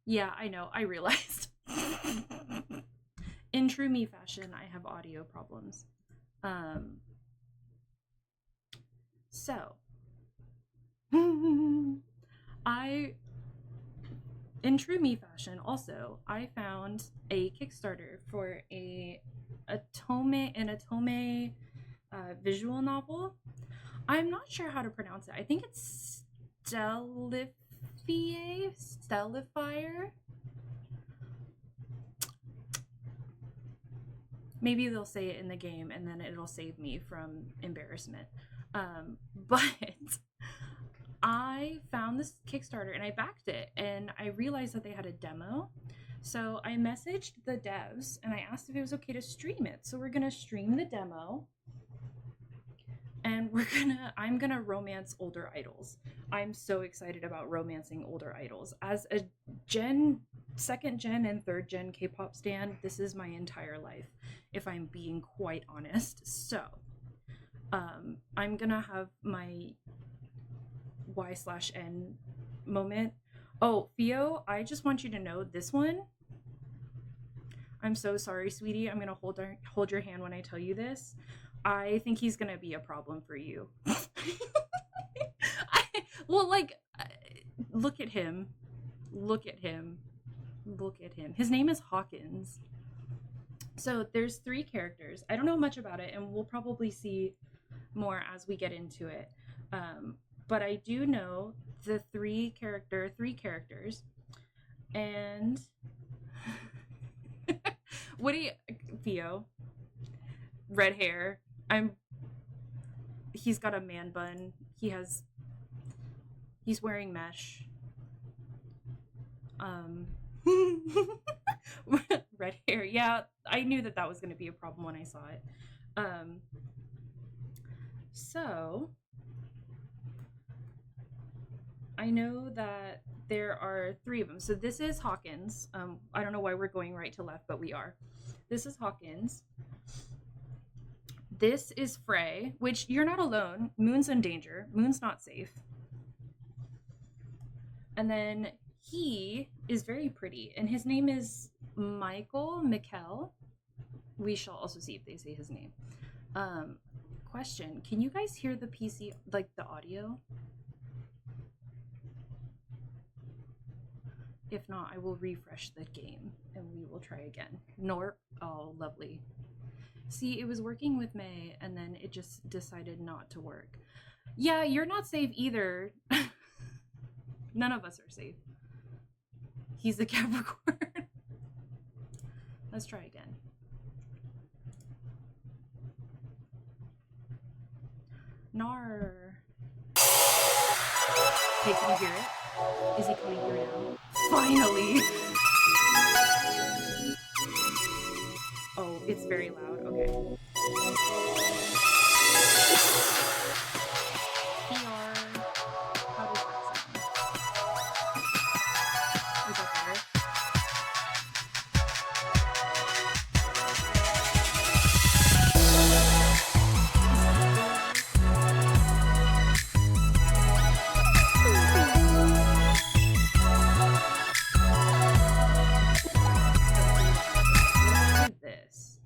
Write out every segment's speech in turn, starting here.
Yeah, I know. I realized. In true me fashion, I have audio problems. Um, so, I, in true me fashion, also, I found a Kickstarter for an Otome visual novel. I'm not sure how to pronounce it. I think it's Stellifier. Maybe they'll say it in the game and then it'll save me from embarrassment. But I found this Kickstarter and I backed it and I realized that they had a demo. So I messaged the devs and I asked if it was okay to stream it. So we're gonna stream the demo and I'm gonna romance older idols. I'm so excited about romancing older idols. As a second gen and third gen K-pop stan, this is my entire life, if I'm being quite honest. So I'm gonna have my Y/N moment. Oh, Theo, I just want you to know this one. I'm so sorry, sweetie. I'm gonna hold your hand when I tell you this. I think he's gonna be a problem for you. Look at him. Look at him. Look at him. His name is Hawkins. So there's 3 characters. I don't know much about it, and we'll probably see more as we get into it. But I do know the 3 characters. And what do you, Theo? Red hair. He's got a man bun. He's wearing mesh. Red hair. Yeah, I knew that was going to be a problem when I saw it. So I know that there are 3 of them. So this is Hawkins. I don't know why we're going right to left, but we are. This is Hawkins. This is Frey, which you're not alone. Moon's in danger. Moon's not safe. And then he is very pretty, and his name is Mikkel. We shall also see if they say his name. Question, can you guys hear the PC, like the audio? If not, I will refresh the game and we will try again. Oh, lovely. See, it was working with May and then it just decided not to work. Yeah, you're not safe either. None of us are safe. He's a Capricorn. Let's try again. Nar. Okay, can you hear it? Is he coming here now? Finally! Oh, it's very loud. Okay. PR. How does that sound? Is that better? What if I do this?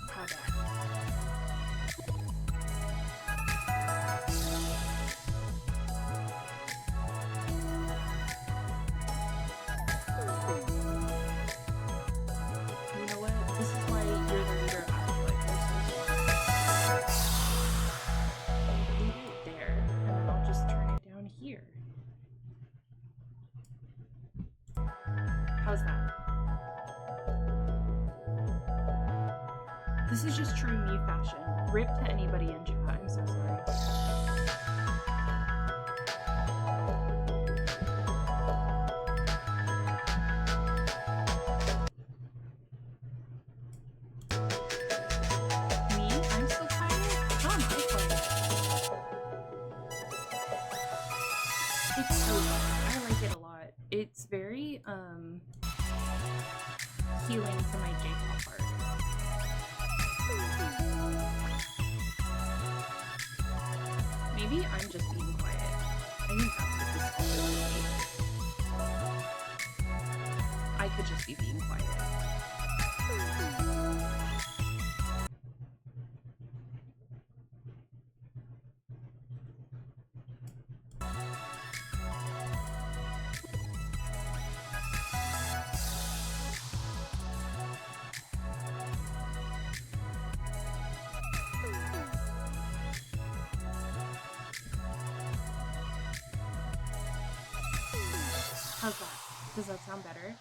Better. How bad? You know what? This is why you're the leader of ASTRALYFE. Leave it there, and then I'll just turn it down here. How's that? This is just true me fashion. Rip to anybody in chat. I'm so sorry. Me? I'm so quiet? How am I quiet? It's so good. I like it a lot. It's very, healing to my J-pop heart. Maybe I'm just being quiet. I think that's what this is. I could just be being quiet. How's that? Does that sound better?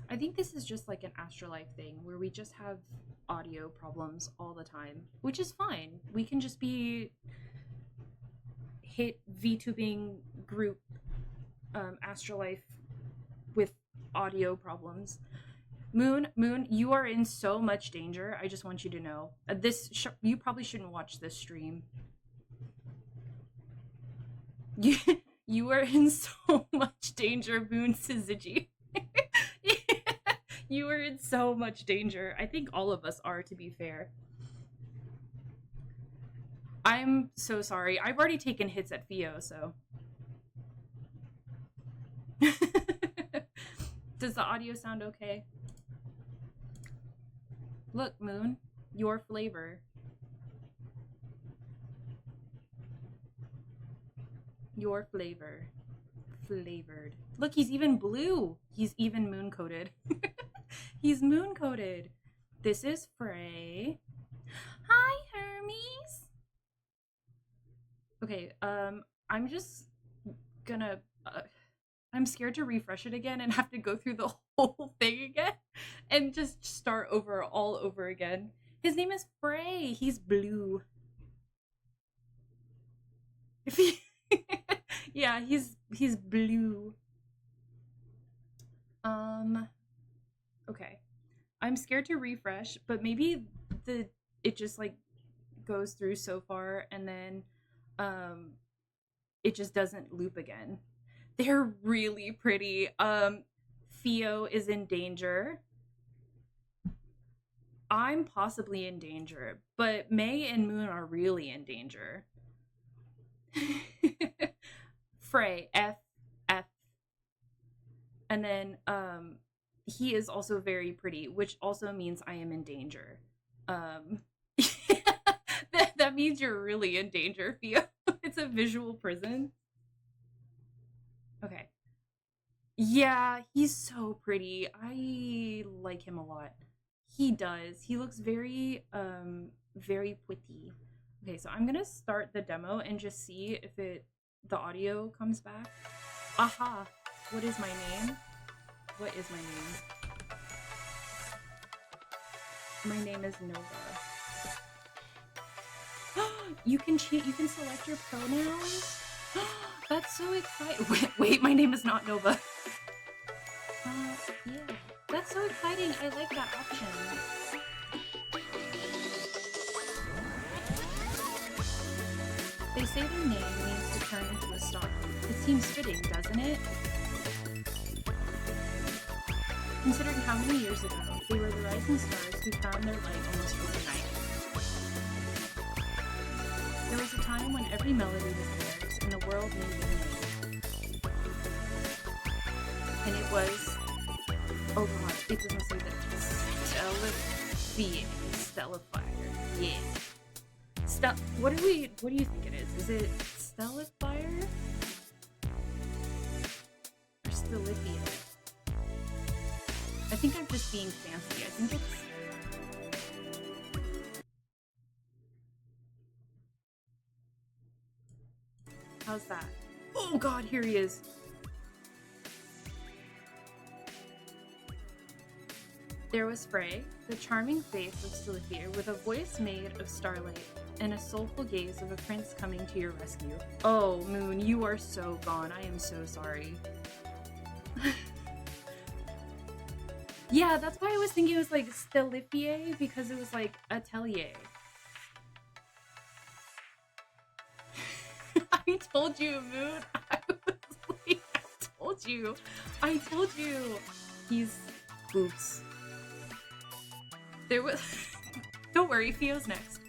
I think this is just like an ASTRALYFE thing where we just have audio problems all the time, which is fine. We can just be hit VTubing group ASTRALYFE with audio problems. Moon, you are in so much danger. I just want you to know. You probably shouldn't watch this stream. You are in so much danger, Moon Syzygy. You are in so much danger. I think all of us are, to be fair. I'm so sorry. I've already taken hits at Fio, so. Does the audio sound okay? Look, Moon, your flavor. Your flavor. Flavored. Look, he's even blue. He's even moon-coated. He's moon-coated. This is Frey. Hi, Hermes. Okay, I'm just gonna... I'm scared to refresh it again and have to go through the whole thing again and just start over all over again. His name is Frey. He's blue. If he... yeah, he's blue. Okay. I'm scared to refresh, but maybe it just like goes through so far and then it just doesn't loop again. They're really pretty. Theo is in danger. I'm possibly in danger, but May and Moon are really in danger. Frey, F. And then he is also very pretty, which also means I am in danger. That means you're really in danger, Fia. It's a visual prison. Okay. Yeah, he's so pretty. I like him a lot. He does. He looks very pretty. Okay, so I'm gonna start the demo and just see if the audio comes back. Aha! What is my name? What is my name? My name is Nova. You can select your pronouns? That's so exciting. Wait, my name is not Nova. Yeah. That's so exciting. I like that option. They say their name means to turn into a star. It seems fitting, doesn't it? Considering how many years ago they were the rising stars who found their light almost overnight. There was a time when every melody was theirs and the world knew their name. And it was, oh god, it doesn't say that. Stellifier. Yeah. What do you think it is? Is it Stellifier? Or Stellifier? I think I'm just being fancy. I think it's... How's that? Oh god, here he is. There was Frey, the charming face of Stellifier, with a voice made of starlight and a soulful gaze of a prince coming to your rescue. Oh, Moon, you are so gone. I am so sorry. Yeah, that's why I was thinking it was like Stellifier, because it was like atelier. I told you, Moon. I told you. He's... Oops. There was... Don't worry, Theo's next.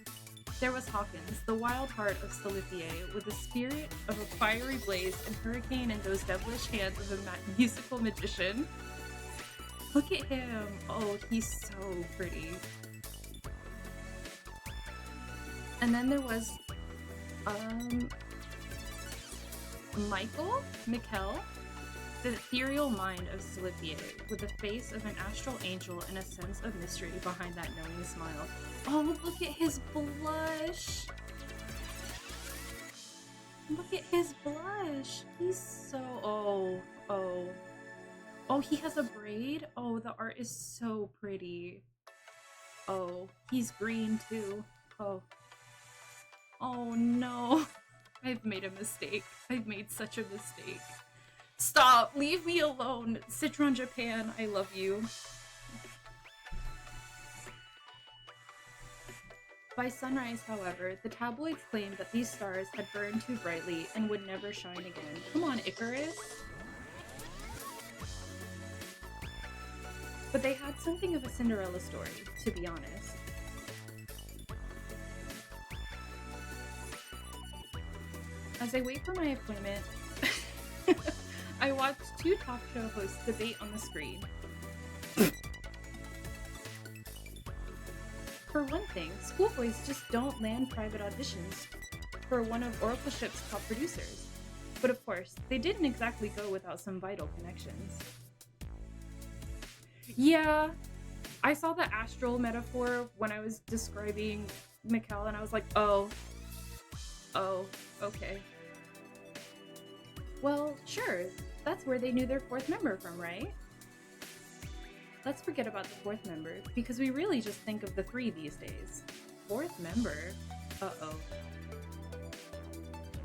There was Hawkins, the wild heart of Stellifier, with the spirit of a fiery blaze and hurricane in those devilish hands of a musical magician. Look at him. Oh, he's so pretty. And then there was... Mikkel, the ethereal mind of Stellifier, with the face of an astral angel and a sense of mystery behind that knowing smile. Oh, look at his blush! Look at his blush! He's so... Oh, he has a braid? Oh, the art is so pretty. Oh, he's green too. Oh. Oh no. I've made a mistake. I've made such a mistake. Stop! Leave me alone! Citron Japan, I love you. By sunrise, however, the tabloids claimed that these stars had burned too brightly and would never shine again. Come on, Icarus! But they had something of a Cinderella story, to be honest. As I wait for my appointment, I watched two talk show hosts debate on the screen. For one thing, schoolboys just don't land private auditions for one of Oracle Ship's top producers. But of course, they didn't exactly go without some vital connections. Yeah, I saw the astral metaphor when I was describing Mikkel, and I was like, oh, okay. Well, sure, that's where they knew their fourth member from, right? Let's forget about the fourth member, because we really just think of the three these days. Fourth member? Uh-oh.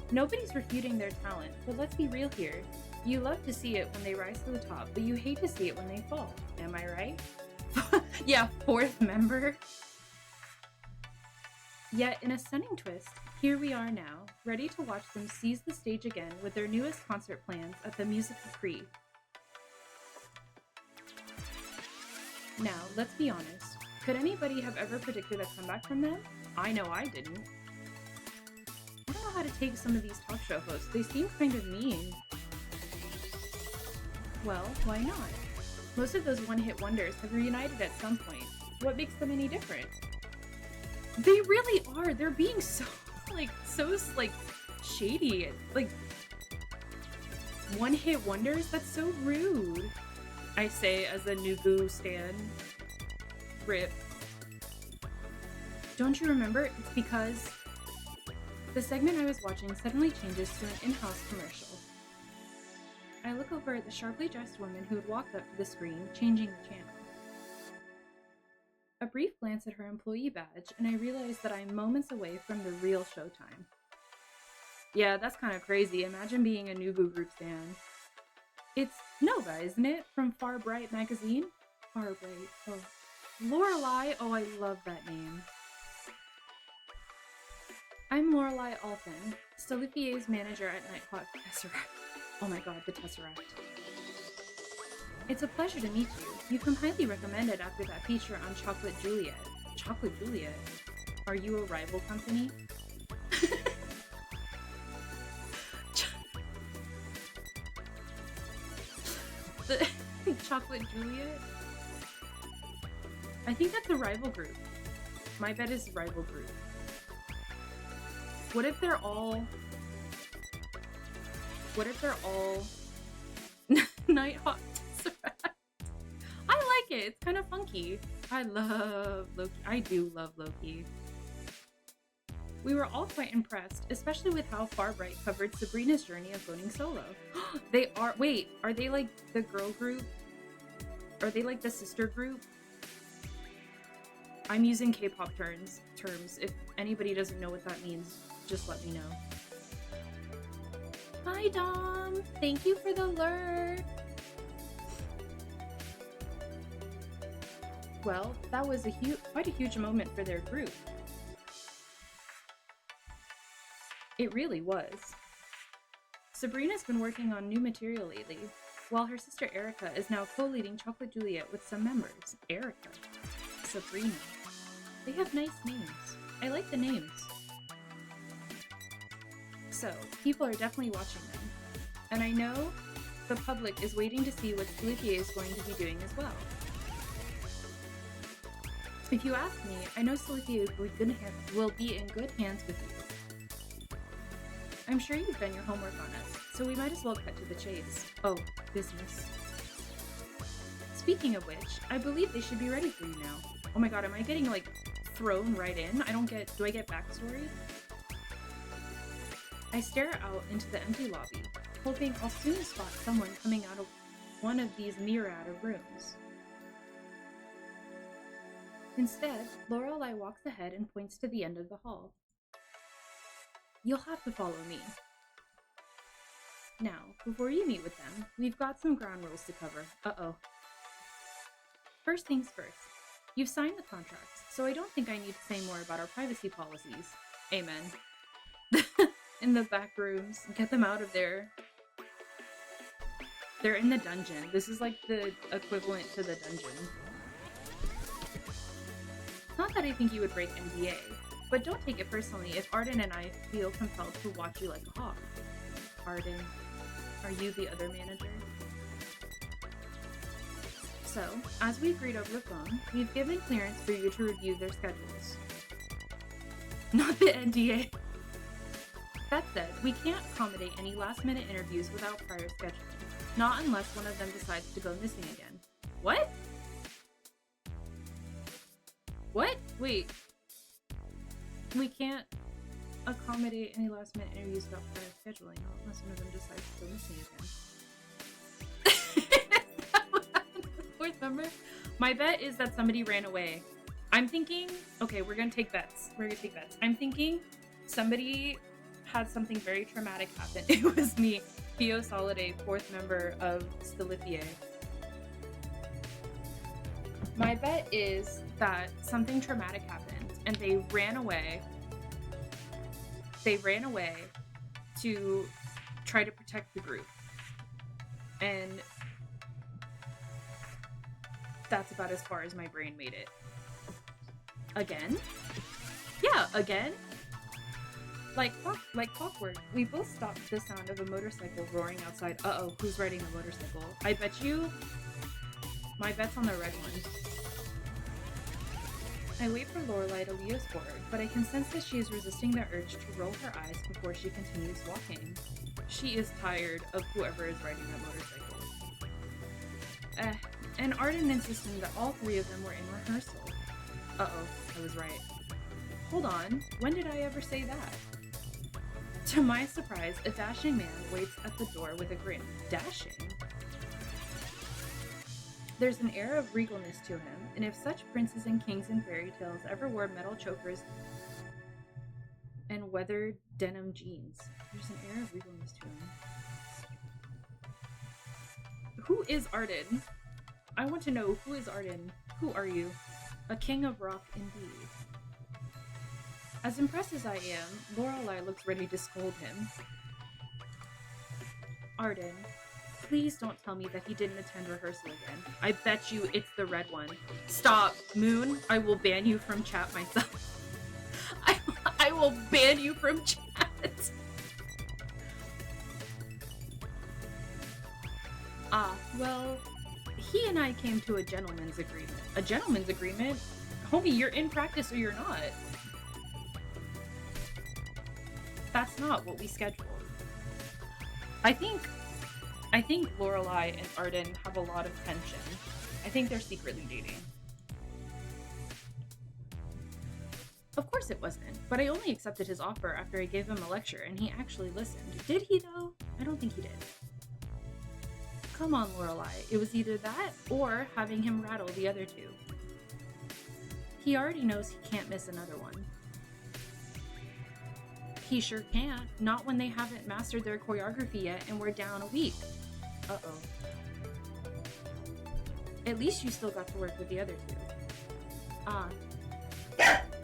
Nobody's refuting their talent, but let's be real here. You love to see it when they rise to the top, but you hate to see it when they fall. Am I right? Yeah, fourth member. Yet, in a stunning twist, here we are now, ready to watch them seize the stage again with their newest concert plans at the Music Capri. Now, let's be honest. Could anybody have ever predicted a comeback from them? I know I didn't. I don't know how to take some of these talk show hosts. They seem kind of mean. Well, why not? Most of those one-hit wonders have reunited at some point. What makes them any different? They really are. They're being so shady. Like, one-hit wonders? That's so rude. I say as a Nubu stan. Rip. Don't you remember? It's because the segment I was watching suddenly changes to an in-house commercial. I look over at the sharply dressed woman who had walked up to the screen, changing the channel. A brief glance at her employee badge, and I realize that I'm moments away from the real showtime. Yeah, that's kind of crazy. Imagine being a Nubu group stan. It's Nova, isn't it? From Far Bright magazine? Far Bright. Oh. Lorelei. Oh, I love that name. I'm Lorelei Alphen, Stellifier's manager at Nighthawk Tesseract. Oh my god, the Tesseract. It's a pleasure to meet you. You come highly recommended after that feature on Chocolate Juliet. Chocolate Juliet? Are you a rival company? The Chocolate Juliet? I think that's a rival group. My bet is rival group. What if they're all Nighthawk Tesseract? I like it. It's kind of funky. I love Loki. I do love Loki. We were all quite impressed, especially with how Farbright covered Sabrina's journey of going solo. They are. Wait, are they like the girl group? Are they like the sister group? I'm using K-pop terms. If anybody doesn't know what that means, just let me know. Hi, Dom. Thank you for the alert. Well, that was quite a huge moment for their group. It really was. Sabrina's been working on new material lately, while her sister Erica is now co-leading Chocolate Juliet with some members. Erica. Sabrina. They have nice names. I like the names. So, people are definitely watching them. And I know the public is waiting to see what Stellifier is going to be doing as well. If you ask me, I know Stellifier will be in good hands with you. I'm sure you've done your homework on us, so we might as well cut to the chase. Oh, business. Speaking of which, I believe they should be ready for you now. Oh my god, am I getting, like, thrown right in? Do I get backstory? I stare out into the empty lobby, hoping I'll soon spot someone coming out of one of these myriad of rooms. Instead, Lorelei walks ahead and points to the end of the hall. You'll have to follow me. Now, before you meet with them, we've got some ground rules to cover. Uh-oh. First things first. You've signed the contracts, so I don't think I need to say more about our privacy policies. Amen. In the back rooms. Get them out of there. They're in the dungeon. This is like the equivalent to the dungeon. Not that I think you would break NDA, but don't take it personally if Arden and I feel compelled to watch you like a hawk. Arden, are you the other manager? So, as we agreed over the phone, we've given clearance for you to review their schedules. Not the NDA. That said, we can't accommodate any last-minute interviews without prior scheduling. Not unless one of them decides to go missing again. What? What? Wait. We can't accommodate any last-minute interviews without prior scheduling, not unless one of them decides to go missing again. Fourth member? My bet is that somebody ran away. I'm thinking... Okay, we're gonna take bets. I'm thinking somebody had something very traumatic happen. It was me, Theo Soliday, fourth member of Stellifier. My bet is that something traumatic happened and they ran away. They ran away to try to protect the group. And that's about as far as my brain made it. Again? Yeah, again? Like clockwork, we both stopped the sound of a motorcycle roaring outside. Uh-oh, who's riding a motorcycle? I bet you... My bet's on the red one. I wait for Lorelai to lead us forward, but I can sense that she is resisting the urge to roll her eyes before she continues walking. She is tired of whoever is riding that motorcycle. And Arden insisting that all three of them were in rehearsal. Uh-oh, I was right. Hold on, when did I ever say that? To my surprise, a dashing man waits at the door with a grin. Dashing? There's an air of regalness to him, and if such princes and kings in fairy tales ever wore metal chokers and weathered denim jeans, there's an air of regalness to him. Who is Arden? I want to know, who is Arden? Who are you? A king of rock indeed. As impressed as I am, Lorelai looks ready to scold him. Arden, please don't tell me that he didn't attend rehearsal again. I bet you it's the red one. Stop, Moon. I will ban you from chat myself. I will ban you from chat. Well, he and I came to a gentleman's agreement. A gentleman's agreement? Homie, you're in practice or you're not. That's not what we scheduled. I think Lorelai and Arden have a lot of tension. I think they're secretly dating. Of course it wasn't, but I only accepted his offer after I gave him a lecture and he actually listened. Did he though? I don't think he did. Come on, Lorelai. It was either that or having him rattle the other two. He already knows he can't miss another one. He sure can't, not when they haven't mastered their choreography yet and we're down a week. Uh-oh. At least you still got to work with the other two.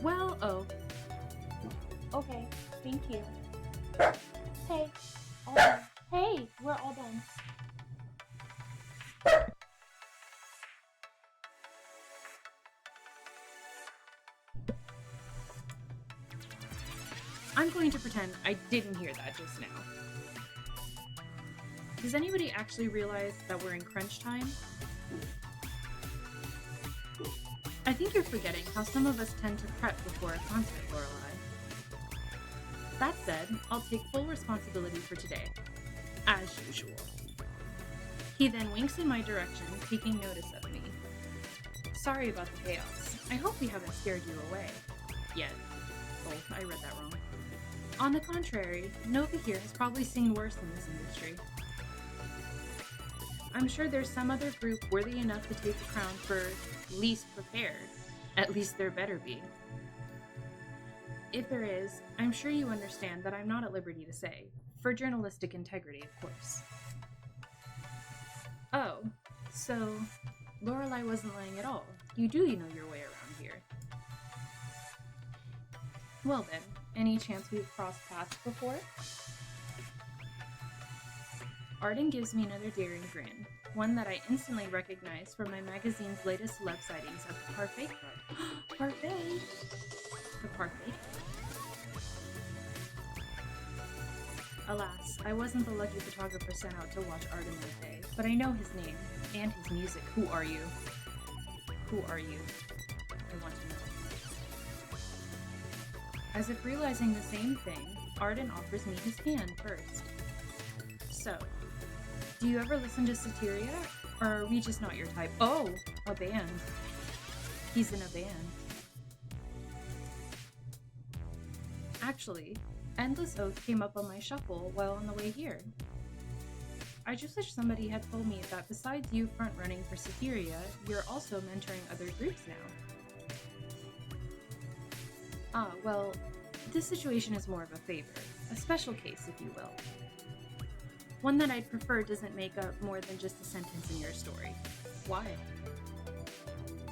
Well, oh. Okay, thank you. Hey, all done. Hey, we're all done. I'm going to pretend I didn't hear that just now. Does anybody actually realize that we're in crunch time? I think you're forgetting how some of us tend to prep before a concert, Lorelai. That said, I'll take full responsibility for today, as usual. He then winks in my direction, taking notice of me. Sorry about the chaos. I hope we haven't scared you away. Yet. Oh, I read that wrong. On the contrary, Nova here has probably seen worse in this industry. I'm sure there's some other group worthy enough to take the crown for least prepared. At least there better be. If there is, I'm sure you understand that I'm not at liberty to say. For journalistic integrity, of course. Oh, so Lorelai wasn't lying at all. You do know your way around here. Well then, any chance we've crossed paths before? Arden gives me another daring grin, one that I instantly recognize from my magazine's latest celeb sightings of the Parfait Club. Parfait! The Parfait Club. Alas, I wasn't the lucky photographer sent out to watch Arden that day, but I know his name, and his music. Who are you? Who are you? I want to know. As if realizing the same thing, Arden offers me his hand first. So, do you ever listen to Satyria, or are we just not your type? Oh, a band. He's in a band. Actually, Endless Oath came up on my shuffle while on the way here. I just wish somebody had told me that besides you front-running for Satyria, you're also mentoring other groups now. Well, this situation is more of a favor, a special case, if you will. One that I'd prefer doesn't make up more than just a sentence in your story. Why?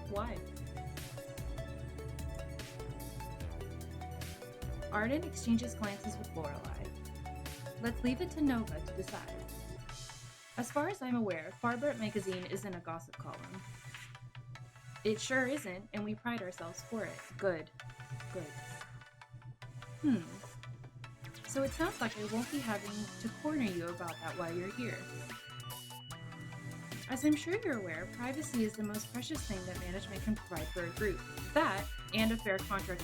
Why? Arden exchanges glances with Lorelai. Let's leave it to Nova to decide. As far as I'm aware, Farbert magazine isn't a gossip column. It sure isn't, and we pride ourselves for it. Good. Good. So it sounds like I won't be having to corner you about that while you're here. As I'm sure you're aware, privacy is the most precious thing that management can provide for a group. That, and a fair contract.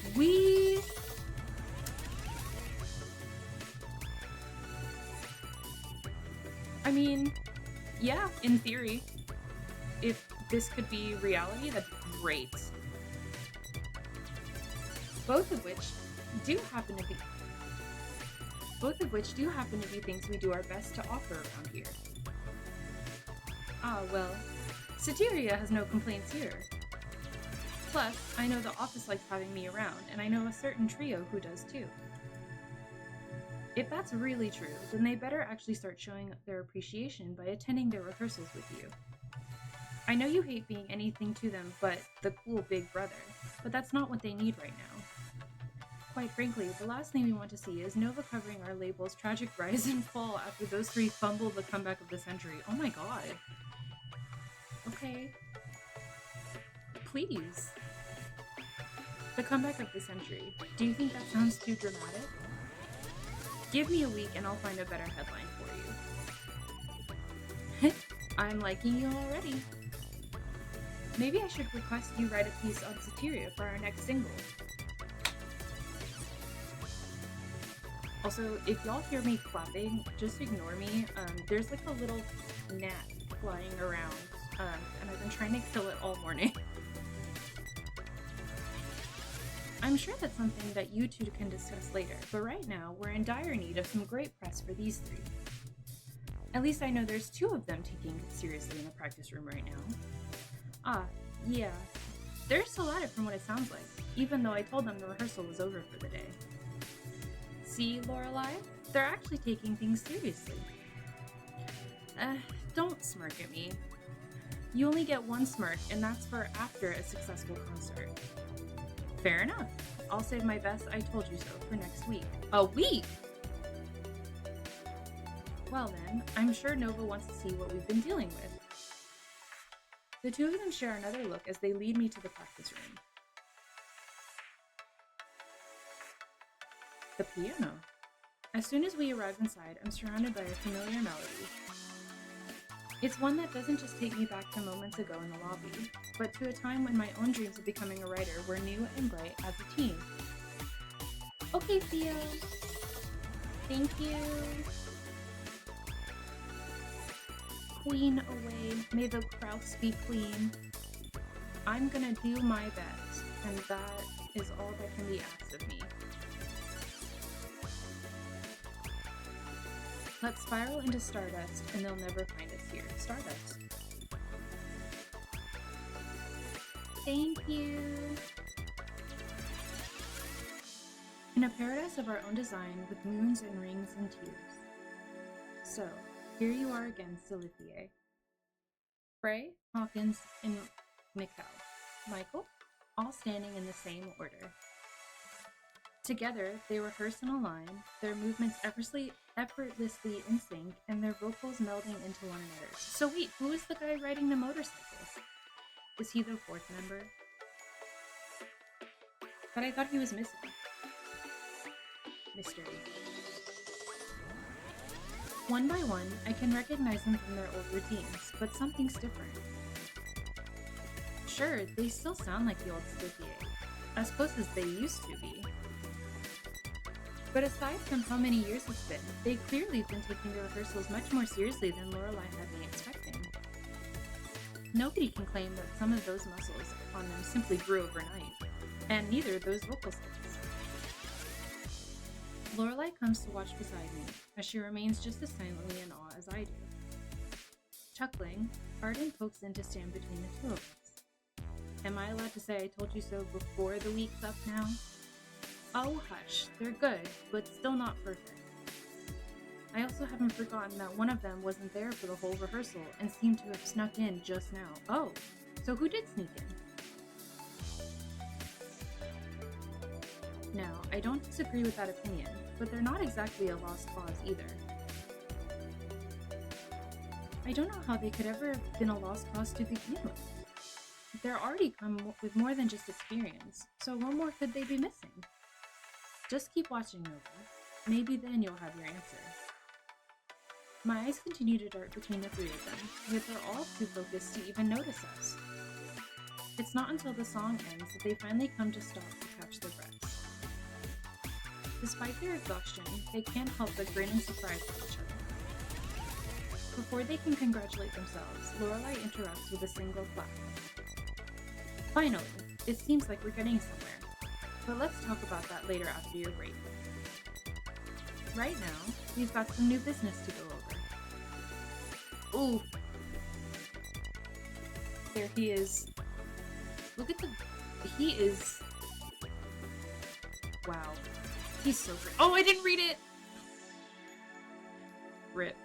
I mean, yeah, in theory, if this could be reality, that'd be great. Both of which do happen to be things we do our best to offer around here. Ah, well, Satyria has no complaints here. Plus, I know the office likes having me around, and I know a certain trio who does too. If that's really true, then they better actually start showing their appreciation by attending their rehearsals with you. I know you hate being anything to them but the cool big brother, but that's not what they need right now. Quite frankly, the last thing we want to see is Nova covering our label's tragic rise and fall after those three fumbled the comeback of the century. Oh my god. Okay. Please. The comeback of the century. Do you think that sounds too dramatic? Give me a week and I'll find a better headline for you. I'm liking you already. Maybe I should request you write a piece on Satyria for our next single. Also, if y'all hear me clapping, just ignore me. There's like a little gnat flying around, and I've been trying to kill it all morning. I'm sure that's something that you two can discuss later, but right now, we're in dire need of some great press for these three. At least I know there's two of them taking it seriously in the practice room right now. Ah, yeah. They're still at it from what it sounds like, even though I told them the rehearsal was over for the day. See, Lorelei? They're actually taking things seriously. Don't smirk at me. You only get one smirk, and that's for after a successful concert. Fair enough. I'll save my best I told you so for next week. A week?! Well then, I'm sure Nova wants to see what we've been dealing with. The two of them share another look as they lead me to the practice room. The piano. As soon as we arrive inside, I'm surrounded by a familiar melody. It's one that doesn't just take me back to moments ago in the lobby, but to a time when my own dreams of becoming a writer were new and bright as a teen. Okay, Theo. Thank you. Queen away. May the Kraus be clean. I'm gonna do my best, and that is all that can be asked of me. Let's spiral into Stardust, and they'll never find us here. Stardust. Thank you. In a paradise of our own design, with moons and rings and tears. So, here you are again, Stellifier. Frey, Hawkins, and Michael, all standing in the same order. Together, they rehearse in a line, their movements effortlessly in sync, and their vocals melding into one another. So wait, who is the guy riding the motorcycles? Is he the fourth member? But I thought he was missing. Mystery. One by one, I can recognize them from their old routines, but something's different. Sure, they still sound like the old Stellifier, as close as they used to be. But aside from how many years it's been, they clearly have been taking their rehearsals much more seriously than Lorelei had me expecting. Nobody can claim that some of those muscles on them simply grew overnight, and neither those vocal sets. Lorelei comes to watch beside me, as she remains just as silently in awe as I do. Chuckling, Arden pokes in to stand between the two of us. Am I allowed to say I told you so before the week's up now? Oh hush, they're good, but still not perfect. I also haven't forgotten that one of them wasn't there for the whole rehearsal and seemed to have snuck in just now. Oh, so who did sneak in? Now, I don't disagree with that opinion, but they're not exactly a lost cause either. I don't know how they could ever have been a lost cause to begin with. They're already come with more than just experience, so what more could they be missing? Just keep watching, Nova. Maybe then you'll have your answer. My eyes continue to dart between the three of them, yet they're all too focused to even notice us. It's not until the song ends that they finally come to stop to catch their breaths. Despite their exhaustion, they can't help but grin in surprise at each other. Before they can congratulate themselves, Lorelai interrupts with a single clap. Finally, it seems like we're getting somewhere, but let's talk about that later after your break. Right now, we've got some new business to go over. Ooh. There he is. Look at he is... Wow. He's so great. Oh, I didn't read it! Rip.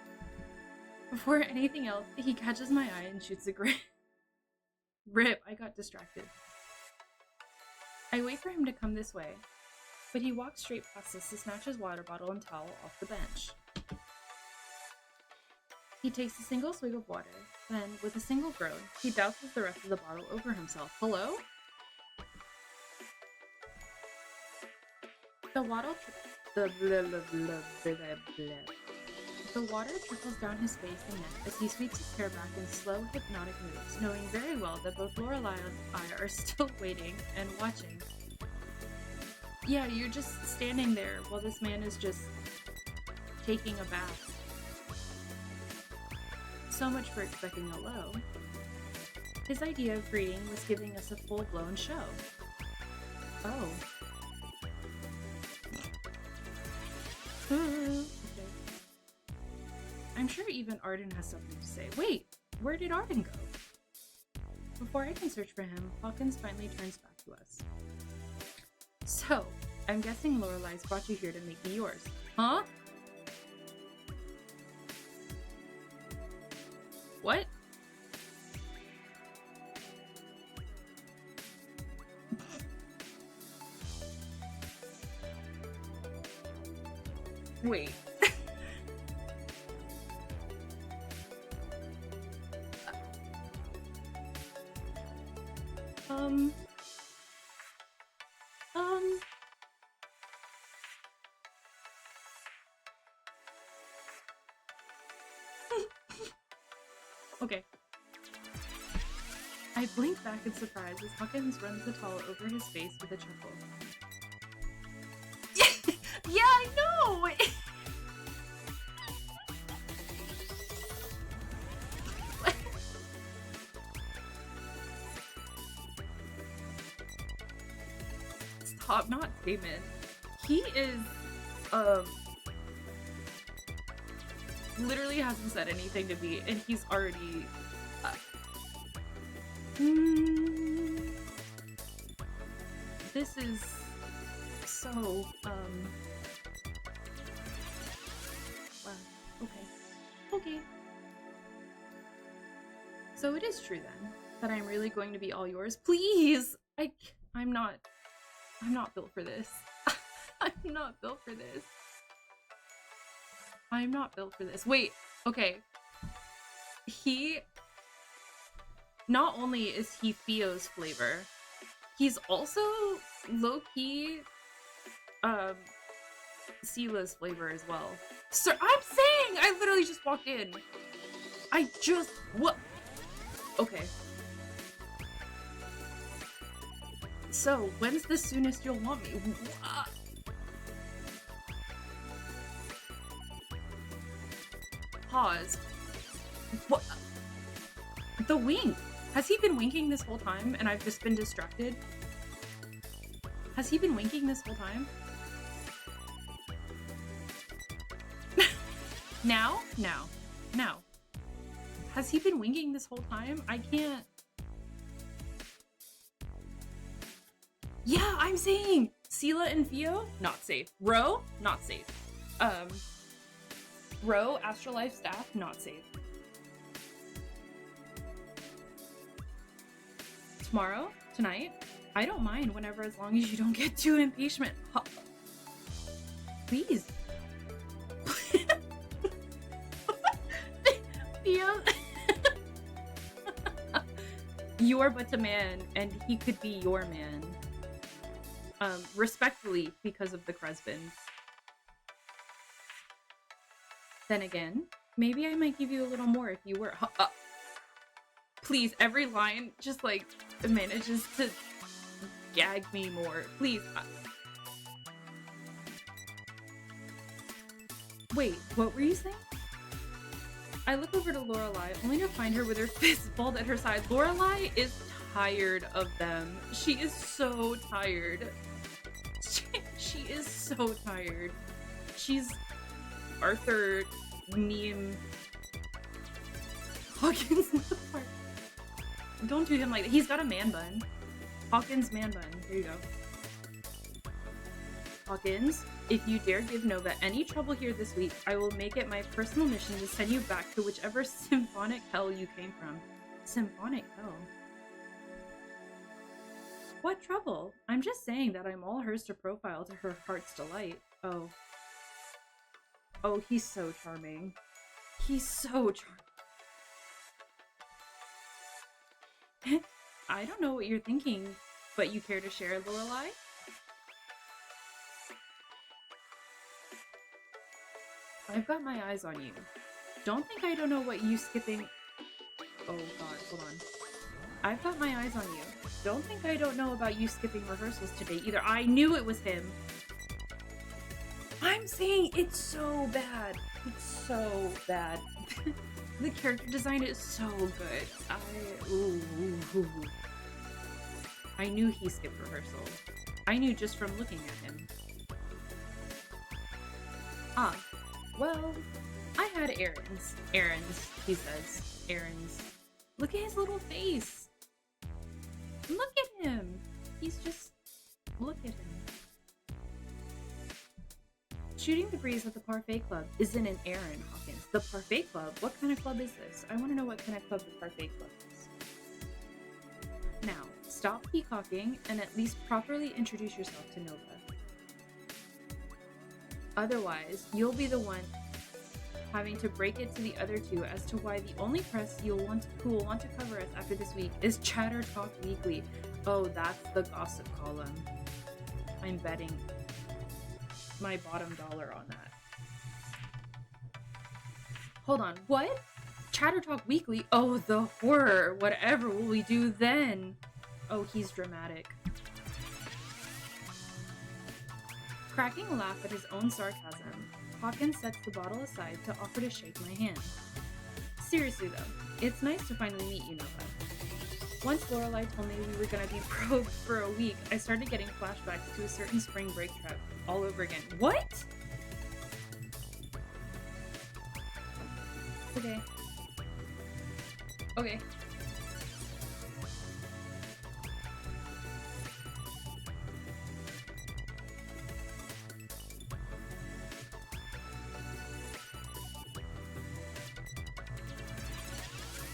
Before anything else, he catches my eye and shoots a grin. Rip, I got distracted. I wait for him to come this way, but he walks straight past us to snatch his water bottle and towel off the bench. He takes a single swig of water, then, with a single groan, he douses the rest of the bottle over himself. Hello? The water trickles down his face and neck as he sweeps his hair back in slow, hypnotic moves, knowing very well that both Lorelai and I are still waiting and watching. Yeah, you're just standing there while this man is just taking a bath. So much for expecting a low. His idea of greeting was giving us a full-blown show. Oh. Okay. I'm sure even Arden has something to say. Wait, where did Arden go? Before I can search for him, Hawkins finally turns back to us. So, I'm guessing Lorelai's brought you here to make me yours. Huh? What? Wait. Okay. I blink back in surprise as Hawkins runs the towel over his face with a chuckle. Yeah, I know! Stop, not Damon. He is, literally hasn't said anything to me, and he's already, this is so, wow, okay. So it is true then, that I'm really going to be all yours? Please! I'm not built for this. I'm not built for this. I'm not built for this. Wait, okay. Not only is he Theo's flavor, he's also low-key, Sila's flavor as well. Sir, I'm saying! I literally just walked in. What? Okay. So, when's the soonest you'll want me? What? Pause. What? The wink. Has he been winking this whole time and I've just been distracted? Has he been winking this whole time? Now? Now. Has he been winking this whole time? I can't... Yeah, I'm saying Sela and Theo, not safe. Ro, not safe. Ro, ASTRALYFE staff, not safe. Tomorrow? Tonight? I don't mind whenever, as long as you don't get too impatient. Please. Theo. You are but a man, and he could be your man. Respectfully, because of the Cresbins. Then again, maybe I might give you a little more if you were. Please, every line just like manages to gag me more. Please. Wait, what were you saying? I look over to Lorelai, only to find her with her fist balled at her side. Lorelai is tired of them. She is so tired. She is so tired. She's Arthur meme. Hawkins in the park. Don't do him like that. He's got a man bun. Hawkins man bun. There you go. Hawkins, if you dare give Nova any trouble here this week, I will make it my personal mission to send you back to whichever symphonic hell you came from. Symphonic hell? What trouble? I'm just saying that I'm all hers to profile to her heart's delight. Oh. Oh, he's so charming. He's so charming. I don't know what you're thinking, but you care to share, Lorelai? I've got my eyes on you. Don't think I don't know what you skipping... Oh god, hold on. I've got my eyes on you. Don't think I don't know about you skipping rehearsals today either. I knew it was him. I'm saying it's so bad. It's so bad. The character design is so good. I knew he skipped rehearsal. I knew just from looking at him. Ah. Well, I had errands. Errands, he says. Errands. Look at his little face. Look at him. He's just... Look at him. Shooting the breeze at the Parfait Club isn't an errand, Hawkins. The Parfait Club? What kind of club is this? I want to know what kind of club the Parfait Club is. Now, stop peacocking and at least properly introduce yourself to Nova. Otherwise, you'll be the one having to break it to the other two as to why the only press who will want to cover us after this week is Chatter Talk Weekly. Oh, that's the gossip column. I'm betting my bottom dollar on that. Hold on, what? Chatter Talk Weekly? Oh, the horror. Whatever will we do then? Oh, he's dramatic. Cracking a laugh at his own sarcasm, Hawkins sets the bottle aside to offer to shake my hand. Seriously though, it's nice to finally meet you, Nova. Once Lorelai told me we were gonna be probed for a week, I started getting flashbacks to a certain spring break trip all over again. What? Okay. Okay.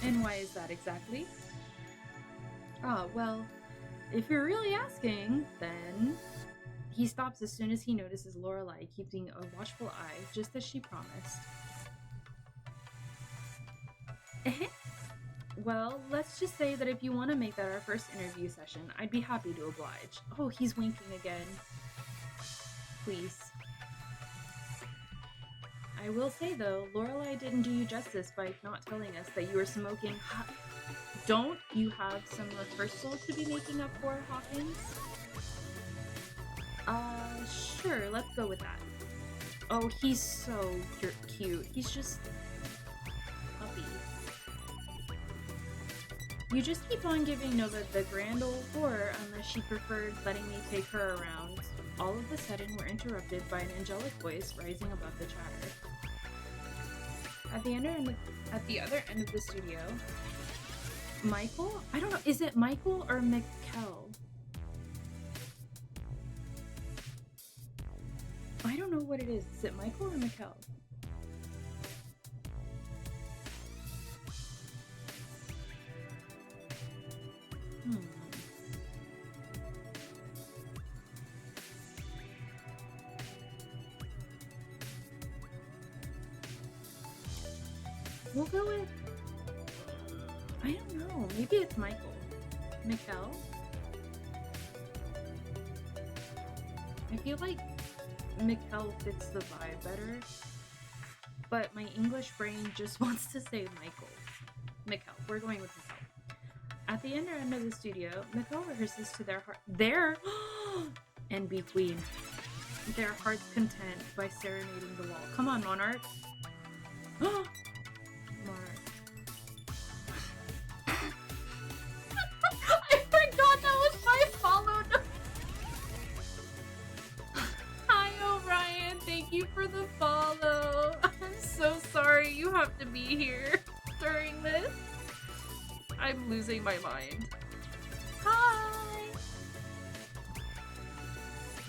And why is that exactly? Ah, well, if you're really asking, then... He stops as soon as he notices Lorelai keeping a watchful eye, just as she promised. Well, let's just say that if you want to make that our first interview session, I'd be happy to oblige. Oh, he's winking again. Please. I will say though, Lorelai didn't do you justice by not telling us that you were smoking Don't you have some rehearsal to be making up for, Hawkins? Sure, let's go with that. Oh, he's so cute. He's just... puppy. You just keep on giving Nova the grand old horror unless she preferred letting me take her around. All of a sudden, we're interrupted by an angelic voice rising above the chatter. At the other end of the studio, Michael? I don't know, is it Michael or Mikkel? I don't know what it is. Is it Michael or Mikkel? We'll go with... I don't know. Maybe it's Michael. Mikkel? I feel like Mikkel fits the vibe better, but my English brain just wants to say Michael. Mikkel. We're going with Mikkel. At the inner end of the studio, Nicole rehearses to their and be queen. Their heart's content by serenading the wall. Come on, Monarch. Monarch. I forgot that was my follow note. Hi, O'Brien. Thank you for the follow. I'm so sorry you have to be here during this. I'm losing my mind. Hi.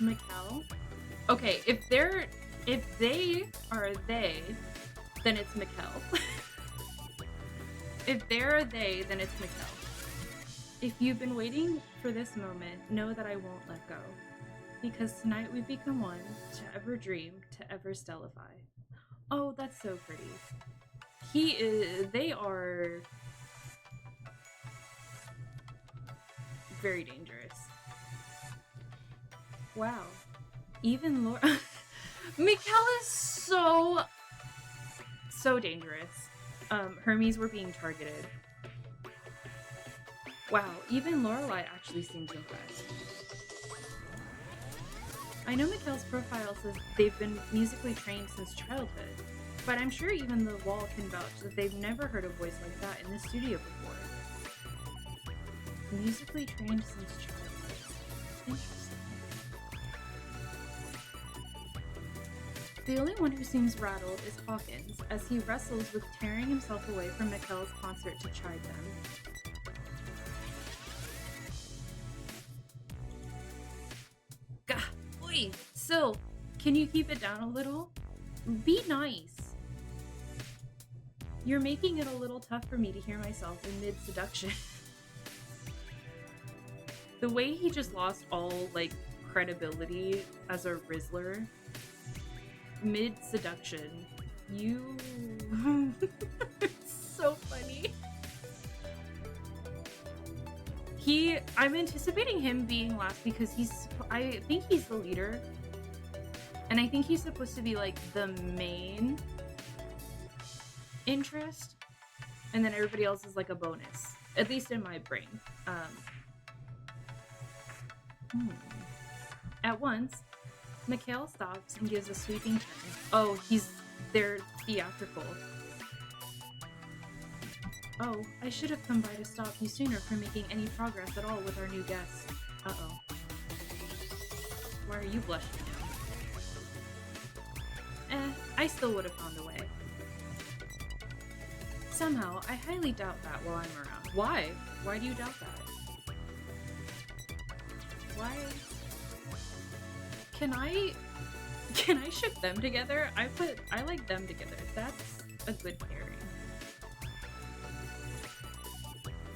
Mikkel. Okay, if they are they, then it's Mikkel. If they're they, then it's Mikkel. If you've been waiting for this moment, know that I won't let go. Because tonight we've become one, to ever dream, to ever stellify. Oh, that's so pretty. They are very dangerous. Wow. Even Laura... Mikkel is so dangerous. Hermes were being targeted. Wow, even Lorelai actually seems impressed. I know Mikkel's profile says they've been musically trained since childhood, but I'm sure even the wall can vouch that they've never heard a voice like that in the studio before. Musically trained since childhood. Interesting. The only one who seems rattled is Hawkins, as he wrestles with tearing himself away from Mikkel's concert to chide them. Gah! Oi! Sil, can you keep it down a little? Be nice. You're making it a little tough for me to hear myself in mid-seduction. The way he just lost all, like, credibility as a Rizzler mid-seduction. You... It's so funny. I'm anticipating him being last because I think he's the leader. And I think he's supposed to be, like, the main interest. And then everybody else is, like, a bonus. At least in my brain. At once, Mikkel stops and gives a sweeping turn. Oh, they're theatrical. Oh, I should have come by to stop you sooner from making any progress at all with our new guest. Uh-oh. Why are you blushing now? I still would have found a way. Somehow, I highly doubt that while I'm around. Why? Why do you doubt that? Why? Can I ship them together? I like them together. That's a good pairing.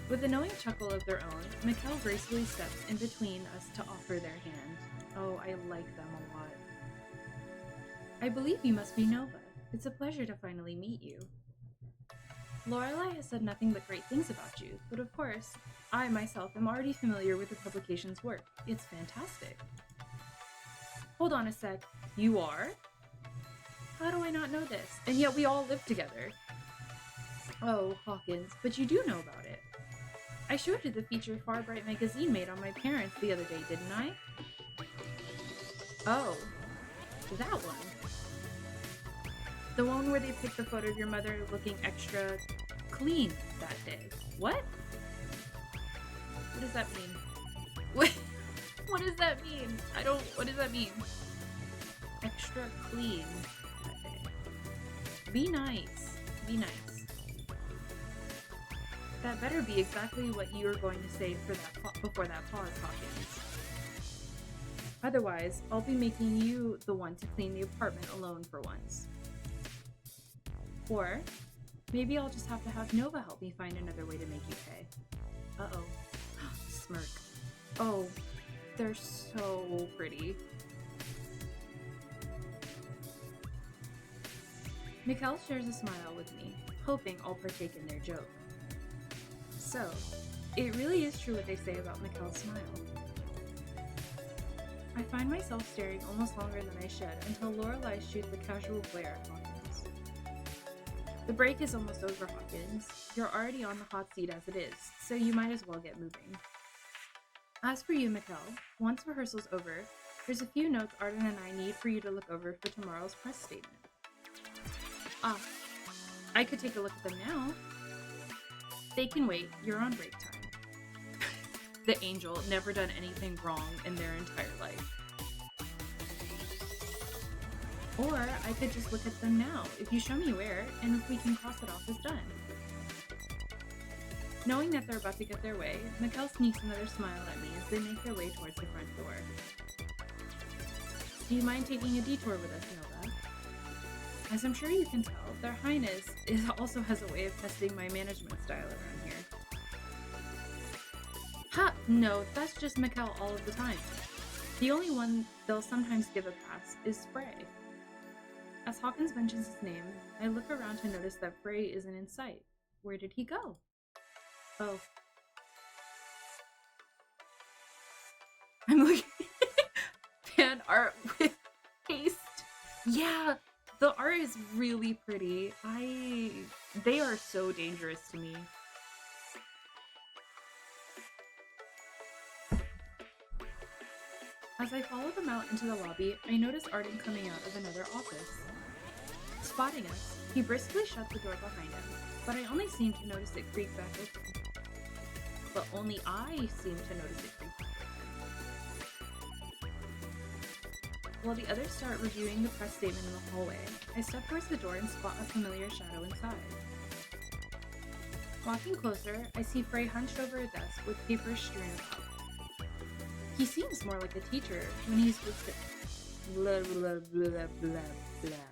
With a knowing chuckle of their own, Mikkel gracefully steps in between us to offer their hand. Oh, I like them a lot. I believe you must be Nova. It's a pleasure to finally meet you. Lorelai has said nothing but great things about you, but of course, I myself am already familiar with the publication's work. It's fantastic. Hold on a sec. You are? How do I not know this? And yet we all live together. Oh, Hawkins, but you do know about it. I showed you the feature Far Bright magazine made on my parents the other day, didn't I? Oh, that one. The one where they picked the photo of your mother looking extra clean that day. What? What does that mean? What does that mean? What does that mean? Extra clean that day. Be nice. Be nice. That better be exactly what you were going to say before that pause, Hawkins. Otherwise, I'll be making you the one to clean the apartment alone for once. Or, maybe I'll just have to have Nova help me find another way to make you pay. Uh-oh. Smirk. Oh, they're so pretty. Mikkel shares a smile with me, hoping I'll partake in their joke. So, it really is true what they say about Mikkel's smile. I find myself staring almost longer than I should until Lorelai shoots a casual glare at Hawkins. The break is almost over, Hawkins. You're already on the hot seat as it is. so you might as well get moving. As for you, Mikkel, once rehearsal's over, there's a few notes Arden and I need for you to look over for tomorrow's press statement. Ah, I could take a look at them now. They can wait, you're on break time. The angel, never done anything wrong in their entire life. Or I could just look at them now, if you show me where, and if we can cross it off as done. Knowing that they're about to get their way, Mikkel sneaks another smile at me as they make their way towards the front door. Do you mind taking a detour with us, Nova? As I'm sure you can tell, Their Highness also has a way of testing my management style around here. Ha! No, that's just Mikkel all of the time. The only one they'll sometimes give a pass is Frey. As Hawkins mentions his name, I look around to notice that Frey isn't in sight. Where did he go? Oh. I'm looking fan art with haste. Yeah, the art is really pretty. They are so dangerous to me. As I follow them out into the lobby, I notice Arden coming out of another office. Spotting us, he briskly shuts the door behind him, but I only seem to notice it creak back open. But only I seem to notice it creak back open. While the others start reviewing the press statement in the hallway, I step towards the door and spot a familiar shadow inside. Walking closer, I see Frey hunched over a desk with papers strewn about. He seems more like a teacher when he's with the blah blah blah blah blah.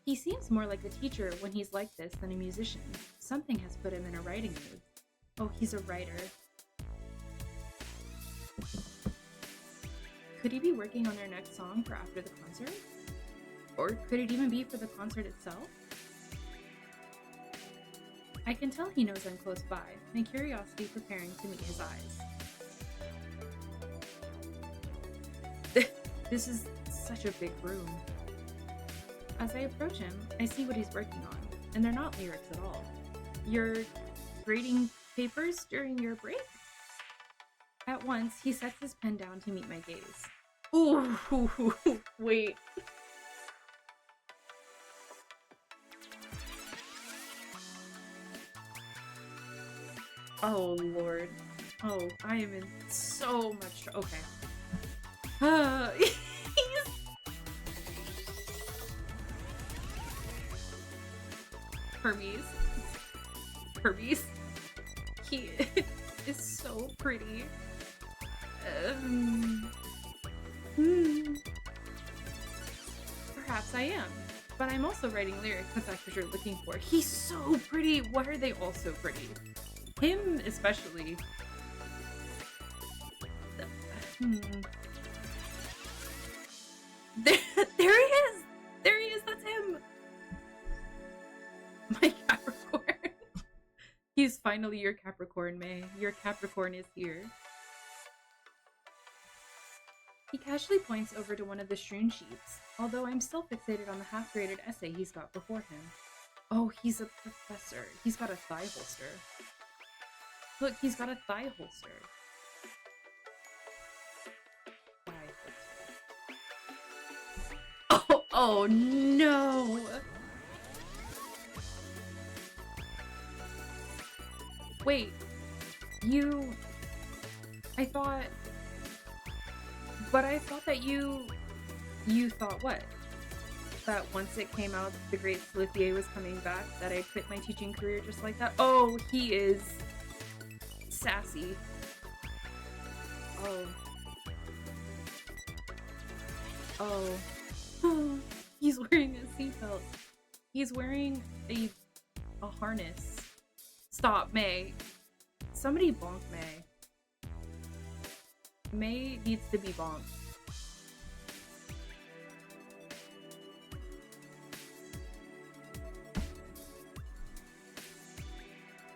He seems more like a teacher when he's like this than a musician. Something has put him in a writing mood. Oh, he's a writer. Could he be working on their next song for after the concert? Or could it even be for the concert itself? I can tell he knows I'm close by, my curiosity preparing to meet his eyes. This is such a big room. As I approach him, I see what he's working on, and they're not lyrics at all. You're grading papers during your break? At once, he sets his pen down to meet my gaze. Ooh, wait. Oh, Lord. Oh, I am in so much trouble. Okay. Hermes. He is so pretty. Perhaps I am, but I'm also writing lyrics if that's what you're looking for. He's so pretty. Why are they all so pretty? Him especially. There he is! There he is, that's him! My Capricorn. He's finally your Capricorn, May. Your Capricorn is here. He casually points over to one of the strewn sheets, although I'm still fixated on the half-graded essay he's got before him. Oh, he's a professor. He's got a thigh holster. Look, he's got a thigh holster. Oh no! Wait, I thought that you thought what? That once it came out the great Stellifier was coming back, that I quit my teaching career just like that? Oh, he is sassy. Oh, he's wearing a seatbelt. He's wearing a harness. Stop, May. Somebody bonk May. May needs to be bonked.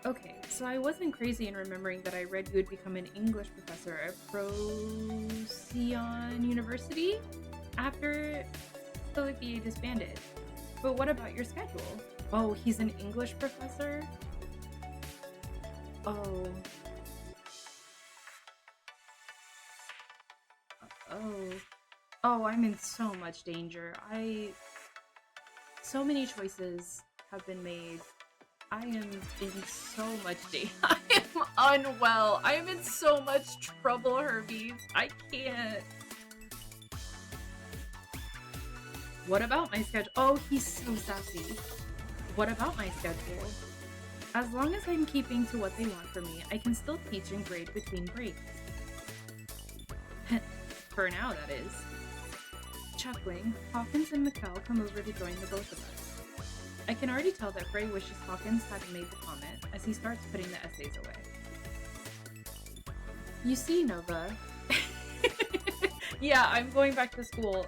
Okay, so I wasn't crazy in remembering that I read you would become an English professor at Procyon University after Stellifier disbanded. But what about your schedule? Oh, he's an English professor? Oh. Oh. Oh, I'm in so much danger. So many choices have been made. I am in so much danger. I am unwell. I am in so much trouble, Herbies. I can't. What about my schedule? Oh, he's so sassy. What about my schedule? As long as I'm keeping to what they want from me, I can still teach and grade between breaks. For now, that is. Chuckling, Hawkins and Mikkel come over to join the both of us. I can already tell that Frey wishes Hawkins hadn't made the comment as he starts putting the essays away. You see, Nova. Yeah, I'm going back to school.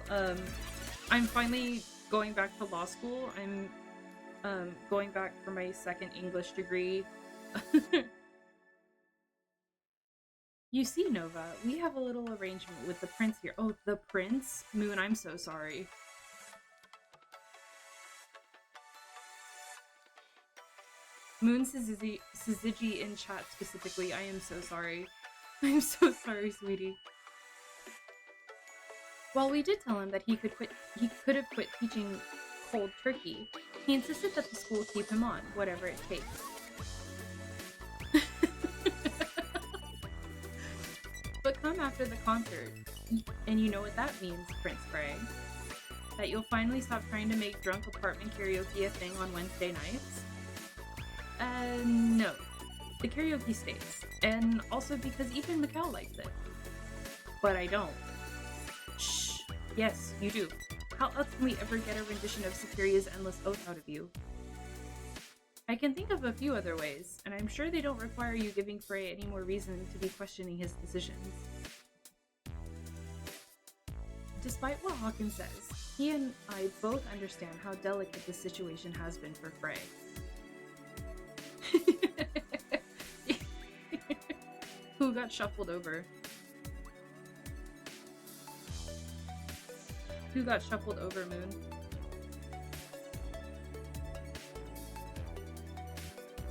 I'm finally going back to law school. I'm going back for my second English degree. You see, Nova, we have a little arrangement with the prince here. Oh, the prince? Moon, I'm so sorry. Moon Syzygy in chat specifically, I am so sorry. I'm so sorry, sweetie. While we did tell him that he could have quit teaching cold turkey, he insisted that the school keep him on, whatever it takes. But come after the concert, and you know what that means, Prince Frey. That you'll finally stop trying to make drunk apartment karaoke a thing on Wednesday nights? No. The karaoke stays, and also because even Mikkel likes it. But I don't. Shh. Yes, you do. How else can we ever get a rendition of Superia's Endless Oath out of you? I can think of a few other ways, and I'm sure they don't require you giving Frey any more reason to be questioning his decisions. Despite what Hawkins says, he and I both understand how delicate this situation has been for Frey. Who got shuffled over? Who got shuffled over, Moon?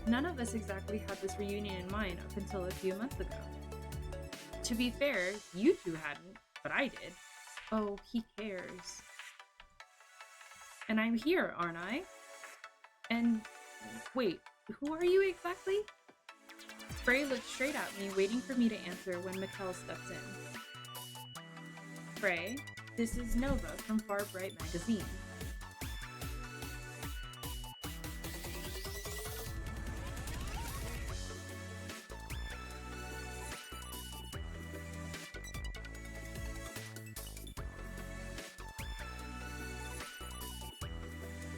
None of us exactly had this reunion in mind up until a few months ago. To be fair, you two hadn't, but I did. Oh, he cares. And I'm here, aren't I? And wait, who are you exactly? Frey looked straight at me, waiting for me to answer when Mikkel steps in. Frey, this is Nova from Far Bright Magazine.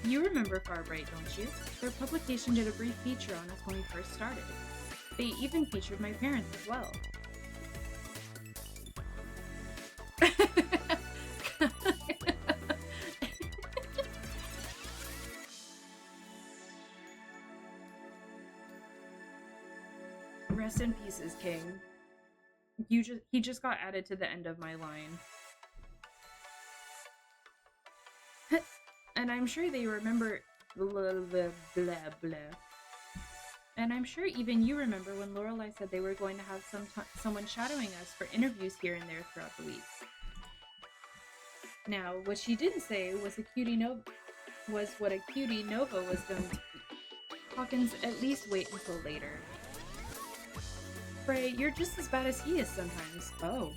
You remember Far Bright, don't you? Their publication did a brief feature on us when we first started. They even featured my parents as well. Rest in pieces, King. He just got added to the end of my line. And I'm sure they remember blah blah blah blah. And I'm sure even you remember when Lorelai said they were going to have someone shadowing us for interviews here and there throughout the week. Now, what she didn't say was what a cutie Nova was going to be. Hawkins, at least wait until later. Frey, you're just as bad as he is sometimes. Oh.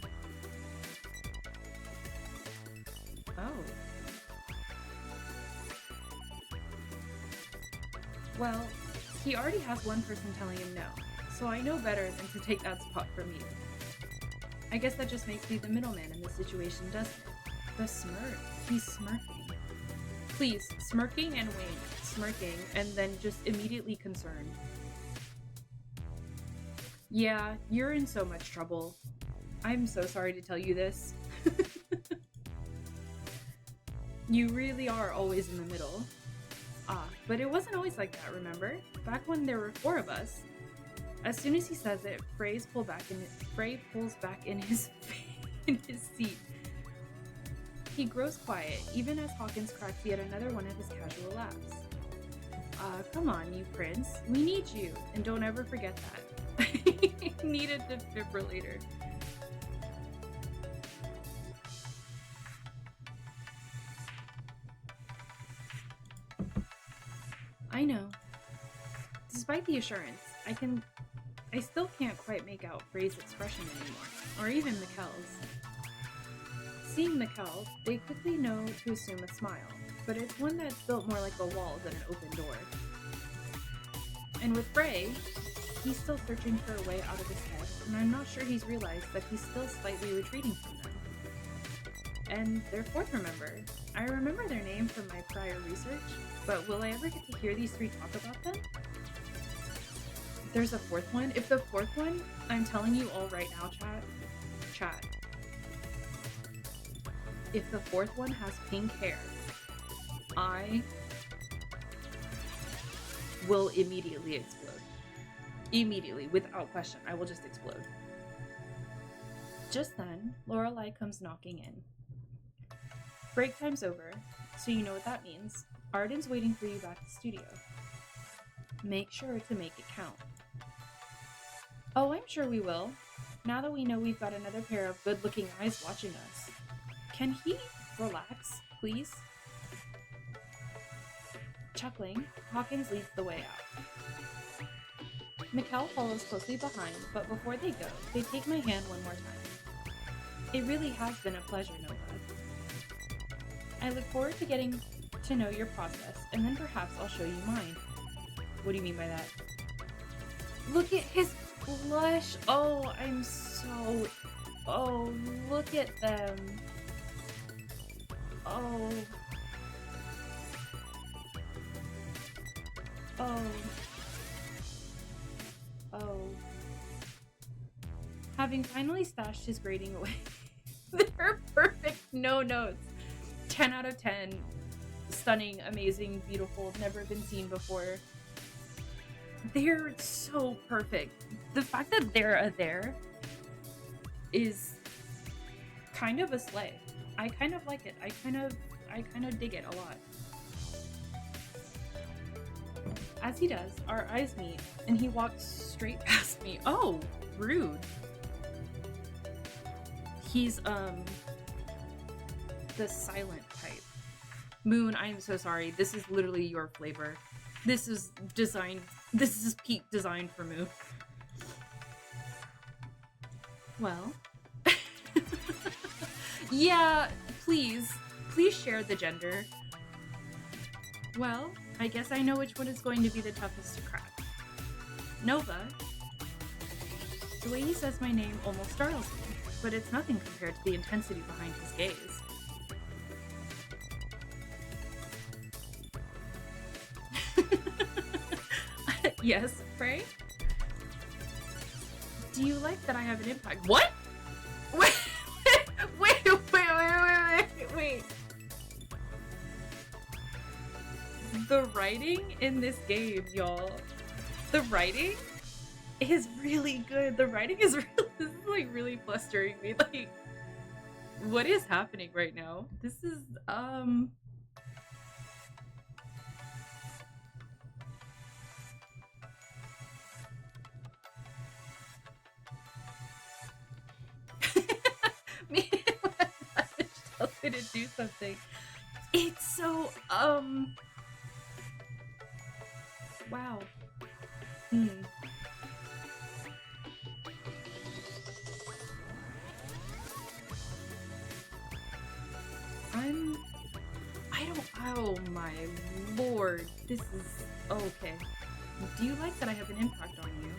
Oh. Well, he already has one person telling him no, so I know better than to take that spot from you. I guess that just makes me the middleman in this situation, doesn't it? The smirk. He's smirking. Please, smirking and wink. Smirking, and then just immediately concerned. Yeah, you're in so much trouble. I'm so sorry to tell you this. You really are always in the middle. Ah, but it wasn't always like that, remember? Back when there were 4 of us. As soon as he says it, Frey pulls back in his seat. He grows quiet, even as Hawkins cracks yet another one of his casual laughs. Come on, you prince. We need you, and don't ever forget that. I need a defibrillator. I know. Despite the assurance, I still can't quite make out Frey's expression anymore, or even Mikkel's. Seeing Mikkel, they quickly know to assume a smile, but it's one that's built more like a wall than an open door. And with Frey, he's still searching for a way out of his head, and I'm not sure he's realized that he's still slightly retreating from them. And their fourth member. I remember their name from my prior research, but will I ever get to hear these three talk about them? There's a fourth one? If the fourth one, I'm telling you all right now, chat. If the fourth one has pink hair, I will immediately explode. Immediately, without question, I will just explode. Just then, Lorelei comes knocking in. Break time's over, so you know what that means. Arden's waiting for you back at the studio. Make sure to make it count. Oh, I'm sure we will. Now that we know we've got another pair of good-looking eyes watching us. Can he relax, please? Chuckling, Hawkins leads the way out. Mikkel follows closely behind, but before they go, they take my hand one more time. It really has been a pleasure, Nova. I look forward to getting to know your process, and then perhaps I'll show you mine. What do you mean by that? Look at his blush! Oh, oh, look at them. Oh. Oh. Oh. Having finally stashed his grading away, they're perfect, no notes. 10 out of 10. Stunning, amazing, beautiful, never been seen before. They're so perfect. The fact that they're there is kind of a slay. I kind of like it. I kind of dig it a lot. As he does, our eyes meet, and he walks straight past me. Oh, rude. He's, the silent type. Moon, I'm so sorry. This is literally your flavor. This is peak designed for Moon. Well. Yeah, please share the gender. Well, I guess I know which one is going to be the toughest to crack. Nova. The way he says my name almost startles me, but it's nothing compared to the intensity behind his gaze. Yes, Frey? Do you like that I have an impact? What? Wait. The writing in this game, y'all. The writing is really good. The writing is really, this is like really flustering me. Like, what is happening right now? This is, me to do something. It's so wow. Oh my lord, this is okay. Do you like that I have an impact on you?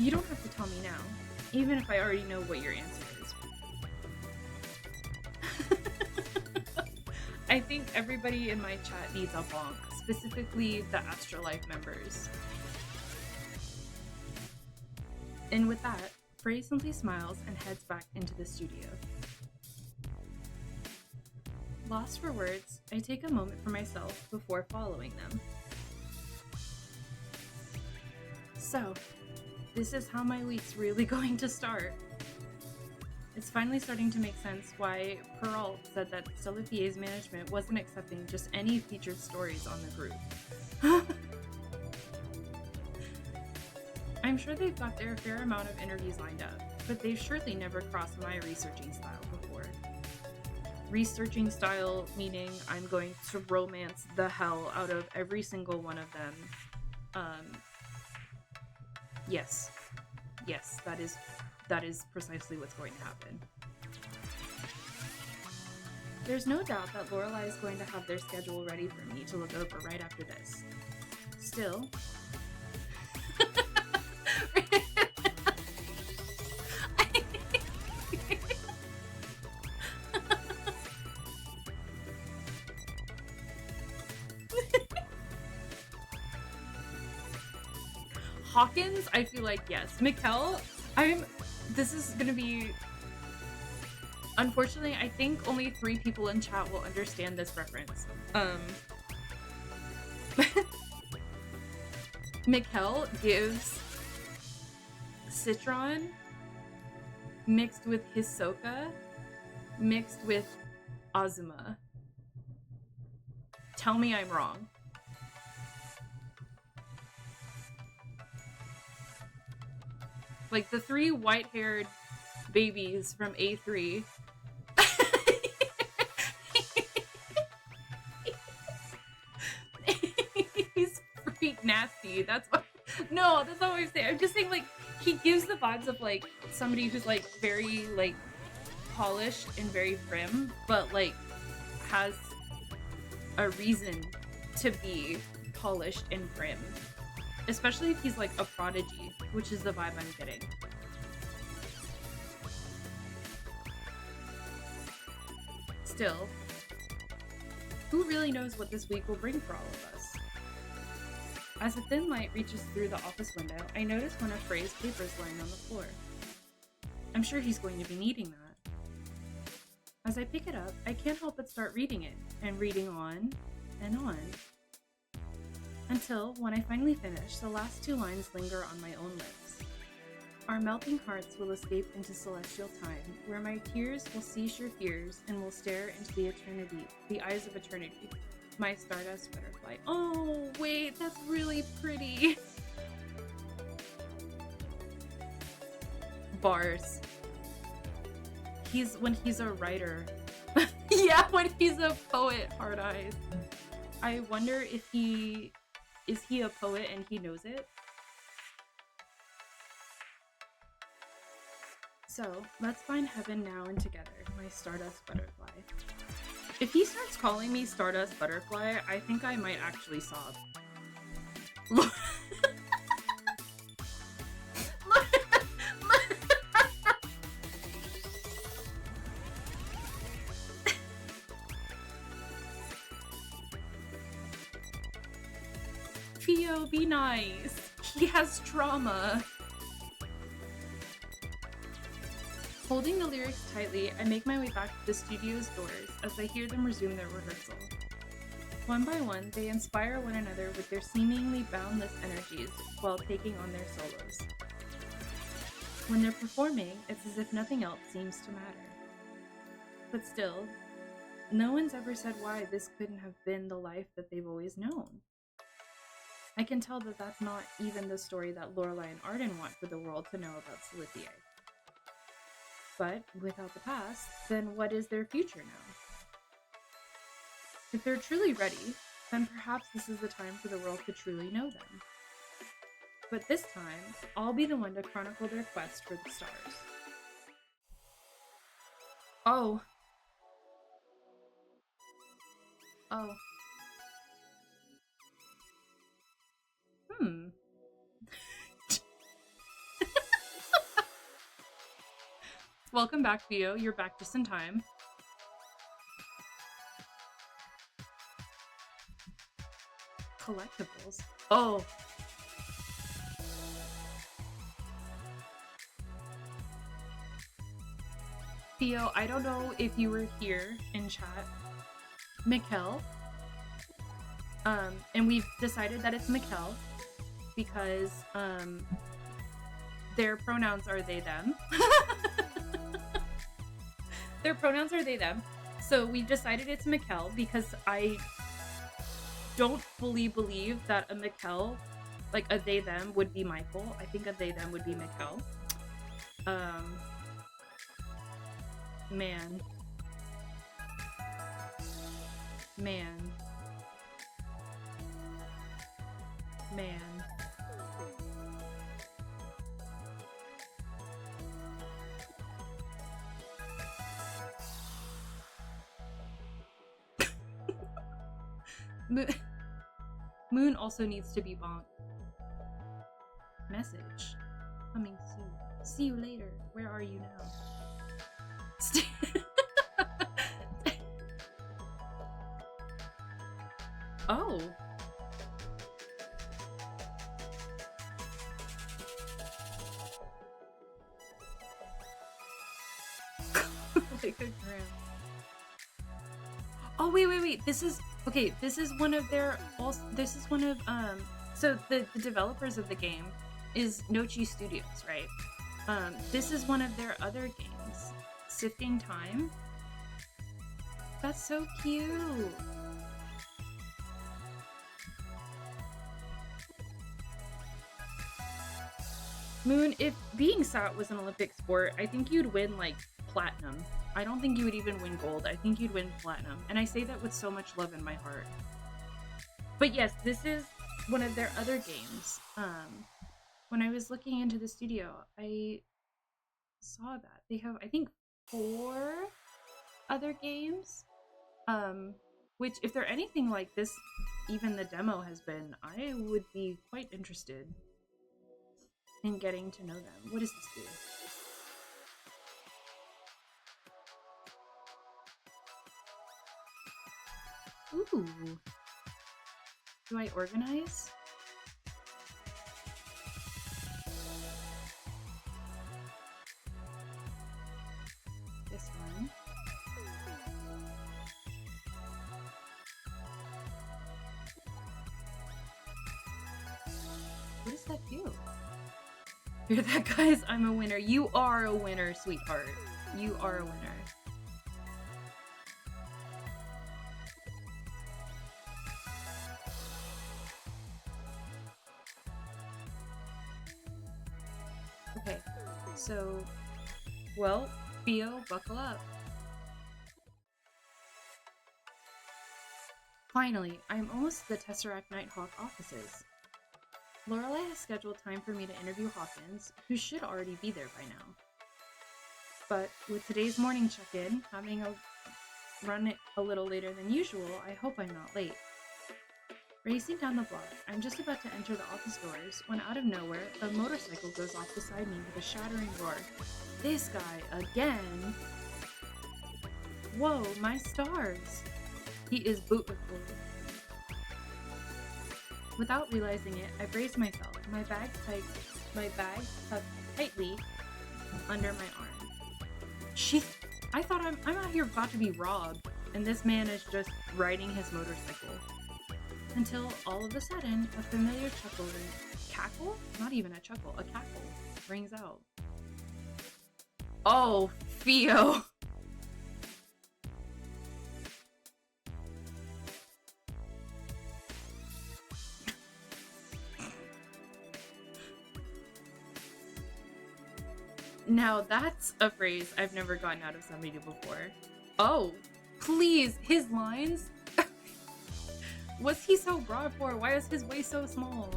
You don't have to tell me now, even if I already know what your answer is. I think everybody in my chat needs a bonk, specifically the ASTRALYFE members. And with that, Frey simply smiles and heads back into the studio. Lost for words, I take a moment for myself before following them. So, this is how my week's really going to start. It's finally starting to make sense why Peralt said that Stellifier's management wasn't accepting just any featured stories on the group. I'm sure they've got their fair amount of interviews lined up, but they've surely never crossed my researching style before. Researching style meaning I'm going to romance the hell out of every single one of them. Yes, that is precisely what's going to happen. There's no doubt that Lorelai is going to have their schedule ready for me to look over right after this. Still, Hawkins, I feel like yes. Mikkel, this is gonna be, unfortunately, I think only 3 people in chat will understand this reference. Mikkel gives Citron mixed with Hisoka mixed with Azuma. Tell me I'm wrong. Like the 3 white-haired babies from A3. He's freak nasty. That's what. No, that's not what I'm saying. I'm just saying, like, he gives the vibes of like somebody who's like very like polished and very prim, but like has a reason to be polished and prim. Especially if he's like a prodigy, which is the vibe I'm getting. Still, who really knows what this week will bring for all of us? As a thin light reaches through the office window, I notice one of Frey's papers lying on the floor. I'm sure he's going to be needing that. As I pick it up, I can't help but start reading it, and reading on and on. Until, when I finally finish, the last 2 lines linger on my own lips. Our melting hearts will escape into celestial time, where my tears will cease your fears and will stare into the eternity, the eyes of eternity. My stardust butterfly. Oh, wait, that's really pretty. Bars. When he's a writer. Yeah, when he's a poet, hard eyes. I wonder if is he a poet and he knows it? So, let's find heaven now and together, my stardust butterfly. If he starts calling me stardust butterfly, I think I might actually sob. Theo, be nice. He has trauma. Holding the lyrics tightly, I make my way back to the studio's doors as I hear them resume their rehearsal. One by one, they inspire one another with their seemingly boundless energies while taking on their solos. When they're performing, it's as if nothing else seems to matter. But still, no one's ever said why this couldn't have been the life that they've always known. I can tell that that's not even the story that Lorelai and Arden want for the world to know about Stellifier. But without the past, then what is their future now? If they're truly ready, then perhaps this is the time for the world to truly know them. But this time, I'll be the one to chronicle their quest for the stars. Oh. Welcome back, Theo. You're back just in time. Collectibles. Oh. Theo, I don't know if you were here in chat. Mikkel. And we've decided that it's Mikkel because their pronouns are they them. Their pronouns are they them. So we've decided it's Mikkel because I don't fully believe that a Mikkel Like a they them would be Michael. I think a they them would be Mikkel. Man. Moon also needs to be bonked. Message. Coming soon. See you later. Where are you now? Oh. Like a gram. Oh, wait. This is okay. This is one of their. Also, this is one of So the developers of the game is Nochi Studios, right? This is one of their other games, Sifting Time. That's so cute. Moon, if being sat was an Olympic sport, I think you'd win like platinum. I don't think you would even win gold. I think you'd win platinum. And I say that with so much love in my heart. But yes, this is one of their other games. When I was looking into the studio, I saw that they have, I think, 4 other games. Which, if they're anything like this, even the demo has been, I would be quite interested in getting to know them. What does this do? Ooh. Do I organize? This one. What does that do? You're that, guys. I'm a winner. You are a winner, sweetheart. You are a winner. Okay, so, well, Theo, buckle up. Finally, I'm almost at the Tesseract Nighthawk offices. Lorelei has scheduled time for me to interview Hawkins, who should already be there by now. But with today's morning check-in, having run it a little later than usual, I hope I'm not late. Racing down the block, I'm just about to enter the office doors when out of nowhere, a motorcycle goes off beside me with a shattering roar. This guy, again! Whoa, my stars! He is beautiful. Without realizing it, I braced myself, my bag tucked tightly under my arm. I thought I'm out here about to be robbed, and this man is just riding his motorcycle. Until all of a sudden, a familiar cackle? Not even a chuckle, a cackle rings out. Oh, Theo! Now that's a phrase I've never gotten out of somebody before. Oh, please, his lines? What's he so broad for? Why is his waist so small?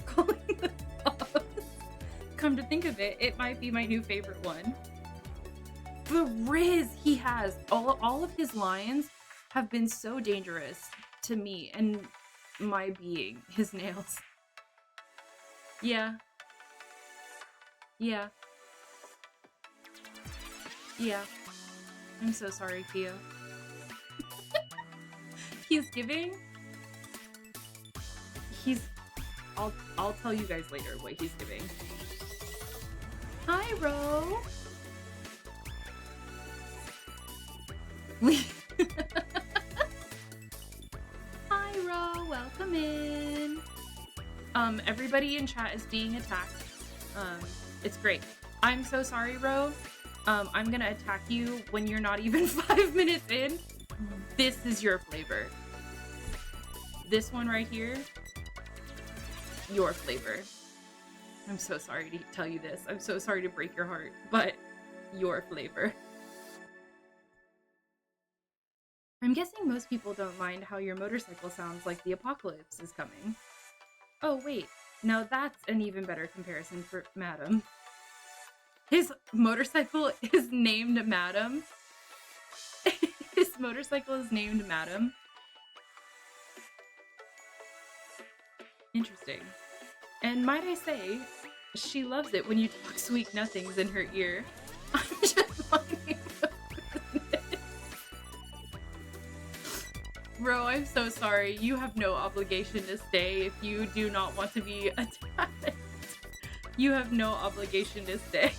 Calling the cops. Come to think of it, it might be my new favorite one. The riz he has. All of his lines have been so dangerous to me and my being. His nails. Yeah. Yeah. Yeah. I'm so sorry, Theo. He's giving. I'll tell you guys later what he's giving. Hi, Ro. Hi, Ro. Welcome in. Everybody in chat is being attacked. It's great. I'm so sorry, Ro. I'm gonna attack you when you're not even 5 minutes in. This is your flavor. This one right here. your flavor. I'm so sorry to tell you this. I'm so sorry to break your heart, but your flavor. I'm guessing most people don't mind how your motorcycle sounds like the apocalypse is coming. Oh, wait. Now that's an even better comparison for Madam. His motorcycle is named Madam. His motorcycle is named Madam. Interesting. And might I say, she loves it when you talk sweet nothings in her ear. I'm just minding my business. Bro, I'm so sorry. You have no obligation to stay if you do not want to be attacked. You have no obligation to stay.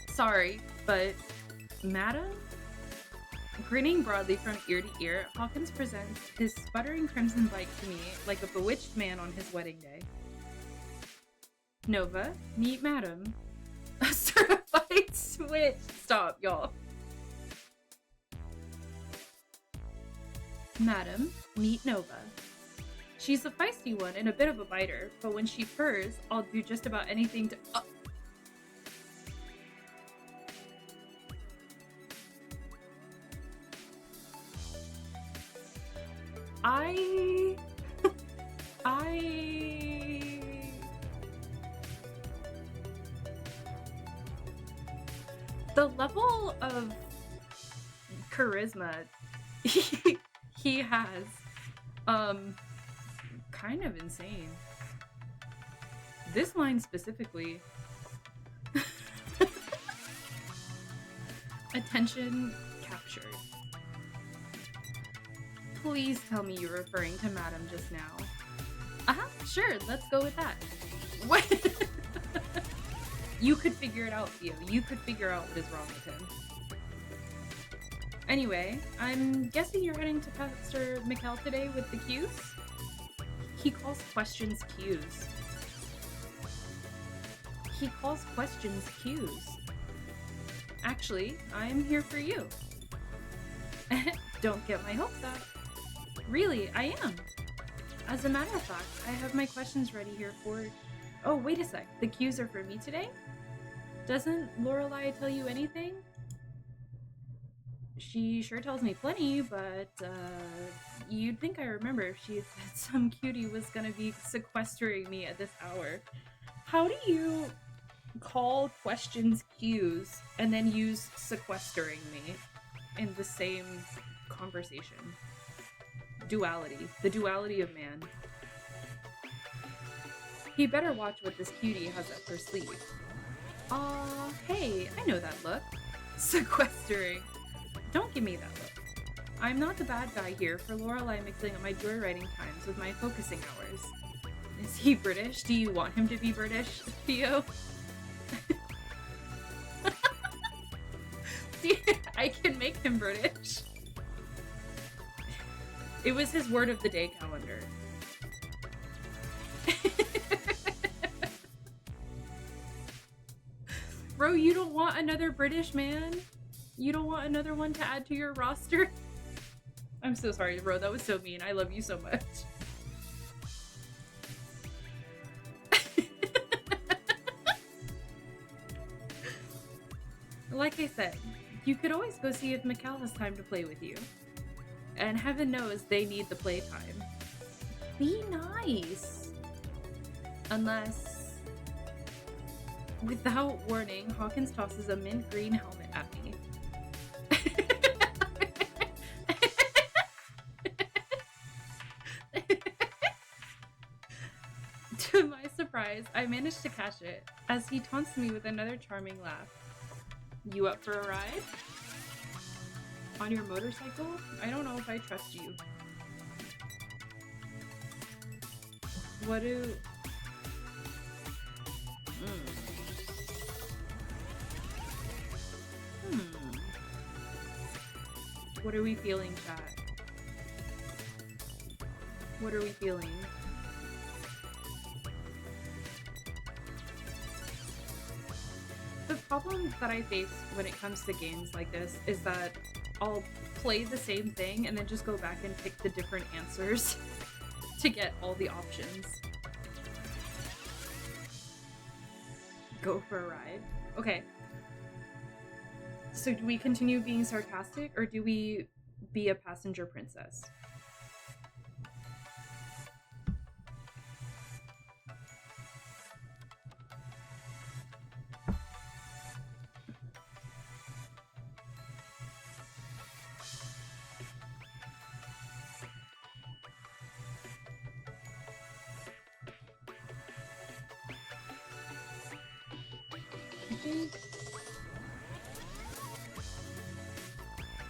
Sorry, but Madam? Grinning broadly from ear to ear, Hawkins presents his sputtering crimson bike to me like a bewitched man on his wedding day. Nova, meet Madam. A certified switch. Stop, y'all. Madam, meet Nova. She's a feisty one and a bit of a biter, but when she purrs, I'll do just about anything to... The level of charisma he has, kind of insane. This line specifically. Attention captured. Please tell me you're referring to Madam just now. Sure, let's go with that. What? You could figure it out, Theo. You could figure out what is wrong with him. Anyway, I'm guessing you're heading to Pastor Mikkel today with the cues? He calls questions cues. He calls questions cues. Actually, I'm here for you. Don't get my hopes up. Really, I am. As a matter of fact, I have my questions ready here for... Oh, wait a sec. The cues are for me today? Doesn't Lorelei tell you anything? She sure tells me plenty, but you'd think I remember if she said some cutie was gonna be sequestering me at this hour. How do you call questions cues and then use sequestering me in the same conversation? Duality. The duality of man. He better watch what this cutie has up her sleeve. Hey, I know that look. Sequestering. Don't give me that look. I'm not the bad guy here for Lorelei mixing up my joyriding times with my focusing hours. Is he British? Do you want him to be British, Theo? I can make him British. It was his word of the day calendar. Bro, you don't want another British man? You don't want another one to add to your roster? I'm so sorry, bro. That was so mean. I love you so much. Like I said, you could always go see if Mikkel has time to play with you. And heaven knows they need the playtime. Be nice. Unless... Without warning, Hawkins tosses a mint green helmet at me. To my surprise, I managed to catch it as he taunts me with another charming laugh. You up for a ride? On your motorcycle? I don't know if I trust you. What do... What are we feeling, chat? What are we feeling? The problem that I face when it comes to games like this is that I'll play the same thing and then just go back and pick the different answers to get all the options. Go for a ride. Okay. So do we continue being sarcastic or do we be a passenger princess?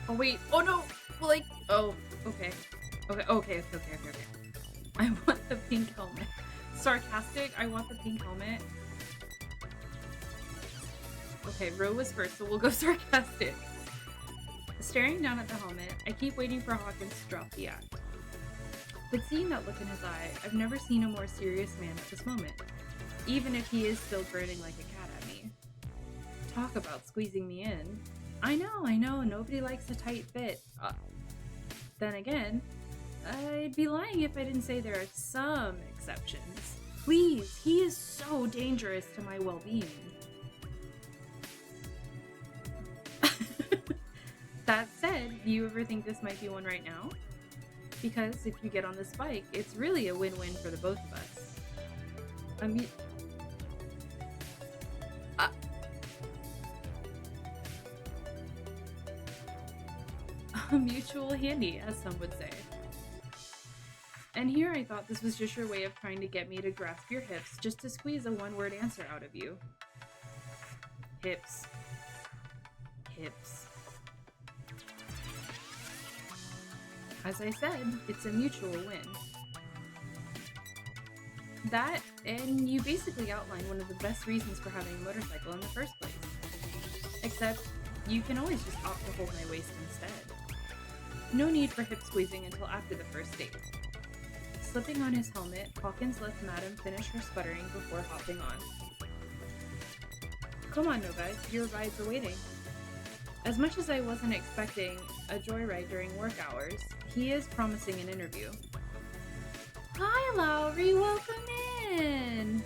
Oh wait, oh no, like, oh, okay. Okay. I want the pink helmet. Sarcastic, I want the pink helmet. Okay, Ro was first, so we'll go sarcastic. Staring down at the helmet, I keep waiting for Hawkins to drop the act. But seeing that look in his eye, I've never seen a more serious man at this moment, even if he is still grinning like a cat at me. Talk about squeezing me in. I know, nobody likes a tight fit. Then again, I'd be lying if I didn't say there are some exceptions. Please, he is so dangerous to my well-being. That said, do you ever think this might be one right now? Because if you get on this bike, it's really a win-win for the both of us. I mean... a mutual handy, as some would say. And here I thought this was just your way of trying to get me to grasp your hips just to squeeze a one-word answer out of you. Hips. Hips. As I said, it's a mutual win. That, and you basically outlined one of the best reasons for having a motorcycle in the first place. Except, you can always just opt to hold my waist instead. No need for hip squeezing until after the first date. Slipping on his helmet, Hawkins lets Madam finish her sputtering before hopping on. Come on, Nova, your ride's awaiting. As much as I wasn't expecting a joyride during work hours, he is promising an interview. Hi, Lowry, welcome in!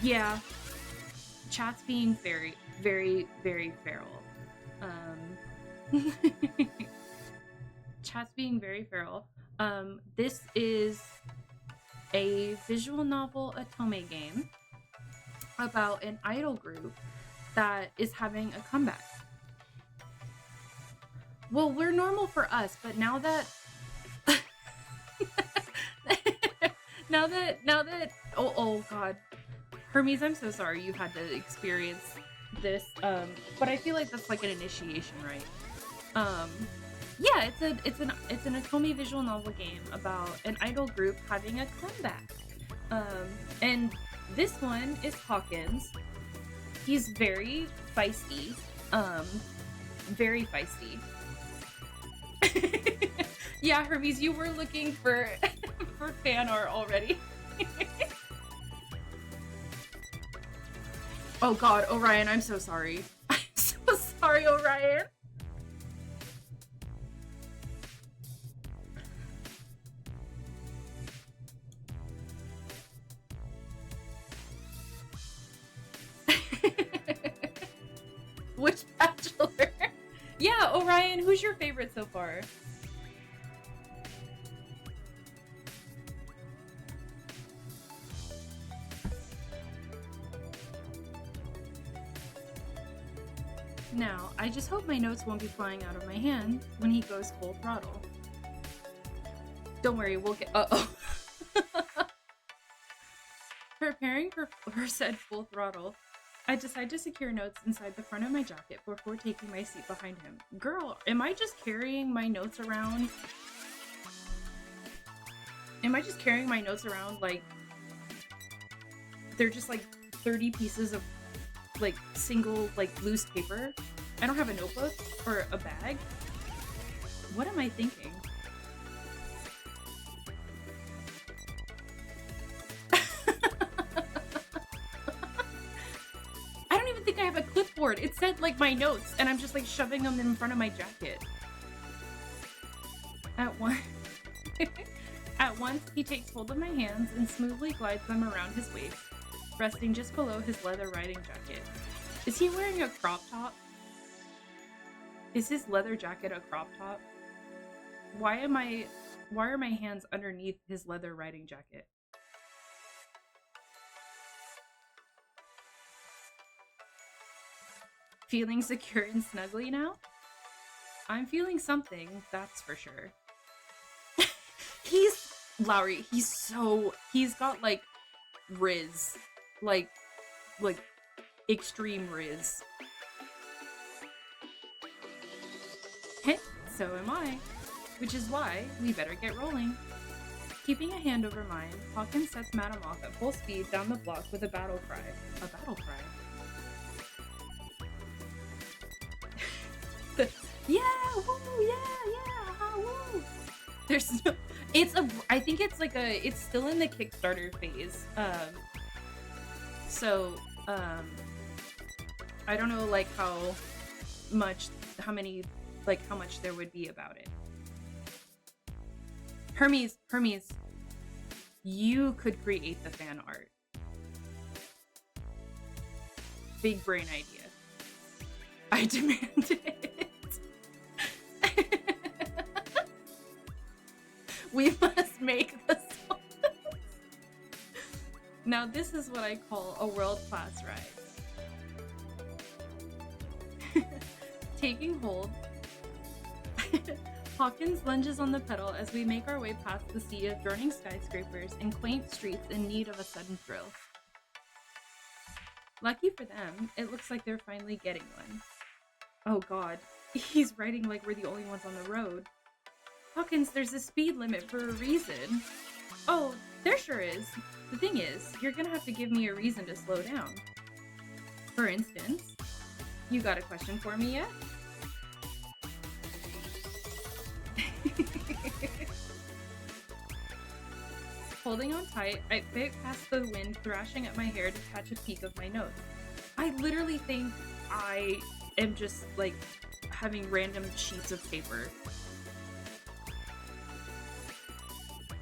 Yeah. Chat's being very, very, very feral. Chat's being very feral. This is a visual novel Otome game about an idol group that is having a comeback. Well, we're normal for us, but now that now that oh god, Hermes, I'm so sorry you had to experience this. But I feel like that's like an initiation, right? Yeah, it's an Otome visual novel game about an idol group having a comeback. And this one is Hawkins. He's very feisty. Very feisty. Yeah, Hermes, you were looking for for fan art already. Oh god, Orion, I'm so sorry. I'm so sorry, Orion. Which bachelor? Yeah, Orion, who's your favorite so far? Now, I just hope my notes won't be flying out of my hand when he goes full throttle. Don't worry, we'll get- uh-oh. Preparing for said full throttle, I decide to secure notes inside the front of my jacket before taking my seat behind him. Girl, am I just carrying my notes around? Am I just carrying my notes around like they're just like 30 pieces of like single like loose paper? I don't have a notebook or a bag. What am I thinking? I don't even think I have a clipboard. clipboard. It said like my notes, and I'm just like shoving them in front of my jacket. At once, he takes hold of my hands and smoothly glides them around his waist, resting just below his leather riding jacket. Is he wearing a crop top? Is his leather jacket a crop top? Why are my hands underneath his leather riding jacket? Feeling secure and snuggly now? I'm feeling something, that's for sure. Lowry, he's got like Riz. Like extreme Riz. Heh, so am I. Which is why we better get rolling. Keeping a hand over mine, Hawkins sets Madam off at full speed down the block with a battle cry. A battle cry? Yeah, woo, yeah, woo. There's no, I think it's like it's still in the Kickstarter phase. I don't know like how much there would be about it. Hermes, you could create the fan art. Big brain idea. I demand it. We must make this one. Now this is what I call a world-class ride. Taking hold, Hawkins lunges on the pedal as we make our way past the sea of burning skyscrapers and quaint streets in need of a sudden thrill. Lucky for them, it looks like they're finally getting one. Oh god, he's riding like we're the only ones on the road. Hawkins, there's a speed limit for a reason. Oh, there sure is. The thing is, you're gonna have to give me a reason to slow down. For instance, you got a question for me yet? Holding on tight, I fit past the wind thrashing at my hair to catch a peek of my nose. I literally think I am just like having random sheets of paper.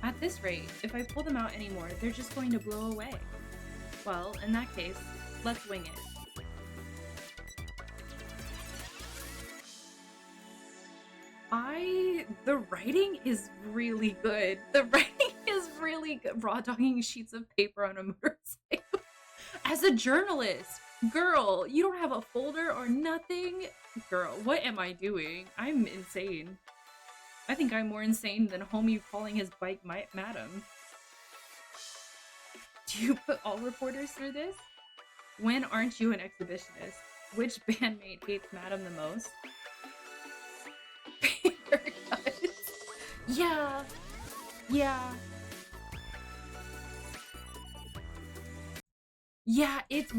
At this rate, if I pull them out anymore, they're just going to blow away. Well, in that case, let's wing it. The writing is really good. The writing is really good. Raw dogging sheets of paper on a motorcycle. As a journalist, girl, you don't have a folder or nothing? Girl, what am I doing? I'm insane. I think I'm more insane than homie calling his bike madam. Do you put all reporters through this? When aren't you an exhibitionist? Which bandmate hates madam the most? Paper cuts. Yeah. Yeah, it's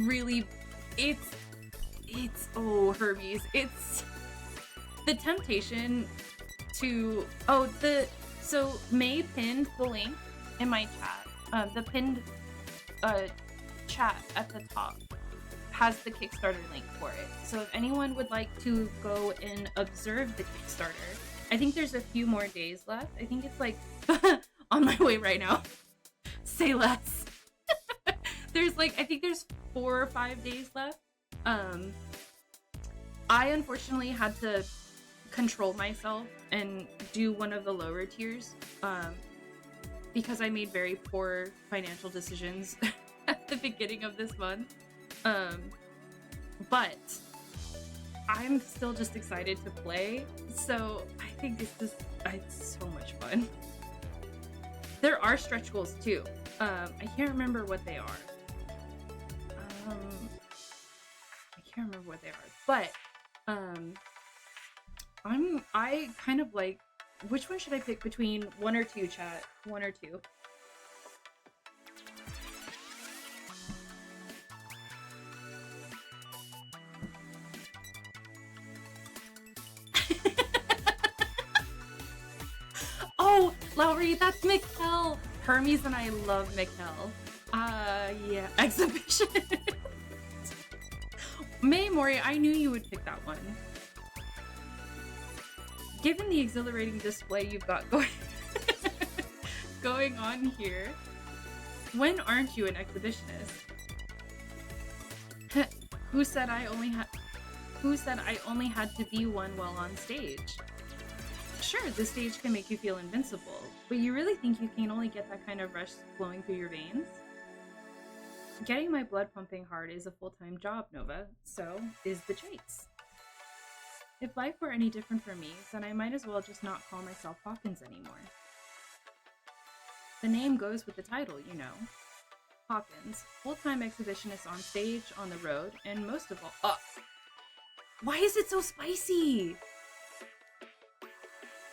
oh, Hermes. It's the temptation to, so May pinned the link in my chat. The pinned chat at the top has the Kickstarter link for it. So if anyone would like to go and observe the Kickstarter, I think there's a few more days left. I think it's like on my way right now. Say less. I think there's 4 or 5 days left. I unfortunately had to control myself and do one of the lower tiers because I made very poor financial decisions at the beginning of this month. But I'm still just excited to play, so I think it's so much fun. There are stretch goals too. I can't remember what they are. But I kind of like, which one should I pick between 1 or 2, chat? 1 or 2? Oh, Lowry, that's Mikkel. Hermes and I love Mikkel. Yeah, exhibition. May Mori, I knew you would pick that one. Given the exhilarating display you've got going on here, when aren't you an exhibitionist? Who said I only had to be one while on stage? Sure, the stage can make you feel invincible, but you really think you can only get that kind of rush flowing through your veins? Getting my blood pumping hard is a full-time job, Nova, so is the chase. If life were any different for me, then I might as well just not call myself Hawkins anymore. The name goes with the title, you know. Hawkins, full-time exhibitionist on stage, on the road, and most of all— why is it so spicy?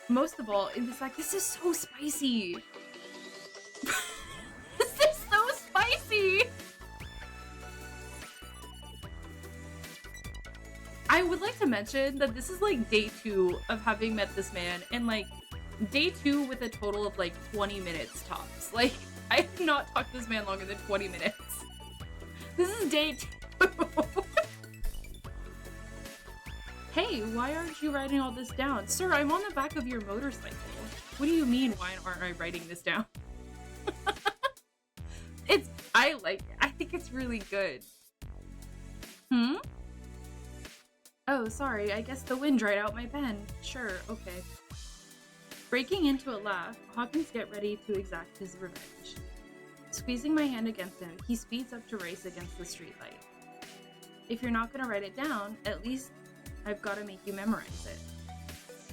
Most of all, in this act, this is so spicy! This is so spicy! I would like to mention that this is like day 2 of having met this man, and like day 2 with a total of like 20 minutes tops. Like, I have not talked to this man longer than 20 minutes. This is day 2. Hey, why aren't you writing all this down? Sir, I'm on the back of your motorcycle. What do you mean, why aren't I writing this down? I think it's really good. Oh, sorry, I guess the wind dried out my pen. Sure, okay. Breaking into a laugh, Hawkins gets ready to exact his revenge. Squeezing my hand against him, he speeds up to race against the streetlight. If you're not gonna write it down, at least I've gotta make you memorize it.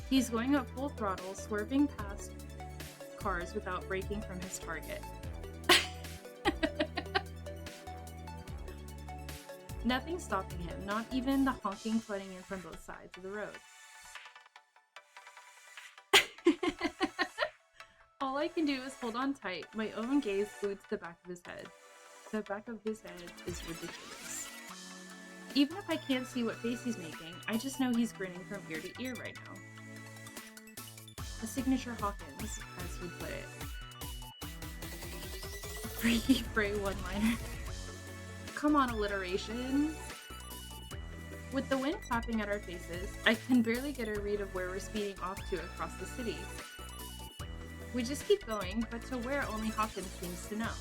He's going up full throttle, swerving past cars without breaking from his target. Nothing's stopping him, not even the honking flooding in from both sides of the road. All I can do is hold on tight, my own gaze glued to the back of his head. The back of his head is ridiculous. Even if I can't see what face he's making, I just know he's grinning from ear to ear right now. A signature Hawkins, as he'd put it. Freaky Frey one-liner. Come on, alliteration. With the wind clapping at our faces, I can barely get a read of where we're speeding off to across the city. We just keep going, but to where only Hawkins seems to know.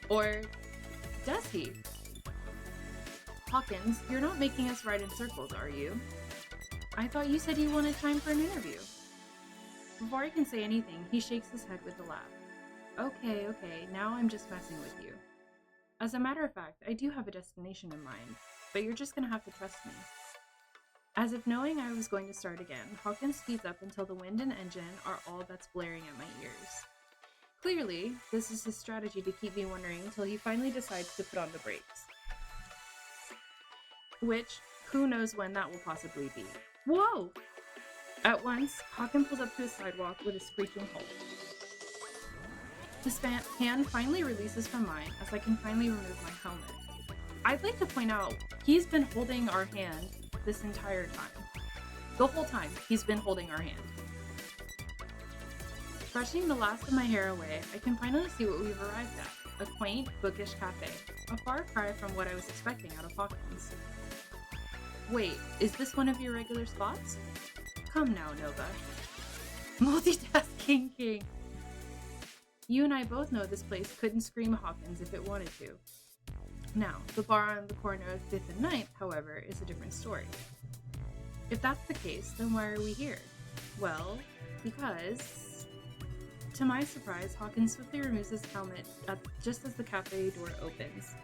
Or does he? Hawkins, you're not making us ride in circles, are you? I thought you said you wanted time for an interview. Before I can say anything, he shakes his head with a laugh. Okay, now I'm just messing with you. As a matter of fact, I do have a destination in mind, but you're just gonna have to trust me. As if knowing I was going to start again, Hawkins speeds up until the wind and engine are all that's blaring at my ears. Clearly, this is his strategy to keep me wondering until he finally decides to put on the brakes. Which, who knows when that will possibly be. Whoa! At once, Hawkins pulls up to a sidewalk with a screeching halt. His hand finally releases from mine as I can finally remove my helmet. I'd like to point out, he's been holding our hand this entire time. The whole time, he's been holding our hand. Brushing the last of my hair away, I can finally see what we've arrived at. A quaint, bookish cafe. A far cry from what I was expecting out of Hawkins. Wait, is this one of your regular spots? Come now, Nova. Multitasking king. You and I both know this place couldn't scream Hawkins if it wanted to. Now, the bar on the corner of 5th and 9th, however, is a different story. If that's the case, then why are we here? Well, because... To my surprise, Hawkins swiftly removes his helmet just as the cafe door opens.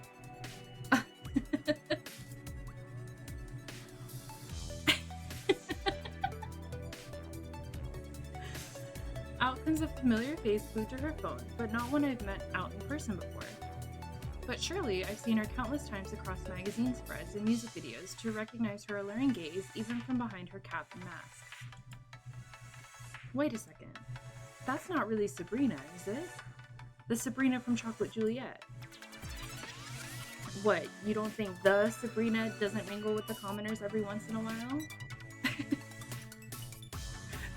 Out comes a familiar face glued to her phone, but not one I've met out in person before. But surely I've seen her countless times across magazine spreads and music videos to recognize her alluring gaze even from behind her cap and mask. Wait a second. That's not really Sabrina, is it? The Sabrina from Chocolate Juliet. What, you don't think the Sabrina doesn't mingle with the commoners every once in a while?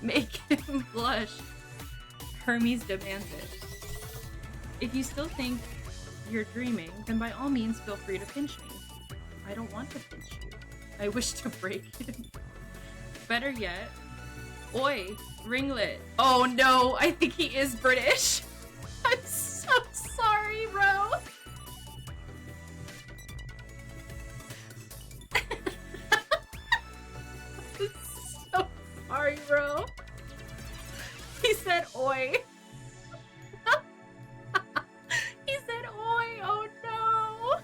Make him blush. Hermes demands it. If you still think you're dreaming, then by all means feel free to pinch me. I don't want to pinch you. I wish to break it. Better yet, oi, ringlet. Oh no, I think he is British. I'm so sorry, bro. I'm so sorry, bro. He said oi. He said oi, oh no.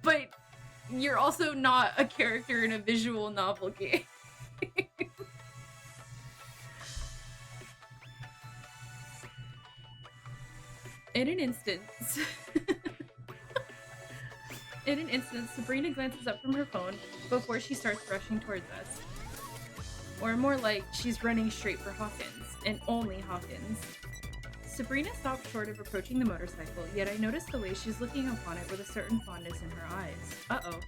But you're also not a character in a visual novel game. In an instant, Sabrina glances up from her phone before she starts rushing towards us. Or more like, she's running straight for Hawkins, and only Hawkins. Sabrina stops short of approaching the motorcycle, yet I notice the way she's looking upon it with a certain fondness in her eyes. Uh-oh.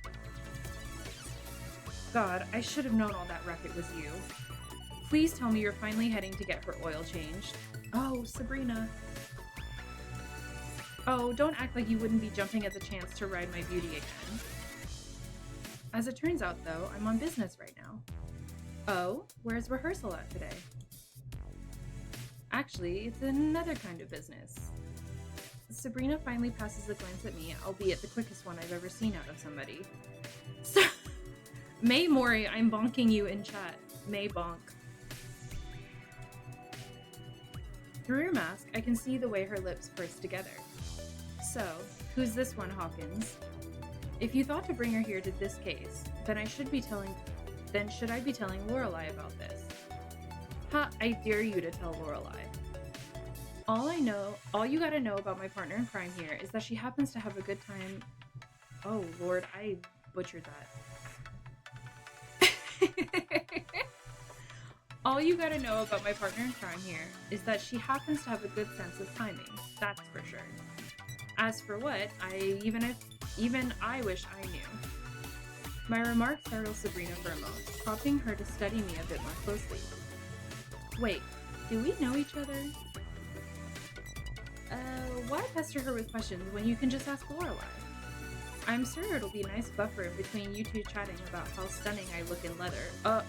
God, I should have known all that racket was you. Please tell me you're finally heading to get her oil changed. Oh, Sabrina. Oh, don't act like you wouldn't be jumping at the chance to ride my beauty again. As it turns out, though, I'm on business right now. Oh, where's rehearsal at today? Actually, it's another kind of business. Sabrina finally passes a glance at me, albeit the quickest one I've ever seen out of somebody. So, May Mori, I'm bonking you in chat. May bonk. Through her mask, I can see the way her lips purse together. So, who's this one, Hawkins? If you thought to bring her here to this case, then should I be telling Lorelei about this? Ha, I dare you to tell Lorelei. All you gotta know about my partner in crime here is that she happens to have a good time. Oh Lord, I butchered that. All you gotta know about my partner in crime here is that she happens to have a good sense of timing, that's for sure. As for what, even I wish I knew. My remark startled Sabrina for a moment, prompting her to study me a bit more closely. Wait, do we know each other? Why pester her with questions when you can just ask Lorelei? I'm sure it'll be a nice buffer in between you two chatting about how stunning I look in leather.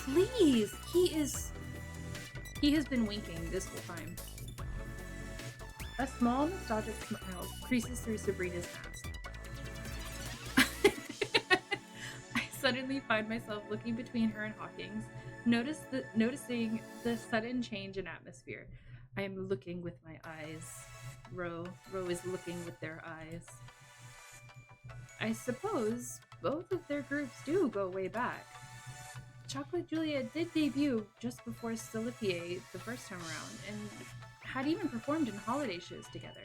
Please! He has been winking this whole time. A small nostalgic smile creases through Sabrina's mask. I suddenly find myself looking between her and Hawkins, noticing the sudden change in atmosphere. I am looking with my eyes. Ro is looking with their eyes. I suppose both of their groups do go way back. Chocolate Julia did debut just before Stellifier the first time around, and had even performed in holiday shows together.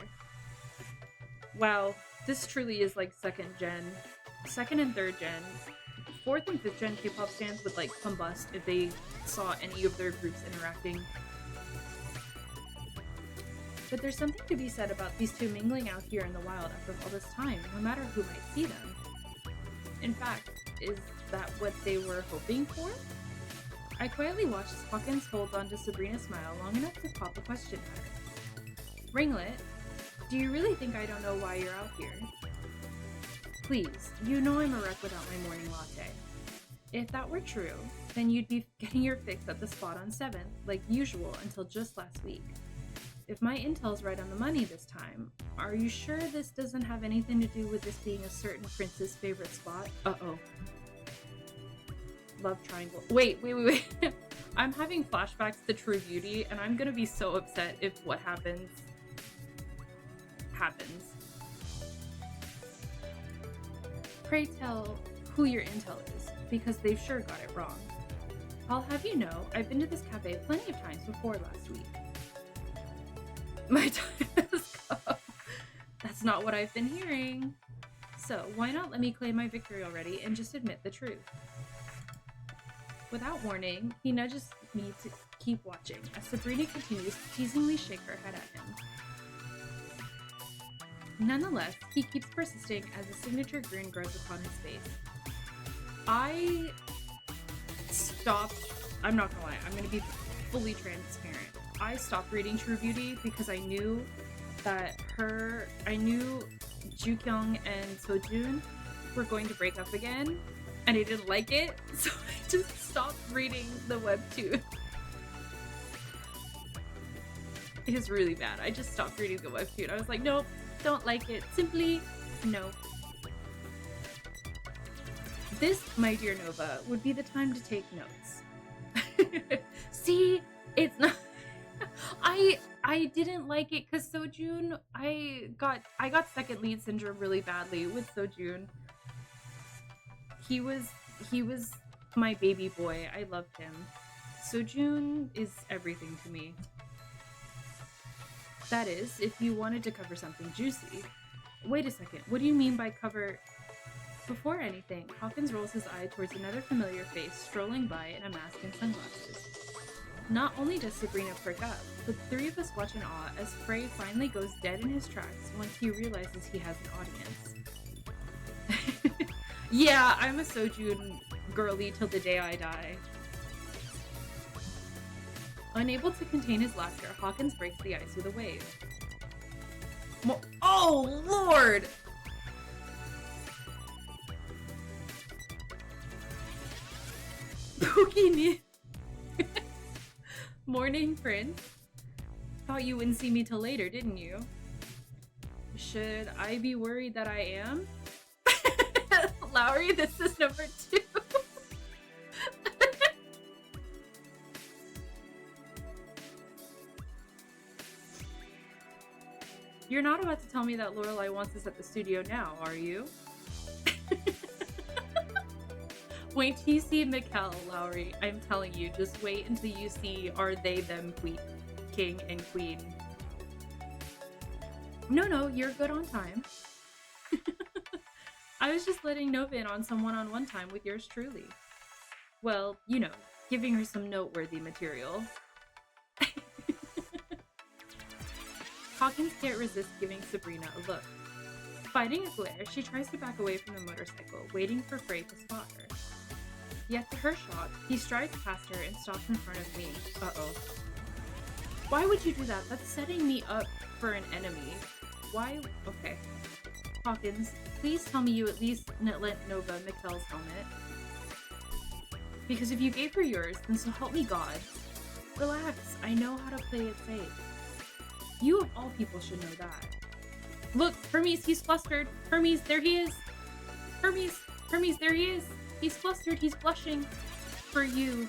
Wow, this truly is like second and third gen. Fourth and fifth gen K-pop fans would like combust if they saw any of their groups interacting. But there's something to be said about these two mingling out here in the wild after all this time, no matter who might see them. In fact, is that what they were hoping for? I quietly watched as Hawkins holds onto Sabrina's smile long enough to pop a question at her. Ringlet, do you really think I don't know why you're out here? Please, you know I'm a wreck without my morning latte. If that were true, then you'd be getting your fix at the spot on 7th, like usual until just last week. If my intel's right on the money this time, are you sure this doesn't have anything to do with this being a certain prince's favorite spot? Uh-oh. Love triangle. Wait. I'm having flashbacks to True Beauty, and I'm gonna be so upset if what happens. Pray tell who your intel is, because they've sure got it wrong. I'll have you know, I've been to this cafe plenty of times before last week. My time has come. That's not what I've been hearing. So, why not let me claim my victory already and just admit the truth? Without warning, he nudges me to keep watching as Sabrina continues to teasingly shake her head at him. Nonetheless, he keeps persisting as a signature grin grows upon his face. I stopped, I'm not gonna lie, I'm gonna be fully transparent. I stopped reading True Beauty because I knew that Jukyung and Sojun were going to break up again, and I didn't like it, so I just stopped reading the webtoon. It was really bad. I just stopped reading the webtoon. I was like, nope, don't like it. Simply no. This, my dear Nova, would be the time to take notes. See, it's not. I didn't like it because Sojun. I got second lead syndrome really badly with Sojun. He was my baby boy. I loved him. Sojun is everything to me. That is, if you wanted to cover something juicy. Wait a second, what do you mean by cover? Before anything, Hawkins rolls his eye towards another familiar face strolling by in a mask and sunglasses. Not only does Sabrina perk up, but the three of us watch in awe as Frey finally goes dead in his tracks once he realizes he has an audience. Yeah, I'm a Sojun girly till the day I die. Unable to contain his laughter, Hawkins breaks the ice with a wave. Oh, Lord! Pokey. Morning, Prince. Thought you wouldn't see me till later, didn't you? Should I be worried that I am? Lowry, this is number 2. You're not about to tell me that Lorelai wants us at the studio now, are you? Wait till you see Mikkel, Lowry. I'm telling you, just wait until you see are they them queen, king and queen. No, you're good on time. I was just letting Nova in on some one-on-one time with yours truly. Well, you know, giving her some noteworthy material. Hawkins can't resist giving Sabrina a look. Fighting a glare, she tries to back away from the motorcycle, waiting for Frey to spot her. Yet to her shock, he strides past her and stops in front of me. Uh-oh. Why would you do that? That's setting me up for an enemy. Why? Okay. Hawkins, please tell me you at least lent Nova Mikkel's helmet. Because if you gave her yours, then so help me God. Relax, I know how to play it safe. You of all people should know that. Look, Hermes, he's flustered. Hermes, there he is. Hermes, there he is. He's flustered, he's blushing. For you.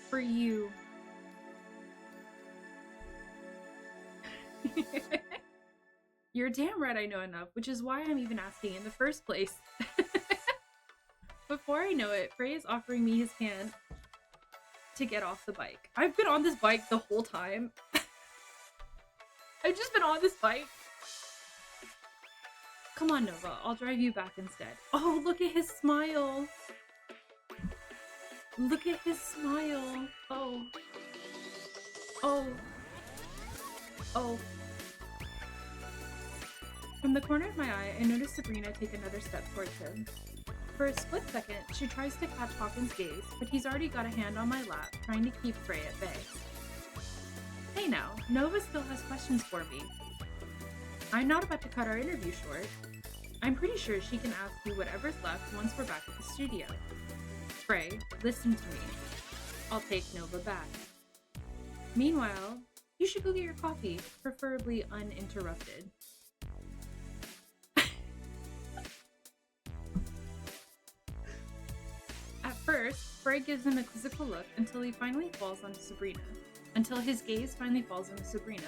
For you. You're damn right I know enough, which is why I'm even asking in the first place. Before I know it, Frey is offering me his hand to get off the bike. I've been on this bike the whole time. I've just been on this bike. Come on, Nova, I'll drive you back instead. Oh, look at his smile. Look at his smile. Oh. Oh. Oh. From the corner of my eye, I notice Sabrina take another step towards him. For a split second, she tries to catch Hawkins' gaze, but he's already got a hand on my lap, trying to keep Frey at bay. Hey now, Nova still has questions for me. I'm not about to cut our interview short. I'm pretty sure she can ask you whatever's left once we're back at the studio. Frey, listen to me. I'll take Nova back. Meanwhile, you should go get your coffee, preferably uninterrupted. At first, Frey gives him a quizzical look until his gaze finally falls on Sabrina,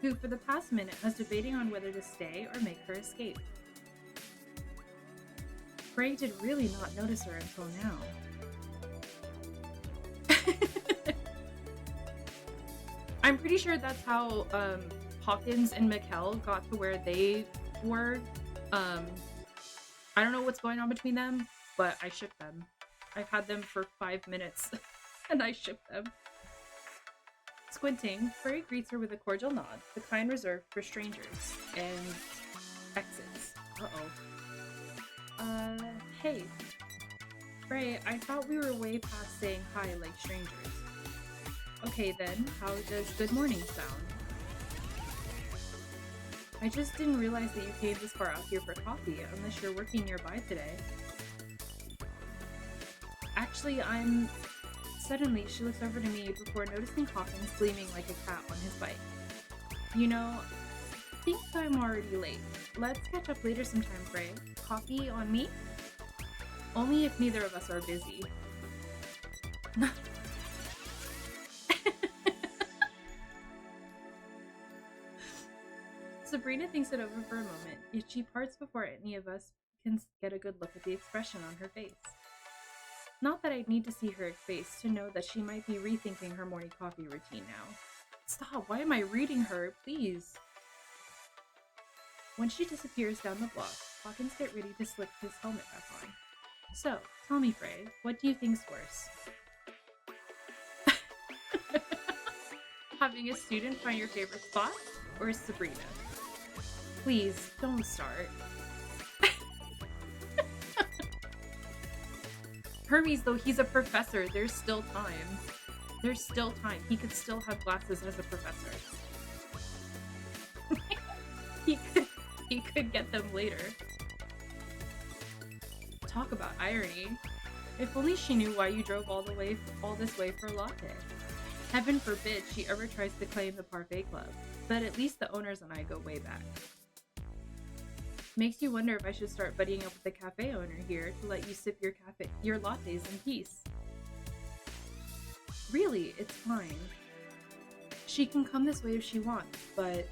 who for the past minute was debating on whether to stay or make her escape. Frey did really not notice her until now. I'm pretty sure that's how Hawkins and Mikkel got to where they were. I don't know what's going on between them, but I ship them. I've had them for 5 minutes, and I ship them. Squinting, Frey greets her with a cordial nod, the kind reserved for strangers, and exits. Uh-oh. Hey. Frey, I thought we were way past saying hi like strangers. Okay then, how does good morning sound? I just didn't realize that you came this far out here for coffee, unless you're working nearby today. Actually, Suddenly, she looks over to me before noticing Hawkins gleaming like a cat on his bike. You know, I think I'm already late. Let's catch up later sometime, Frey. Coffee on me? Only if neither of us are busy. Sabrina thinks it over for a moment, yet she parts before any of us can get a good look at the expression on her face. Not that I'd need to see her face to know that she might be rethinking her morning coffee routine now. Stop, why am I reading her? Please. When she disappears down the block, Hawkins gets ready to slip his helmet back on. So, tell me, Frey, what do you think's worse? Having a student find your favorite spot, or Sabrina? Please, don't start. Hermes, though, he's a professor. There's still time. There's still time. He could still have glasses as a professor. he could get them later. Talk about irony. If only she knew why you drove all this way for a latte. Heaven forbid she ever tries to claim the Parfait Club, but at least the owners and I go way back. Makes you wonder if I should start buddying up with the cafe owner here to let you sip your lattes in peace. Really, it's fine. She can come this way if she wants, but...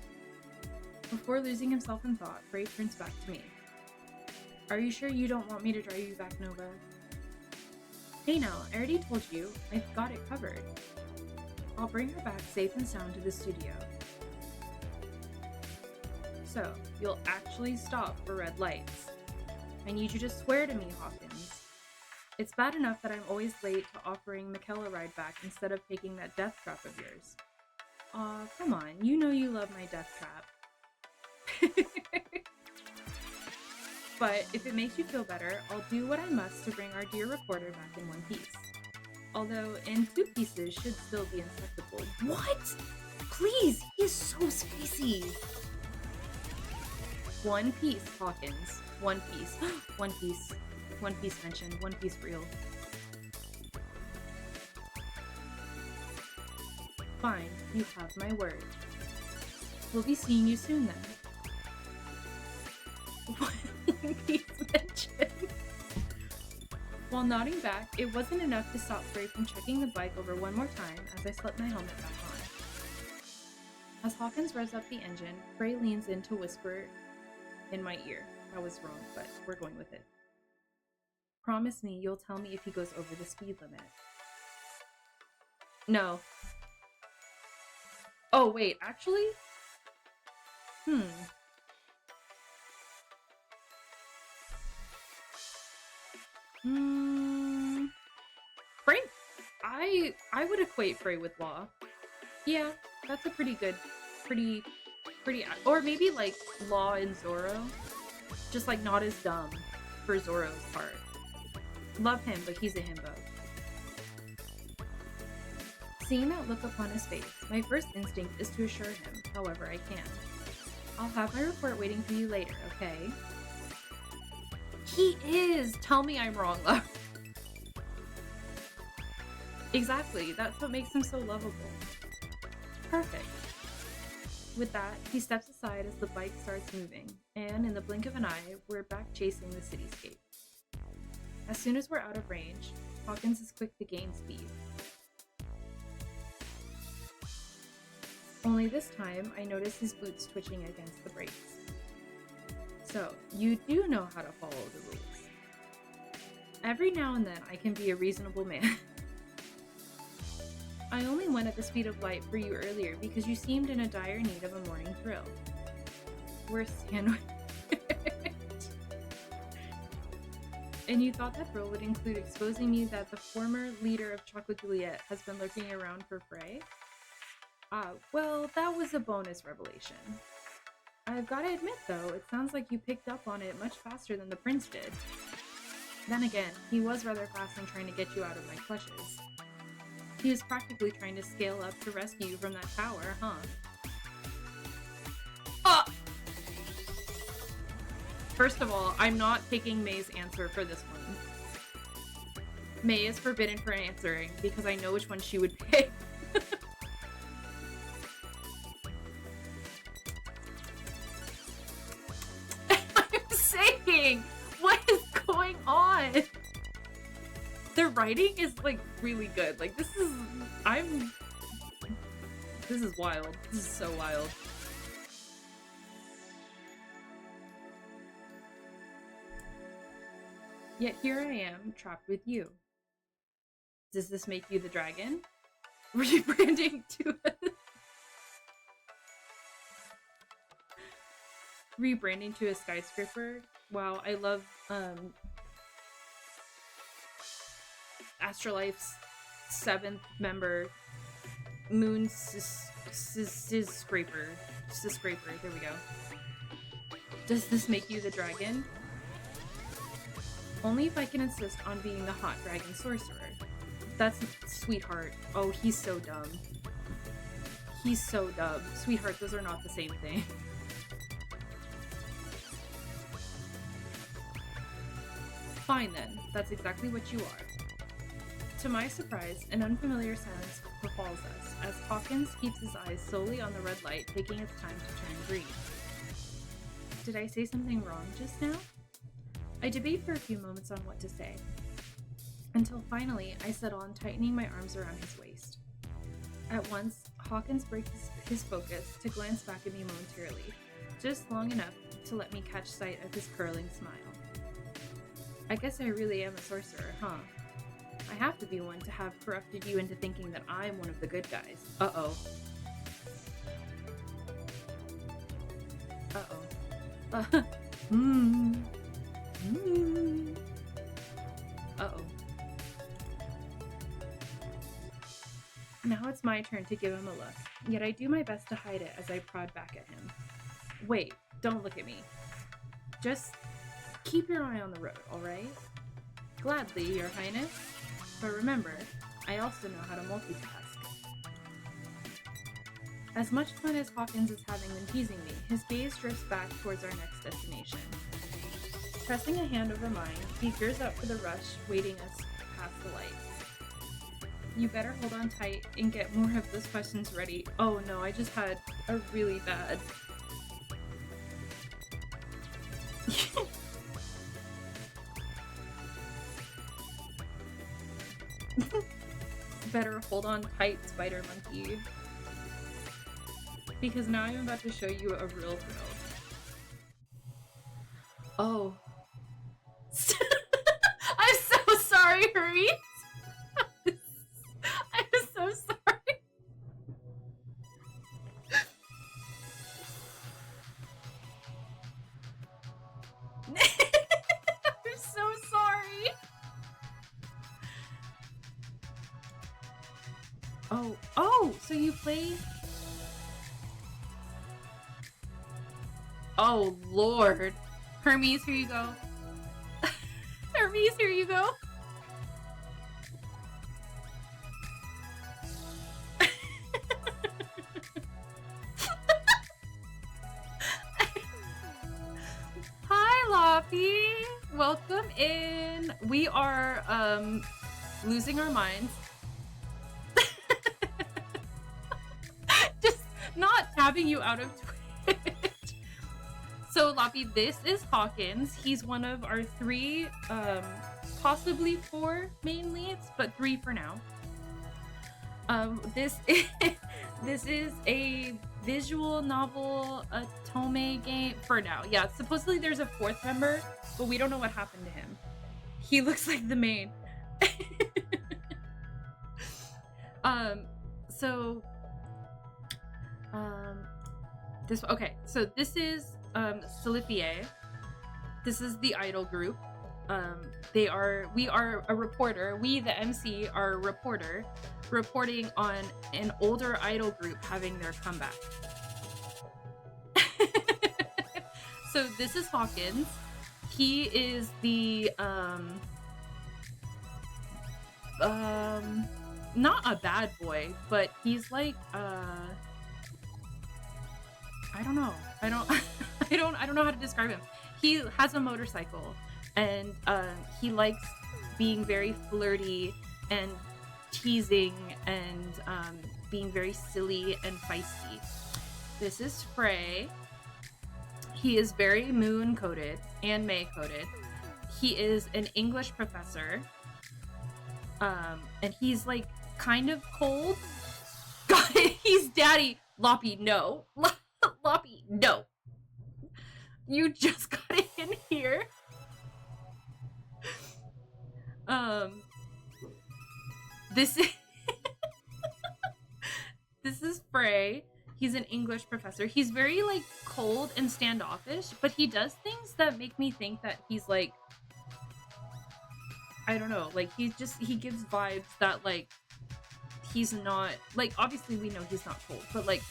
Before losing himself in thought, Frey turns back to me. Are you sure you don't want me to drive you back, Nova? Hey now, I already told you, I've got it covered. I'll bring her back safe and sound to the studio. So, you'll actually stop for red lights. I need you to swear to me, Hawkins. It's bad enough that I'm always late to offering Mikkel a ride back instead of taking that death trap of yours. Aw, come on, you know you love my death trap. But if it makes you feel better, I'll do what I must to bring our dear reporter back in one piece. Although in 2 pieces should still be acceptable. What? Please, he is so spacey. 1 piece, Hawkins. 1 piece. 1 piece. 1 piece mentioned. 1 piece real. Fine, you have my word. We'll be seeing you soon then. 1 piece mentioned. While nodding back, it wasn't enough to stop Frey from checking the bike over one more time as I slipped my helmet back on. As Hawkins revs up the engine, Frey leans in to whisper in my ear. That was wrong, but we're going with it. Promise me you'll tell me if he goes over the speed limit. No. Oh, wait, actually? Frey? I would equate Frey with Law. Yeah, that's a pretty good, pretty, or maybe like Law and Zoro. Just like not as dumb for Zoro's part. Love him, but he's a himbo. Seeing that look upon his face, my first instinct is to assure him, however I can. I'll have my report waiting for you later, okay? He is! Tell me I'm wrong, love. Exactly, that's what makes him so lovable. Perfect. With that, he steps aside as the bike starts moving, and in the blink of an eye, we're back chasing the cityscape. As soon as we're out of range, Hawkins is quick to gain speed. Only this time, I notice his boots twitching against the brakes. So, you do know how to follow the rules. Every now and then, I can be a reasonable man. I only went at the speed of light for you earlier because you seemed in a dire need of a morning thrill. We're sandwiched. And you thought that thrill would include exposing me that the former leader of Chocolate Juliet has been lurking around for Frey? Well, that was a bonus revelation. I've gotta admit though, it sounds like you picked up on it much faster than the prince did. Then again, he was rather fast in trying to get you out of my clutches. He was practically trying to scale up to rescue you from that tower, huh? First of all, I'm not taking May's answer for this one. May is forbidden for answering because I know which one she would pick. I'm saying, what is going on? The writing is like really good. Like this is wild. This is so wild. Yet here I am, trapped with you. Does this make you the dragon? Rebranding to a skyscraper? Wow, I love ASTRALYFE's 7th member, Moon Scraper. There we go. Does this make you the dragon? Only if I can insist on being the hot dragon sorcerer. That's sweetheart. Oh, he's so dumb. He's so dumb. Sweetheart, those are not the same thing. Fine then, that's exactly what you are. To my surprise, an unfamiliar silence befalls us, as Hawkins keeps his eyes solely on the red light, taking its time to turn green. Did I say something wrong just now? I debate for a few moments on what to say, until finally I settle on tightening my arms around his waist. At once, Hawkins breaks his focus to glance back at me momentarily, just long enough to let me catch sight of his curling smile. I guess I really am a sorcerer, huh? I have to be one to have corrupted you into thinking that I'm one of the good guys. Uh-oh. Uh-oh. Uh-oh. Now it's my turn to give him a look, yet I do my best to hide it as I prod back at him. Wait, don't look at me. Just keep your eye on the road, alright? Gladly, Your Highness. But remember, I also know how to multitask. As much fun as Hawkins is having when teasing me, his gaze drifts back towards our next destination. Pressing a hand over mine, he gears up for the rush, waiting us past the light. You better hold on tight and get more of those questions ready. Oh no, I just had a really bad... Better hold on tight, spider monkey. Because now I'm about to show you a real thrill. Oh. I'm so sorry, Hermes. I'm so sorry. I'm so sorry. Oh, so you play... Oh, Lord. Hermes, here you go. Hermes, here you go. Hi, Loppy. Welcome in. We are, losing our minds. Just not tabbing you out of Twitch. So, Loppy, this is Hawkins. He's one of our 3, possibly 4 main leads, but 3 for now. This is a visual novel Otome game for now. Yeah, supposedly there's a 4th member, but we don't know what happened to him. He looks like the main. This is Stellifier. This is the idol group. We are a reporter. We, the MC, are a reporter reporting on an older idol group having their comeback. So this is Hawkins. He is the not a bad boy, but he's like I don't know. I don't I don't know how to describe him. He has a motorcycle, and he likes being very flirty and teasing and being very silly and feisty. This is Frey. He is very moon coded and May coded. He is an English professor, and he's like kind of cold. God, he's daddy. Loppy, no. Loppy, no. You just got in here. This is this is Frey. He's an English professor. He's very like cold and standoffish, but he does things that make me think that he's like, I don't know, like he gives vibes that like he's not, like obviously we know he's not cold, but like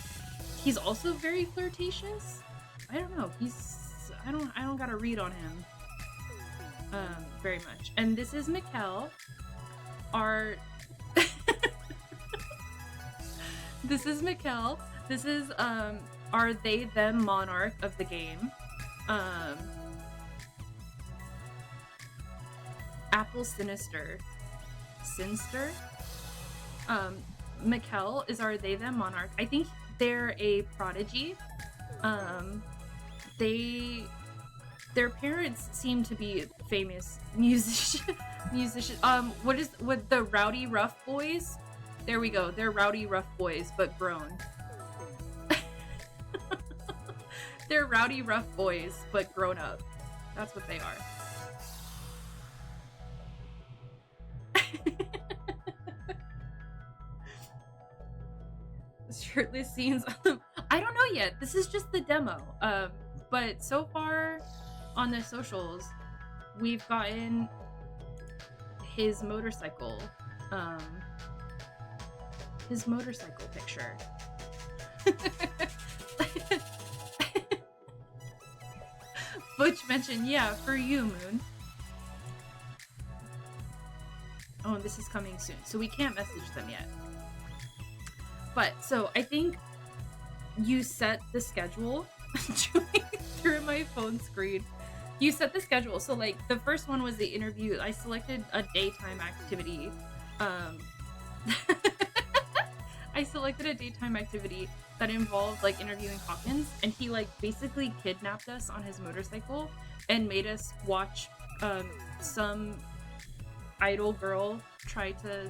he's also very flirtatious. I don't know. I don't got a read on him very much. And this is Mikkel, our this is Mikkel. This is our they them monarch of the game. Apple Sinister. Mikkel is our they them monarch. I think they're a prodigy. Their parents seem to be famous musician. What the Rowdy Rough Boys? There we go. They're Rowdy Rough Boys, but grown. They're Rowdy Rough Boys, but grown up. That's what they are. Shirtless scenes. I don't know yet. This is just the demo. But so far on the socials, we've gotten his motorcycle picture. Butch mentioned, yeah, for you, Moon. Oh, and this is coming soon, so we can't message them yet. But, so, I think you set the schedule through my phone screen. You set the schedule. So, like, the first one was the interview. I selected a daytime activity. I selected a daytime activity that involved, like, interviewing Hawkins, and he, like, basically kidnapped us on his motorcycle and made us watch some idol girl try to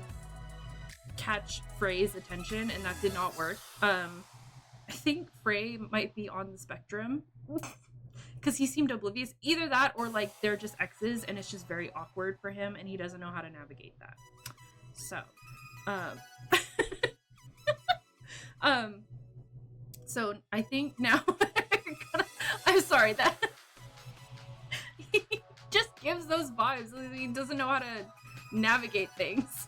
catch Frey's attention, and that did not work. I think Frey might be on the spectrum because he seemed oblivious. Either that or like they're just exes and it's just very awkward for him and he doesn't know how to navigate that. So so I think now I'm sorry that he just gives those vibes. He doesn't know how to navigate things.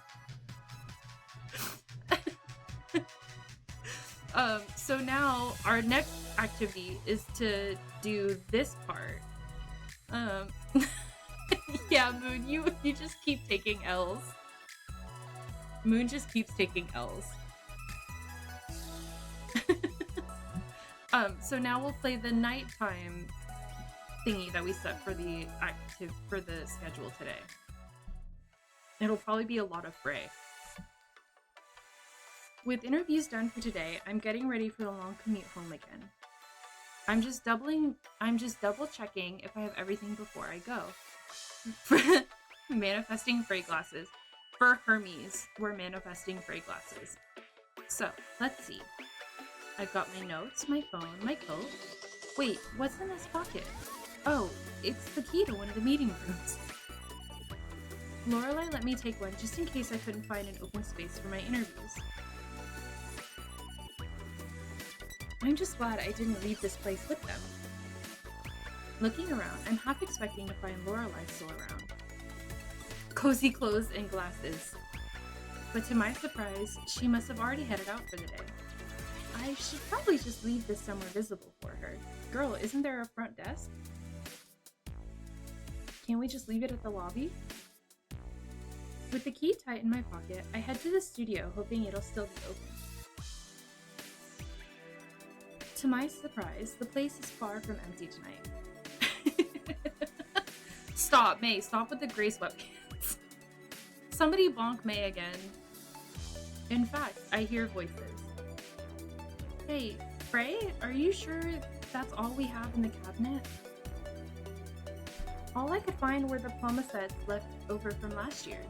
So now our next activity is to do this part. Yeah, Moon, you just keep taking L's. Moon just keeps taking L's. So now we'll play the nighttime thingy that we set for the schedule today. It'll probably be a lot of Frey. With interviews done for today, I'm getting ready for the long commute home again. I'm just double checking if I have everything before I go. Manifesting Frey glasses. For Hermes, we're manifesting Frey glasses. So, let's see. I've got my notes, my phone, my coat. Wait, what's in this pocket? Oh, it's the key to one of the meeting rooms. Lorelai let me take one just in case I couldn't find an open space for my interviews. I'm just glad I didn't leave this place with them. Looking around, I'm half expecting to find Lorelai still around. Cozy clothes and glasses. But to my surprise, she must have already headed out for the day. I should probably just leave this somewhere visible for her. Girl, isn't there a front desk? Can't we just leave it at the lobby? With the key tight in my pocket, I head to the studio hoping it'll still be open. To my surprise, the place is far from empty tonight. Stop, May, stop with the gray sweatpants. Somebody bonk May again. In fact, I hear voices. Hey, Frey, are you sure that's all we have in the cabinet? All I could find were the plomosets left over from last year.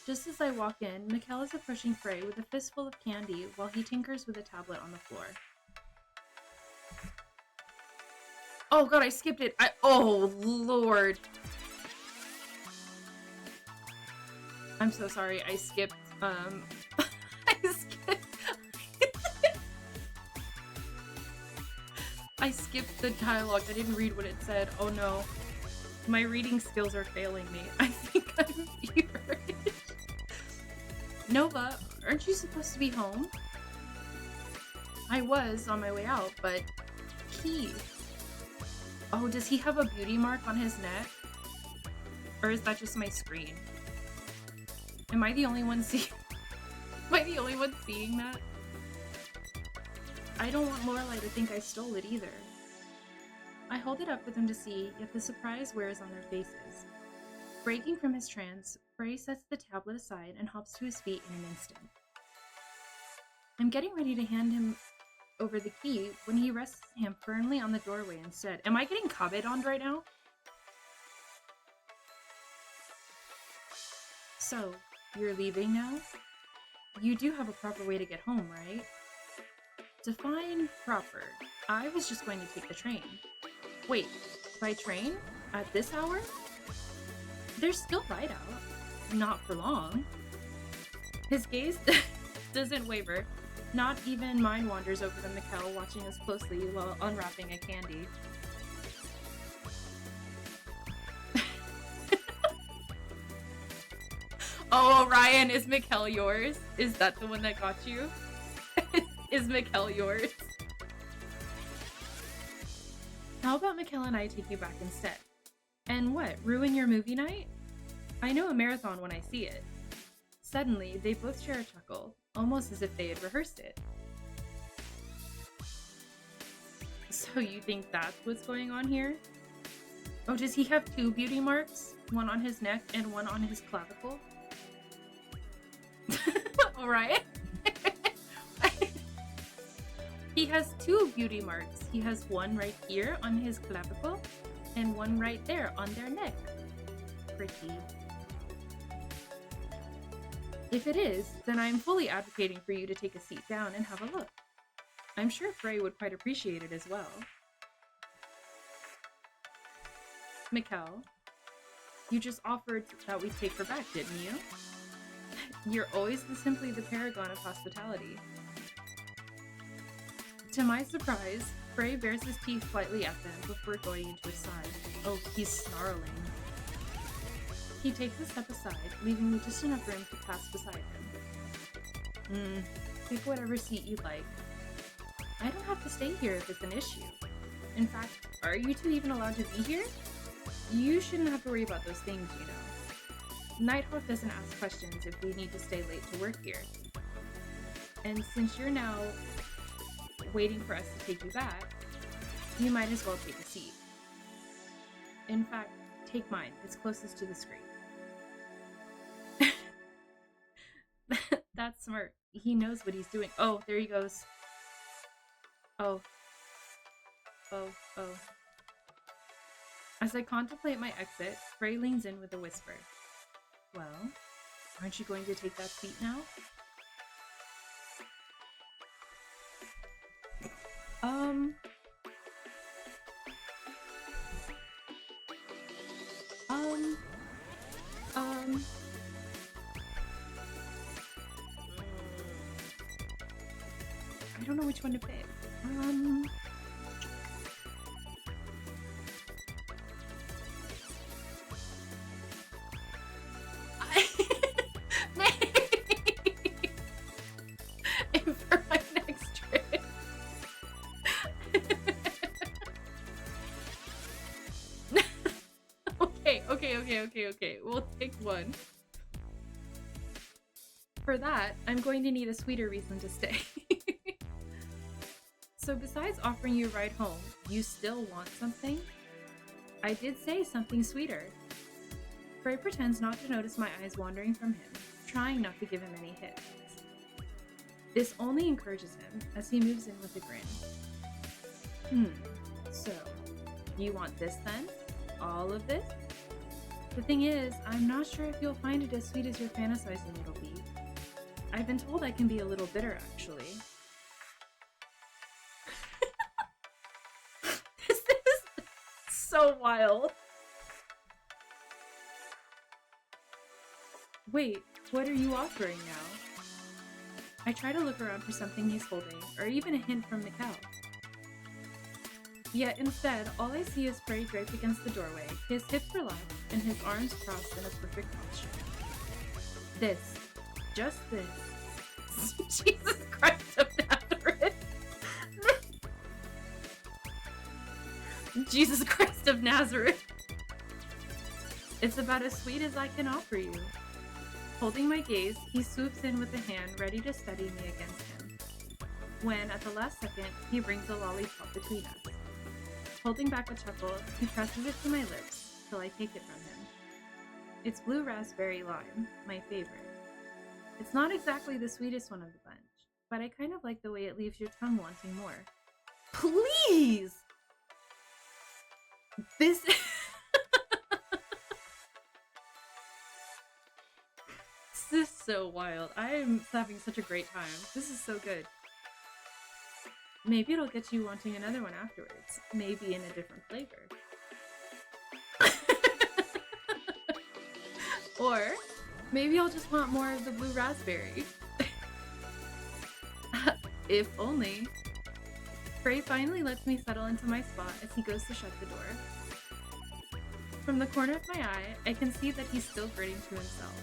Just as I walk in, Mikkel is approaching Frey with a fistful of candy while he tinkers with a tablet on the floor. Oh god, I skipped it. Oh lord. I'm so sorry, I skipped, I skipped the dialogue. I didn't read what it said. Oh no. My reading skills are failing me. I think I'm feverish. Nova, aren't you supposed to be home? I was on my way out, but Keith. Oh, does he have a beauty mark on his neck? Or is that just my screen? Am I the only one seeing that? I don't want Lorelai to think I stole it either. I hold it up for them to see, yet the surprise wears on their faces. Breaking from his trance, Frey sets the tablet aside and hops to his feet in an instant. I'm getting ready to hand him over the key when he rests his hand firmly on the doorway instead. Am I getting commented right now? So, you're leaving now? You do have a proper way to get home, right? Define proper. I was just going to take the train. Wait, by train? At this hour? There's still light out. Not for long. His gaze doesn't waver. Not even mine wanders over to Mikkel, watching us closely while unwrapping a candy. Oh, Ryan, is Mikkel yours? Is that the one that got you? Is Mikkel yours? How about Mikkel and I take you back instead? And what, ruin your movie night? I know a marathon when I see it. Suddenly, they both share a chuckle, almost as if they had rehearsed it. So you think that's what's going on here? Oh, does he have two beauty marks? One on his neck and one on his clavicle? Alright. He has two beauty marks. He has one right here on his clavicle and one right there on their neck. Pretty. If it is, then I'm fully advocating for you to take a seat down and have a look. I'm sure Frey would quite appreciate it as well. Mikkel, you just offered that we take her back, didn't you? You're always simply the paragon of hospitality. To my surprise, Frey bares his teeth slightly at them before going into his side. Oh, he's snarling. He takes a step aside, leaving me just enough room to pass beside him. Pick whatever seat you'd like. I don't have to stay here if it's an issue. In fact, are you two even allowed to be here? You shouldn't have to worry about those things, you know. Nighthawk doesn't ask questions if we need to stay late to work here. And since you're now waiting for us to take you back, you might as well take a seat. In fact, take mine. It's closest to the screen. That's smart. He knows what he's doing. Oh, there he goes. Oh. As I contemplate my exit, Frey leans in with a whisper. Well, aren't you going to take that seat now? I don't know which one to pick. For my next trip. Okay. We'll take one. For that, I'm going to need a sweeter reason to stay. So besides offering you a ride home, you still want something? I did say something sweeter. Frey pretends not to notice my eyes wandering from him, trying not to give him any hits. This only encourages him as he moves in with a grin. So, you want this then? All of this? The thing is, I'm not sure if you'll find it as sweet as you're fantasizing it'll be. I've been told I can be a little bitter, actually. This is so wild. Wait, what are you offering now? I try to look around for something he's holding, or even a hint from Mikkel. Yet instead, all I see is Frey draped against the doorway, his hips relaxed, and his arms crossed in a perfect posture. This. Just this. Jesus Christ of Nazareth. Jesus Christ of Nazareth. It's about as sweet as I can offer you. Holding my gaze, he swoops in with a hand ready to steady me against him. When, at the last second, he brings a lollipop between us. Holding back a chuckle, he presses it to my lips till I take it from him. It's blue raspberry lime, my favorite. It's not exactly the sweetest one of the bunch, but I kind of like the way it leaves your tongue wanting more. Please! This This is so wild. I am having such a great time. This is so good. Maybe it'll get you wanting another one afterwards. Maybe in a different flavor. Or maybe I'll just want more of the blue raspberry. If only. Frey finally lets me settle into my spot as he goes to shut the door. From the corner of my eye, I can see that he's still grinning to himself.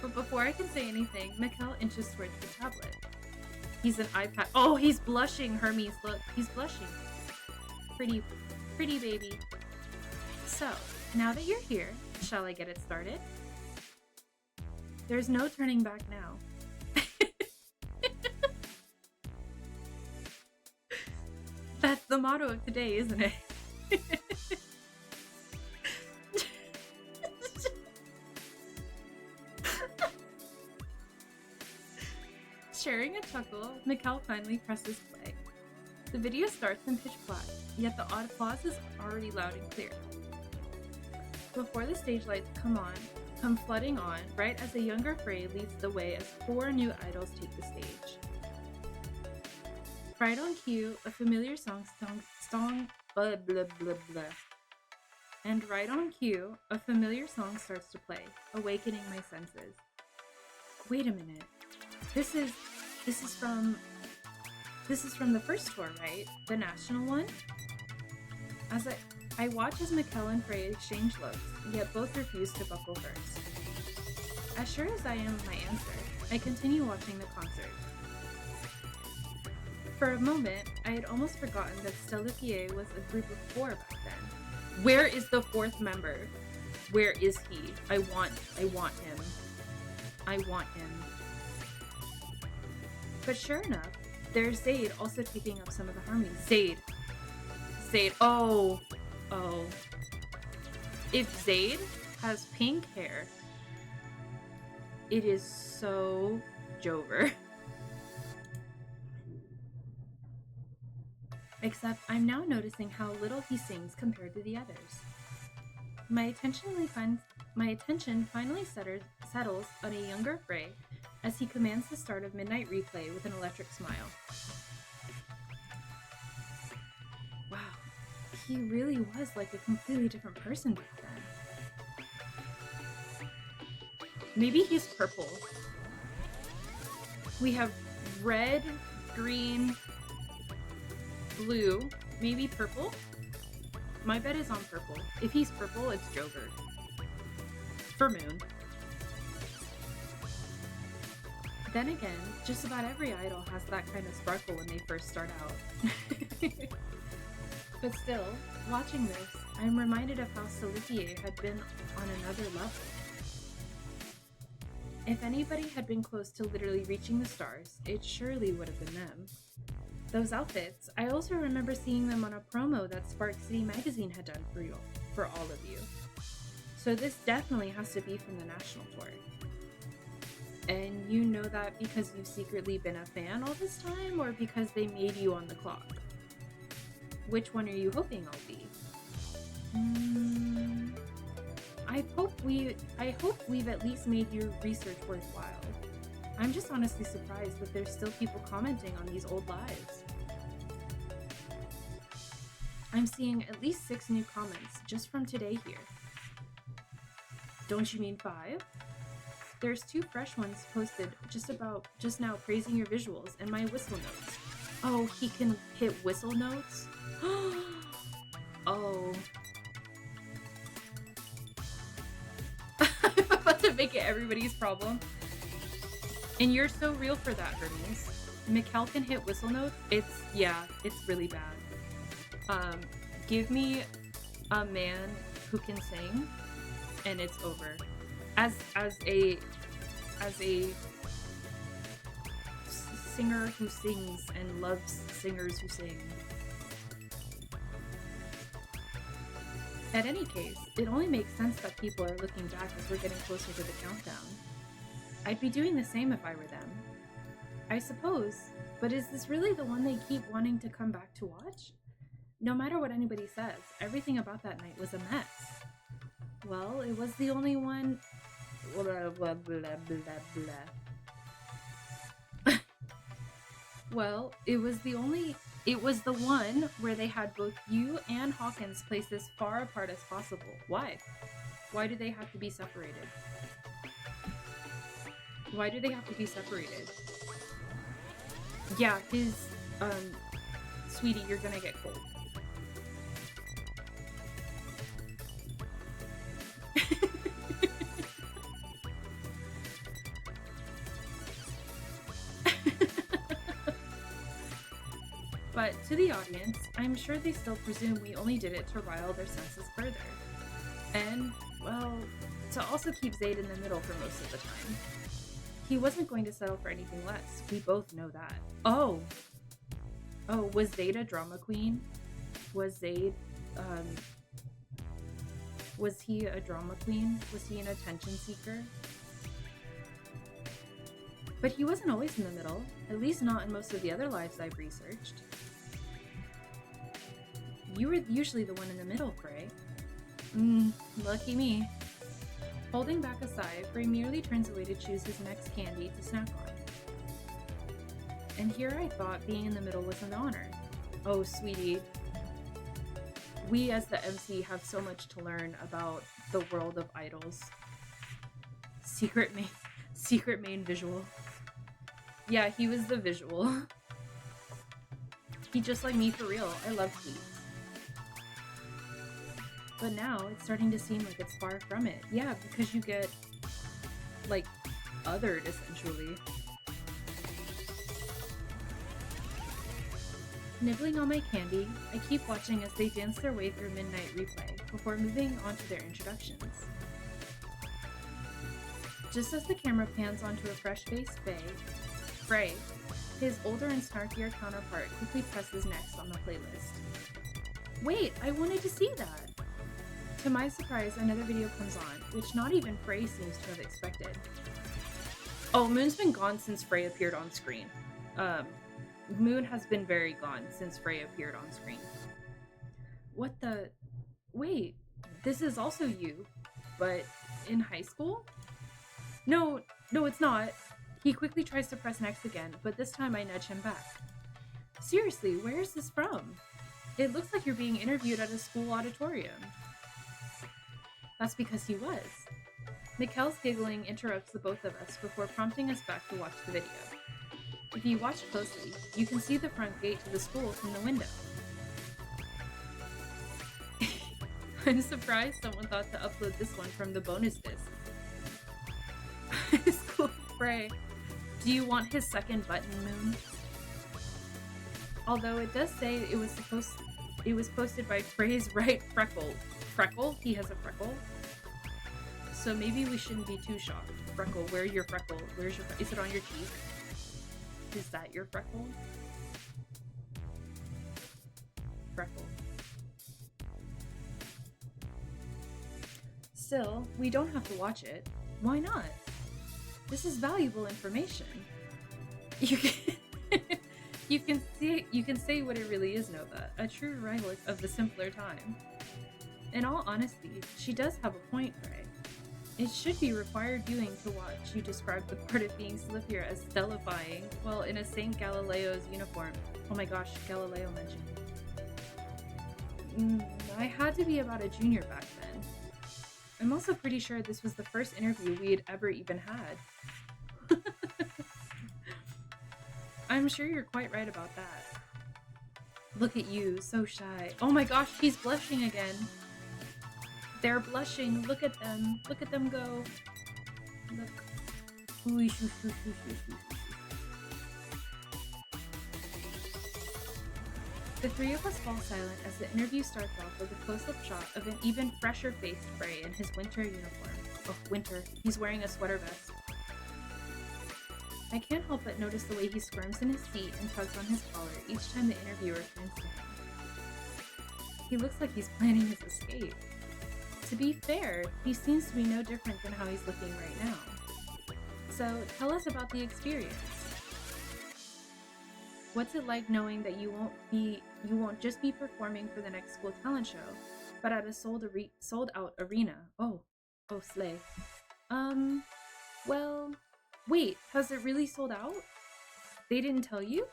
But before I can say anything, Mikkel inches towards the tablet. He's an iPad. Oh, he's blushing, Hermes. Look, he's blushing. Pretty baby. So, now that you're here, shall I get it started? There's no turning back now. That's the motto of today, isn't it? Sharing a chuckle, Mikkel finally presses play. The video starts in pitch black, yet the applause is already loud and clear. Before the stage lights come flooding on, right as a younger Frey leads the way as 4 new idols take the stage. Right on cue, a familiar song blah blah blah blah. And right on cue, a familiar song starts to play, awakening my senses. Wait a minute. This is from the first tour, right? The national one? As I watch as Mikkel and Frey exchange looks, yet both refuse to buckle first. As sure as I am of my answer, I continue watching the concert. For a moment, I had almost forgotten that Stellifier was a group of 4 back then. Where is the 4th member? Where is he? I want him. I want him. But sure enough, there's Zayd also taking up some of the harmonies. Zayd. Oh. If Zayd has pink hair, it is so Jover. Except I'm now noticing how little he sings compared to the others. My attention finally settles on a younger Frey as he commands the start of Midnight Replay with an electric smile. Wow, he really was like a completely different person back then. Maybe he's purple. We have red, green, blue, maybe purple? My bet is on purple. If he's purple, it's Jover. For Moon. Then again, just about every idol has that kind of sparkle when they first start out. But still, watching this, I'm reminded of how Stellifier had been on another level. If anybody had been close to literally reaching the stars, it surely would have been them. Those outfits, I also remember seeing them on a promo that Spark City Magazine had done for all of you. So this definitely has to be from the national tour. And you know that because you've secretly been a fan all this time, or because they made you on the clock? Which one are you hoping I'll be? I hope we've at least made your research worthwhile. I'm just honestly surprised that there's still people commenting on these old lives. I'm seeing at least 6 new comments just from today here. Don't you mean 5? There's 2 fresh ones posted just now praising your visuals and my whistle notes. Oh, he can hit whistle notes? Oh. I'm about to make it everybody's problem. And you're so real for that, Hermes. Mikkel can hit whistle notes? It's really bad. Give me a man who can sing, and it's over. As a singer who sings and loves singers who sing. At any case, it only makes sense that people are looking back as we're getting closer to the countdown. I'd be doing the same if I were them. I suppose, but is this really the one they keep wanting to come back to watch? No matter what anybody says, everything about that night was a mess. Well, it was the only one... Blah, blah, blah, blah, blah. Well, it was the one where they had both you and Hawkins placed as far apart as possible. Why? Why do they have to be separated? Why do they have to be separated? Yeah, his, sweetie, you're gonna get cold. But to the audience, I'm sure they still presume we only did it to rile their senses further. And, well, to also keep Zayd in the middle for most of the time. He wasn't going to settle for anything less. We both know that. Oh, was Zayd a drama queen? Was Zayd, was he a drama queen? Was he an attention seeker? But he wasn't always in the middle, at least not in most of the other lives I've researched. You were usually the one in the middle, Frey. Lucky me. Holding back a sigh, Frey merely turns away to choose his next candy to snack on. And here I thought being in the middle was an honor. Oh, sweetie. We as the MC have so much to learn about the world of idols. Secret main visual. Yeah, he was the visual. He just like me for real. I love tweets. But now it's starting to seem like it's far from it. Yeah, because you get like othered essentially. Nibbling on my candy, I keep watching as they dance their way through Midnight Replay before moving on to their introductions. Just as the camera pans onto a fresh-faced Frey, his older and snarkier counterpart quickly presses next on the playlist. Wait, I wanted to see that! To my surprise, another video comes on, which not even Frey seems to have expected. Oh, Moon's been gone since Frey appeared on screen. Moon has been very gone since Frey appeared on screen. What the... Wait, this is also you, but in high school? No, it's not. He quickly tries to press next again, but this time I nudge him back. Seriously, where is this from? It looks like you're being interviewed at a school auditorium. That's because he was. Mikkel's giggling interrupts the both of us before prompting us back to watch the video. If you watch closely, you can see the front gate to the school from the window. I'm surprised someone thought to upload this one from the bonus disc. School Frey. Do you want his second button, Moon? Although it does say it was posted by Frey's right freckle. Freckle? He has a freckle? so maybe we shouldn't be too shocked. Freckle, where's your freckle? Is it on your cheek? Is that your freckle? Freckle. Still, we don't have to watch it. Why not? This is valuable information. You can you can say what it really is, Nova, a true relic of the simpler time. In all honesty, she does have a point, Frey. It should be required viewing to watch you describe the part of being Stellifier as stellifying while in a Saint Galileo's uniform. Oh my gosh, Galileo mentioned. I had to be about a junior back then. I'm also pretty sure this was the first interview we had ever even had. I'm sure you're quite right about that. Look at you, so shy. Oh my gosh, he's blushing again. They're blushing. Look at them. Look at them go. Look. Ooh, shoo, shoo, shoo, shoo, shoo. The three of us fall silent as the interview starts off with a close-up shot of an even fresher-faced Frey in his winter uniform. Oh, winter. He's wearing a sweater vest. I can't help but notice the way he squirms in his seat and tugs on his collar each time the interviewer turns to him. He looks like he's planning his escape. To be fair, he seems to be no different than how he's looking right now. So, tell us about the experience. What's it like knowing that you won't just be performing for the next school talent show, but at a sold out arena? Oh, slay. Well, wait, has it really sold out? They didn't tell you?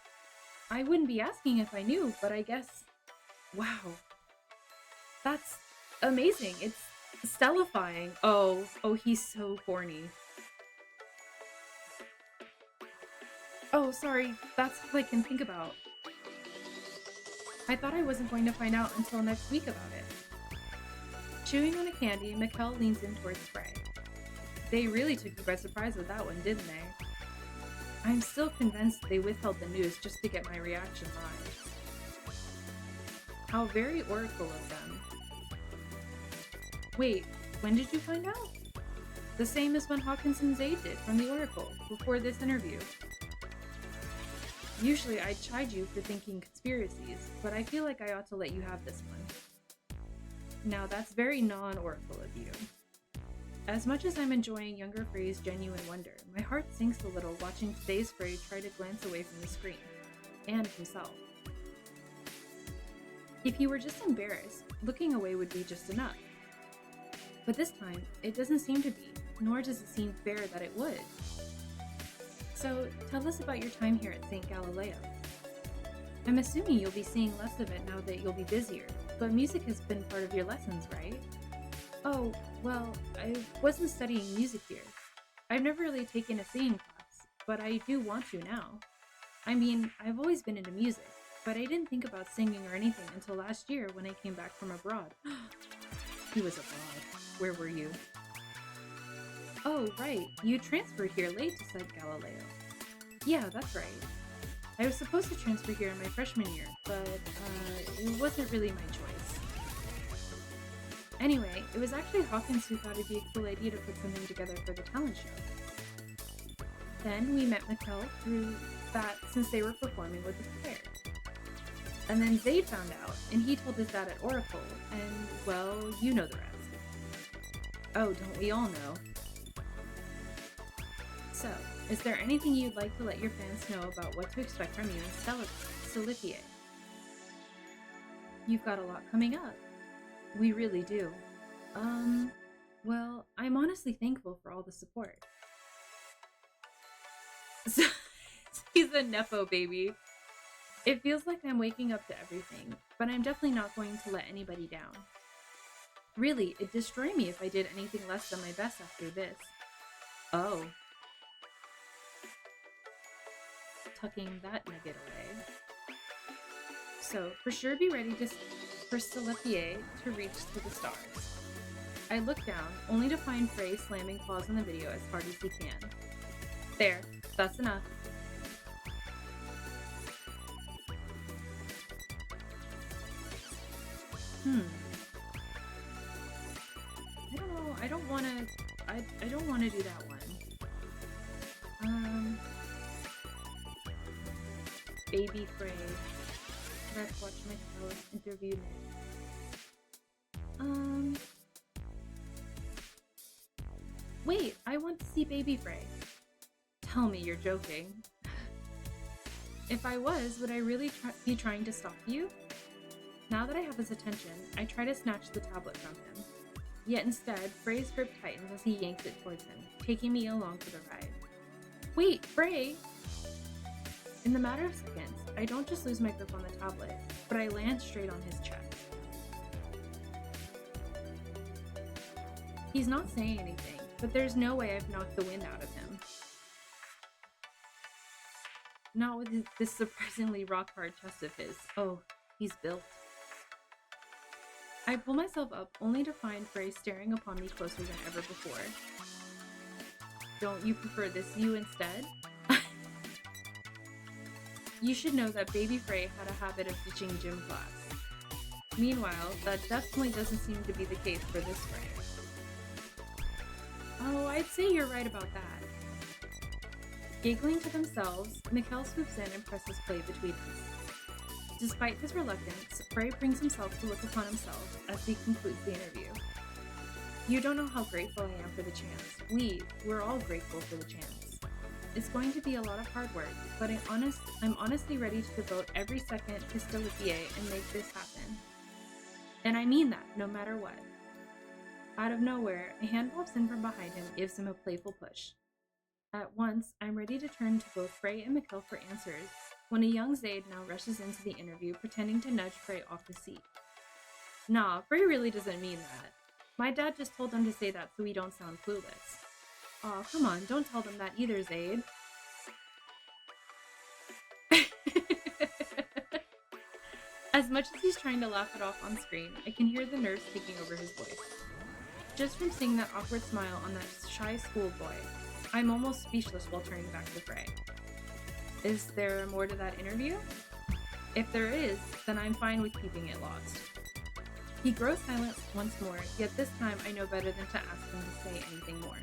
I wouldn't be asking if I knew, but I guess... Wow. That's amazing. It's stellifying. Oh, he's so corny. Oh, sorry. That's all I can think about. I thought I wasn't going to find out until next week about it. Chewing on a candy, Mikkel leans in towards Frey. They really took you by surprise with that one, didn't they? I'm still convinced they withheld the news just to get my reaction live. How very oracle of them. Wait, when did you find out? The same as when Hawkins and Zayd did from the Oracle, before this interview. Usually I'd chide you for thinking conspiracies, but I feel like I ought to let you have this one. Now that's very non-Oracle of you. As much as I'm enjoying younger Frey's genuine wonder, my heart sinks a little watching today's Frey try to glance away from the screen. And himself. If he were just embarrassed, looking away would be just enough. But this time, it doesn't seem to be, nor does it seem fair that it would. So, tell us about your time here at St. Galileo. I'm assuming you'll be seeing less of it now that you'll be busier, but music has been part of your lessons, right? Oh, well, I wasn't studying music here. I've never really taken a singing class, but I do want to now. I mean, I've always been into music, but I didn't think about singing or anything until last year when I came back from abroad. He was abroad. Where were you? Oh, right. You transferred here late to St. Galileo. Yeah, that's right. I was supposed to transfer here in my freshman year, but it wasn't really my choice. Anyway, it was actually Hawkins who thought it'd be a cool idea to put something together for the talent show. Then we met Mikkel through that since they were performing with the choir. And then Zayd found out, and he told his dad at Oracle, and, well, you know the rest. Oh, don't we all know? So, is there anything you'd like to let your fans know about what to expect from you in Stellifier? You've got a lot coming up. We really do. Well, I'm honestly thankful for all the support. So, he's a Nepo baby. It feels like I'm waking up to everything, but I'm definitely not going to let anybody down. Really, it'd destroy me if I did anything less than my best after this. Oh. Tucking that nugget away. So, for sure be ready for Stellifier to reach to the stars. I look down, only to find Frey slamming pause on the video as hard as he can. There, that's enough. I don't know, I don't want to want to do that one. Baby Frey. Let's watch my interview next. Wait, I want to see Baby Frey. Tell me you're joking. If I was, would I really be trying to stop you? Now that I have his attention, I try to snatch the tablet from him. Yet instead, Frey's grip tightens as he yanks it towards him, taking me along for the ride. Wait, Frey! In the matter of seconds, I don't just lose my grip on the tablet, but I land straight on his chest. He's not saying anything, but there's no way I've knocked the wind out of him. Not with this surprisingly rock-hard chest of his. Oh, he's built. I pull myself up only to find Frey staring upon me closer than ever before. Don't you prefer this view instead? You should know that Baby Frey had a habit of ditching gym class. Meanwhile, that definitely doesn't seem to be the case for this Frey. Oh, I'd say you're right about that. Giggling to themselves, Mikkel swoops in and presses play between us. Despite his reluctance, Frey brings himself to look upon himself as he concludes the interview. You don't know how grateful I am for the chance. We're all grateful for the chance. It's going to be a lot of hard work, but I'm honestly ready to devote every second to Stellifier and make this happen. And I mean that, no matter what. Out of nowhere, a hand pops in from behind him, gives him a playful push. At once, I'm ready to turn to both Frey and Mikkel for answers, when a young Zaid now rushes into the interview, pretending to nudge Frey off his seat. Nah, Frey really doesn't mean that. My dad just told him to say that so we don't sound clueless. Aw, come on, don't tell them that either, Zaid. As much as he's trying to laugh it off on screen, I can hear the nerves taking over his voice. Just from seeing that awkward smile on that shy schoolboy, I'm almost speechless while turning back to Frey. Is there more to that interview? If there is, then I'm fine with keeping it lost. He grows silent once more, yet this time I know better than to ask him to say anything more.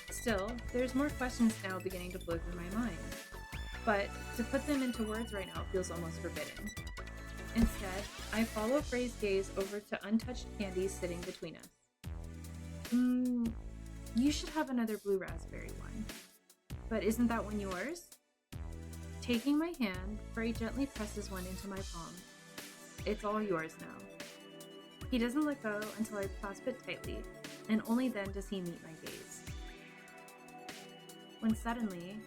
Still, there's more questions now beginning to blow through my mind. But to put them into words right now feels almost forbidden. Instead, I follow Frey's gaze over to untouched candies sitting between us. You should have another blue raspberry one. But isn't that one yours? Taking my hand, Frey gently presses one into my palm. It's all yours now. He doesn't let go until I clasp it tightly, and only then does he meet my gaze. When suddenly...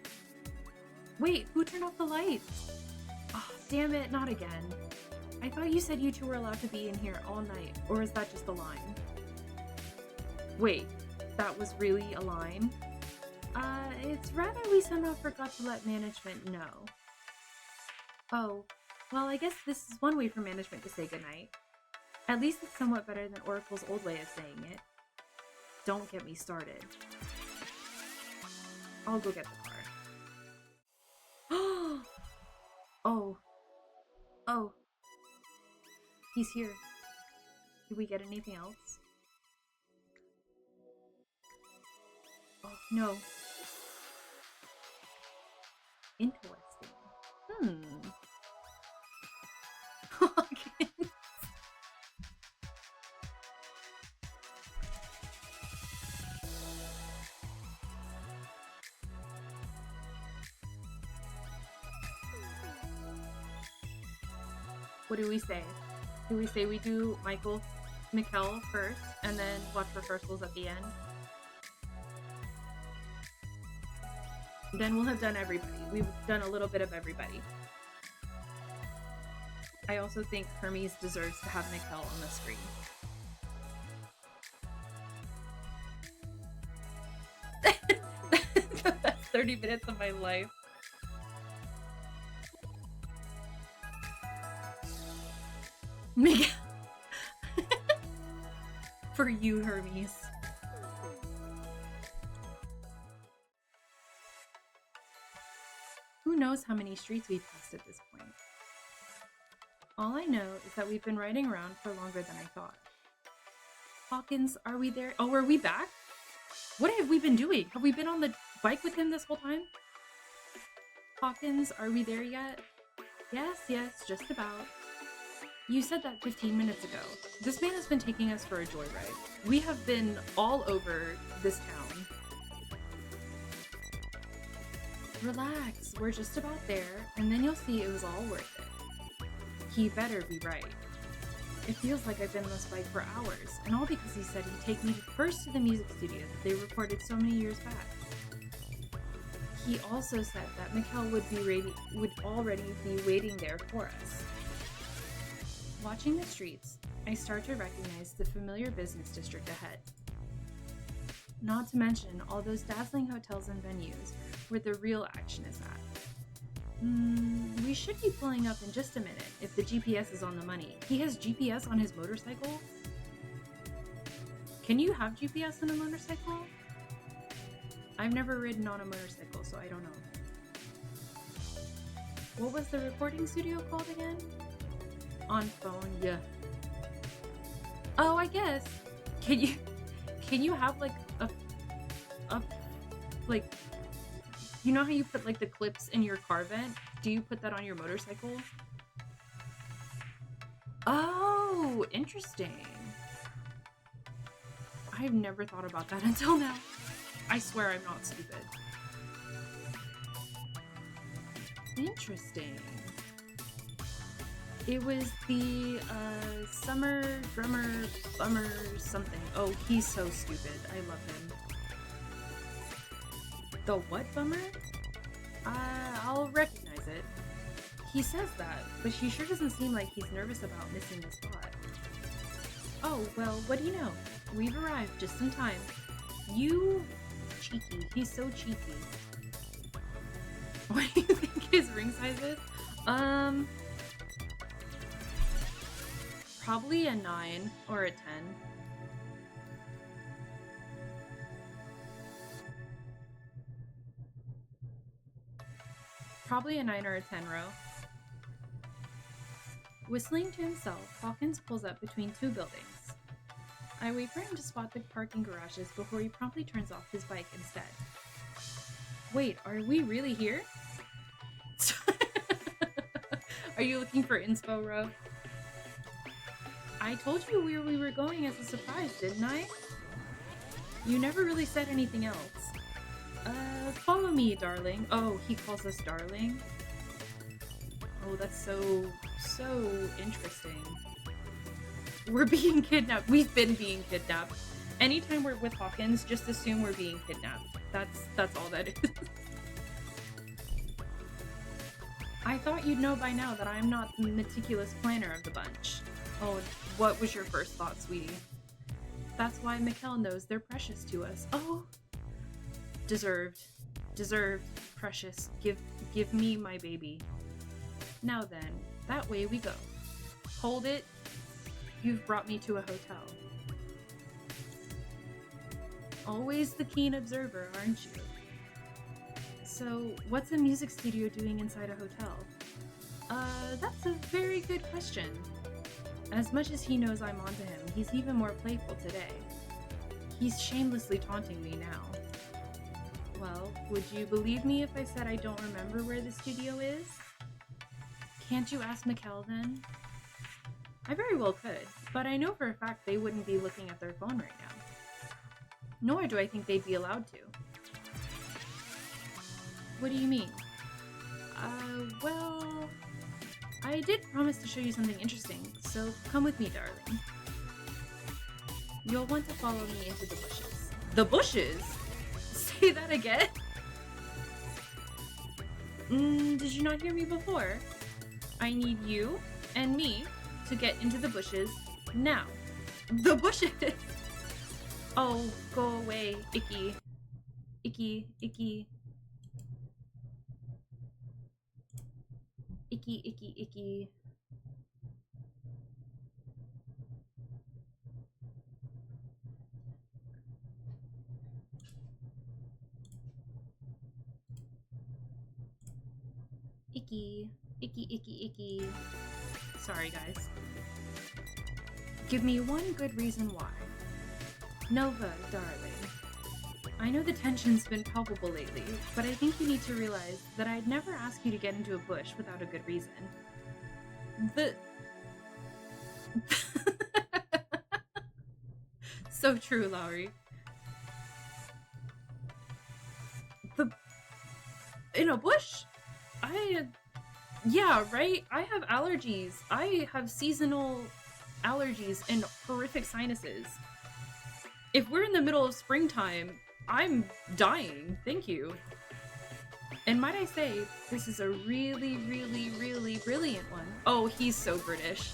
Wait, who turned off the lights? Oh, damn it, not again. I thought you said you two were allowed to be in here all night, or is that just a line? Wait, that was really a line? It's rather we somehow forgot to let management know. Oh, well, I guess this is one way for management to say goodnight. At least it's somewhat better than Oracle's old way of saying it. Don't get me started. I'll go get the car. Oh. He's here. Did we get anything else? Oh, no. Interesting. Okay. What do we say? Do we say we do Mikkel first, and then watch rehearsals at the end? Then we'll have done everybody. We've done a little bit of everybody. I also think Hermes deserves to have Mikkel on the screen. The best 30 minutes of my life. Mikkel. For you, Hermes. Who knows how many streets we've passed at this point? All I know is that we've been riding around for longer than I thought. Hawkins, are we there? Oh, are we back? What have we been doing? Have we been on the bike with him this whole time? Hawkins, are we there yet? Yes, just about. You said that 15 minutes ago. This man has been taking us for a joyride. We have been all over this town. Relax, we're just about there, and then you'll see it was all worth it. He better be right. It feels like I've been on this bike for hours, and all because he said he'd take me first to the music studio that they recorded so many years back. He also said that Mikkel would already be waiting there for us. Watching the streets, I start to recognize the familiar business district ahead. Not to mention all those dazzling hotels and venues where the real action is at. We should be pulling up in just a minute if the GPS is on the money. He has GPS on his motorcycle? Can you have GPS on a motorcycle? I've never ridden on a motorcycle, so I don't know. What was the recording studio called again? On phone, yeah. Oh, I guess. Can you have like a like, you know how you put like the clips in your car vent? Do you put that on your motorcycle? Oh, interesting. I've never thought about that until now. I swear I'm not stupid. Interesting. It was the summer drummer bummer something. Oh, he's so stupid. I love him. The what bummer? I'll recognize it. He says that, but he sure doesn't seem like he's nervous about missing the spot. Oh, well, what do you know? We've arrived just in time. You... cheeky. He's so cheeky. What do you think his ring size is? Probably a 9 or a 10. Probably a 9 or a 10 row. Whistling to himself, Hawkins pulls up between two buildings. I wait for him to spot the parking garages before he promptly turns off his bike instead. Wait, are we really here? Are you looking for inspo, Ro? I told you where we were going as a surprise, didn't I? You never really said anything else. Follow me, darling. Oh, he calls us darling? Oh, that's so interesting. We're being kidnapped. We've been being kidnapped. Anytime we're with Hawkins, just assume we're being kidnapped. That's all that is. I thought you'd know by now that I'm not the meticulous planner of the bunch. Oh, what was your first thought, sweetie? That's why Mikkel knows they're precious to us. Oh! Deserved, precious. Give me my baby. Now then, that way we go. Hold it. You've brought me to a hotel. Always the keen observer, aren't you? So, what's a music studio doing inside a hotel? That's a very good question. As much as he knows I'm onto him, he's even more playful today. He's shamelessly taunting me now. Well, would you believe me if I said I don't remember where the studio is? Can't you ask Mikkel then? I very well could, but I know for a fact they wouldn't be looking at their phone right now. Nor do I think they'd be allowed to. What do you mean? Well... I did promise to show you something interesting, so come with me, darling. You'll want to follow me into the bushes. The bushes? Say that again? Did you not hear me before? I need you and me to get into the bushes now. The bushes! Oh, go away, icky. Icky, icky. Icky, icky, icky. Icky, icky, icky, icky. Sorry, guys. Give me one good reason why. Nova, darling. I know the tension's been palpable lately, but I think you need to realize that I'd never ask you to get into a bush without a good reason. So true, Lowry. In a bush? Yeah, right? I have allergies. I have seasonal allergies and horrific sinuses. If we're in the middle of springtime, I'm dying. Thank you. And might I say, this is a really, really, really brilliant one. Oh, he's so British.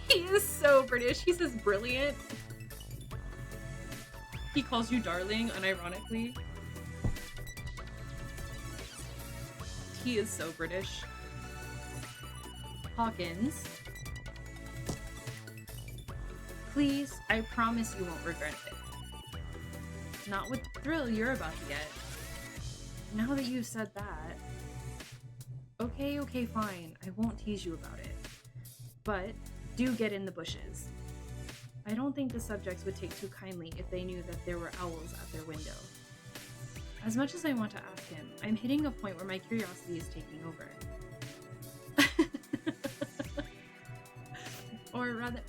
He is so British. He says brilliant. He calls you darling, unironically. He is so British. Hawkins. Please, I promise you won't regret it. Not with the thrill you're about to get. Now that you've said that... Okay, fine. I won't tease you about it. But do get in the bushes. I don't think the subjects would take too kindly if they knew that there were owls at their window. As much as I want to ask him, I'm hitting a point where my curiosity is taking over. Or rather...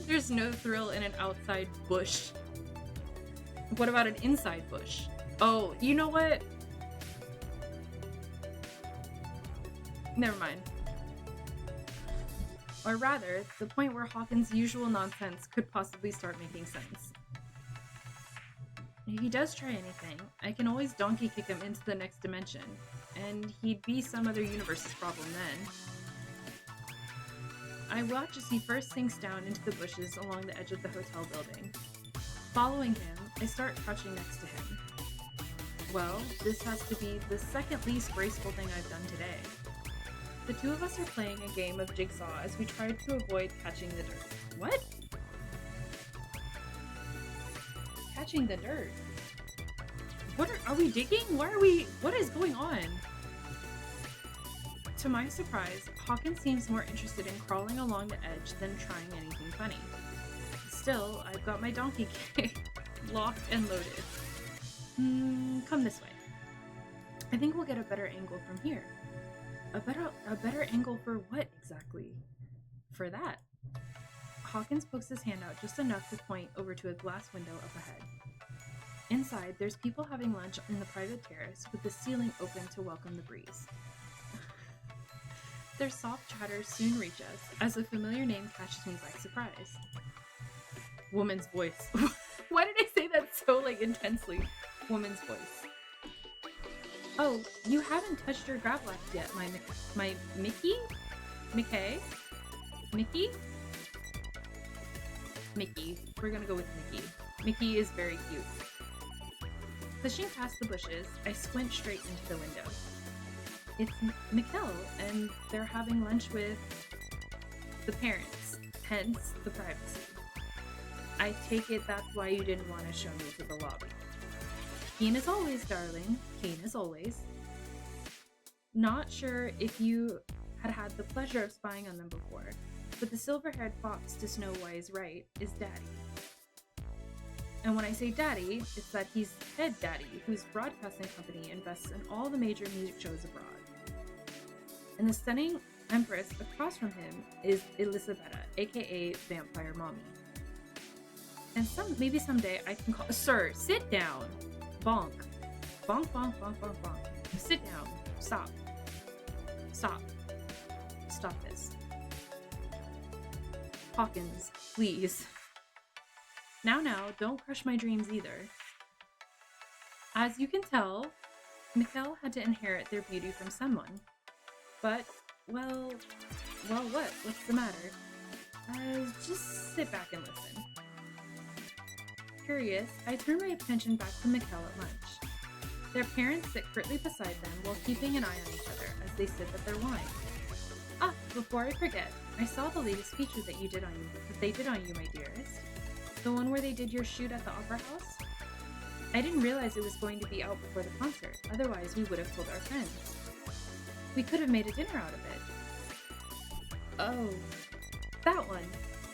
There's no thrill in an outside bush. What about an inside bush? Oh, you know what? Never mind. Or rather, the point where Hawkins' usual nonsense could possibly start making sense. If he does try anything, I can always donkey kick him into the next dimension, and he'd be some other universe's problem then. I watch as he first sinks down into the bushes along the edge of the hotel building. Following him, I start crouching next to him. Well, this has to be the second least graceful thing I've done today. The two of us are playing a game of jigsaw as we try to avoid catching the dirt. What? Catching the dirt? Are we digging? What is going on? To my surprise, Hawkins seems more interested in crawling along the edge than trying anything funny. Still, I've got my donkey kick locked and loaded. Come this way. I think we'll get a better angle from here. A better angle for what exactly? For that. Hawkins pokes his hand out just enough to point over to a glass window up ahead. Inside, there's people having lunch in the private terrace with the ceiling open to welcome the breeze. Their soft chatter soon reach us as a familiar name catches me by surprise. Woman's voice. Why did I say that so intensely? Woman's voice. Oh, you haven't touched your grab life yet, my Mickey? Mickey? Mickey? Mickey. We're gonna go with Mickey. Mickey is very cute. Pushing past the bushes, I squint straight into the window. It's Mikkel, and they're having lunch with the parents, hence the privacy. I take it that's why you didn't want to show me to the lobby. Keen as always, darling. Keen as always. Not sure if you had the pleasure of spying on them before, but the silver-haired fox to Snow White's right is Daddy. And when I say Daddy, it's that he's head daddy, whose broadcasting company invests in all the major music shows abroad. And the stunning empress across from him is Elisabetta, aka Vampire Mommy. And maybe someday I can call— Sir, sit down! Bonk. Bonk, bonk, bonk, bonk, bonk. Sit down. Stop. Stop. Stop this. Hawkins, please. Now, don't crush my dreams either. As you can tell, Mikkel had to inherit their beauty from someone. But, well, what? What's the matter? Just sit back and listen. Curious, I turn my attention back to Mikkel at lunch. Their parents sit curtly beside them while keeping an eye on each other as they sip at their wine. Ah, before I forget, I saw the latest feature that they did on you, my dearest. The one where they did your shoot at the Opera House? I didn't realize it was going to be out before the concert, otherwise we would have told our friends. We could have made a dinner out of it. Oh, that one.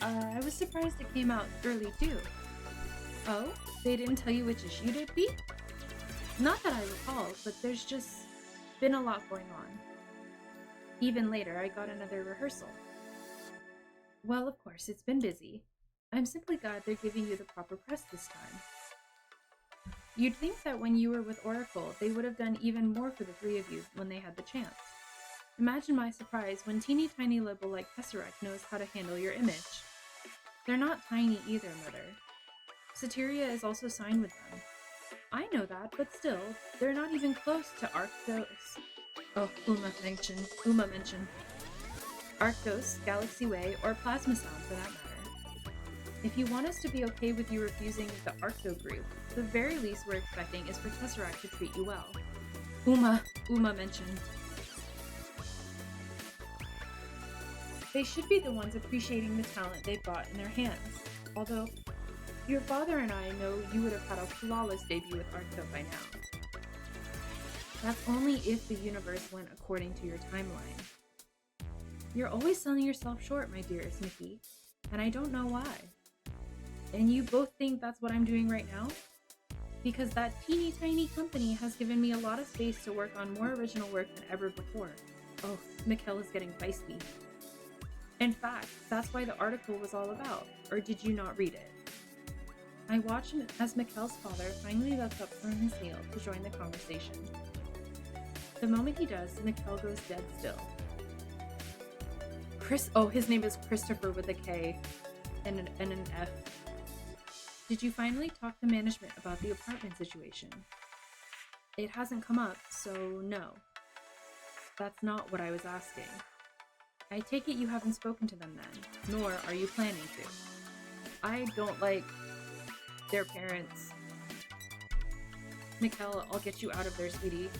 I was surprised it came out early too. Oh, they didn't tell you which issue it'd be? Not that I recall, but there's just been a lot going on. Even later, I got another rehearsal. Well, of course, it's been busy. I'm simply glad they're giving you the proper press this time. You'd think that when you were with Oracle, they would have done even more for the three of you when they had the chance. Imagine my surprise when teeny tiny label like Tesseract knows how to handle your image. They're not tiny either, Mother. Soteria is also signed with them. I know that, but still, they're not even close to Arctos. Oh, Uma mentioned. Arctos, Galaxy Way, or Plasma Sound for that matter. If you want us to be okay with you refusing the Arcto group, the very least we're expecting is for Tesseract to treat you well. Uma mentioned. They should be the ones appreciating the talent they've got in their hands. Although, your father and I know you would have had a flawless debut with Arcto by now. That's only if the universe went according to your timeline. You're always selling yourself short, my dearest Mickey, and I don't know why. And you both think that's what I'm doing right now? Because that teeny tiny company has given me a lot of space to work on more original work than ever before. Oh, Mikkel is getting feisty. In fact, that's why the article was all about, or did you not read it? I watch as Mikkel's father finally looks up from his meal to join the conversation. The moment he does, Mikkel goes dead still. His name is Christopher with a K and an F. Did you finally talk to management about the apartment situation? It hasn't come up, so no. That's not what I was asking. I take it you haven't spoken to them then, nor are you planning to. I don't like their parents. Mikkel, I'll get you out of there, sweetie.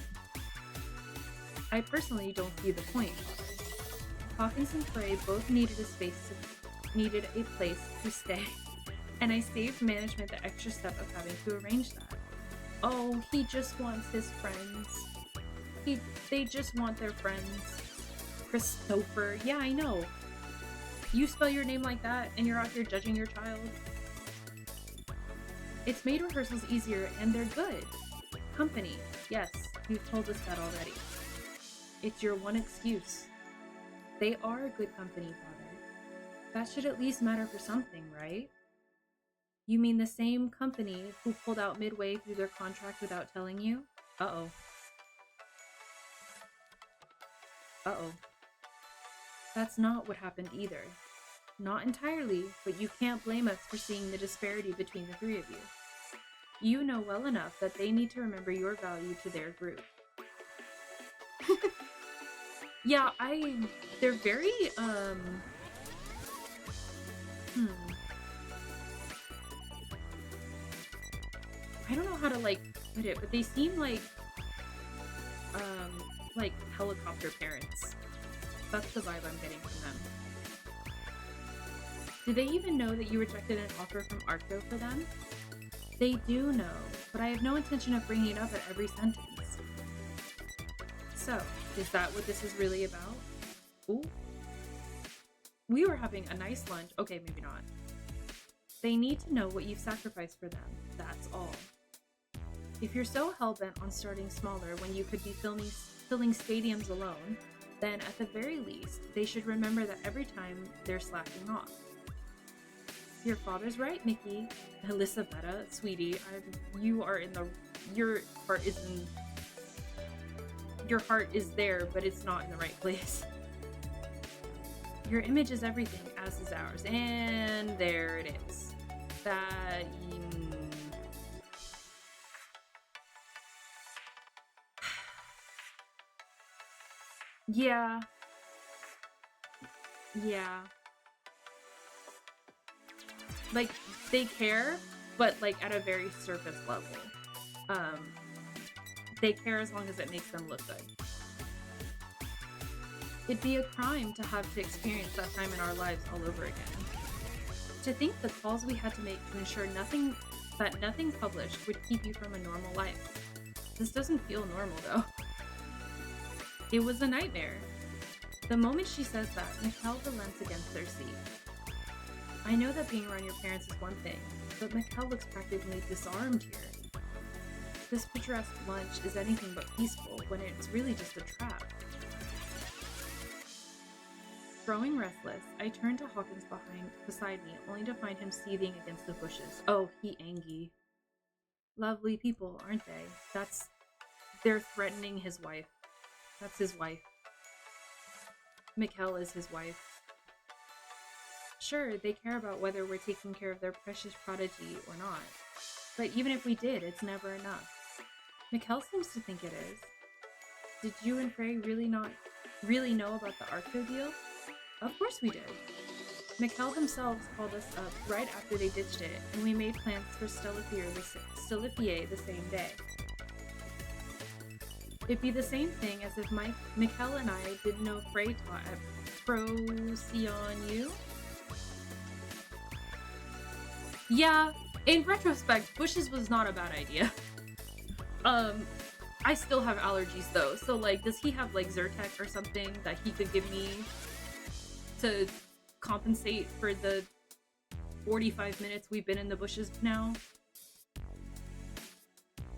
I personally don't see the point. Hawkins and Frey both needed a place to stay, and I saved management the extra step of having to arrange that. Oh, he just wants his friends. They just want their friends. Christopher, yeah, I know. You spell your name like that, and you're out here judging your child? It's made rehearsals easier, and they're good. Company, yes, you've told us that already. It's your one excuse. They are a good company, Father. That should at least matter for something, right? You mean the same company who pulled out midway through their contract without telling you? Uh-oh. That's not what happened either. Not entirely, but you can't blame us for seeing the disparity between the three of you. You know well enough that they need to remember your value to their group. Yeah, they're very, I don't know how to, put it, but they seem like helicopter parents. That's the vibe I'm getting from them. Do they even know that you rejected an offer from Arcto for them? They do know, but I have no intention of bringing it up at every sentence. So, is that what this is really about? Ooh. We were having a nice lunch. Okay, maybe not. They need to know what you've sacrificed for them. That's all. If you're so hell-bent on starting smaller when you could be filling stadiums alone, then at the very least, they should remember that every time they're slacking off. Your father's right, Mickey. Elisabetta, sweetie, your heart is there, but it's not in the right place. Your image is everything, as is ours. And there it is. That... Yeah. They care, but at a very surface level. They care as long as it makes them look good. It'd be a crime to have to experience that time in our lives all over again. To think the calls we had to make to ensure that nothing published would keep you from a normal life. This doesn't feel normal, though. It was a nightmare. The moment she says that, Mikkel relents against their seat. I know that being around your parents is one thing, but Mikkel looks practically disarmed here. This picturesque lunch is anything but peaceful when it's really just a trap. Growing restless, I turn to Hawkins beside me, only to find him seething against the bushes. Oh, he angy. Lovely people, aren't they? They're threatening his wife. That's his wife. Mikkel is his wife. Sure, they care about whether we're taking care of their precious prodigy or not. But even if we did, it's never enough. Mikkel seems to think it is. Did you and Frey really know about the Arco deal? Of course we did. Mikkel themselves called us up right after they ditched it, and we made plans for Stellifier the same day. It'd be the same thing as if Mikkel and I didn't know Frey taught at Procyon U. Yeah, in retrospect, bushes was not a bad idea. I still have allergies though, so like, does he have like Zyrtec or something that he could give me to compensate for the 45 minutes we've been in the bushes now?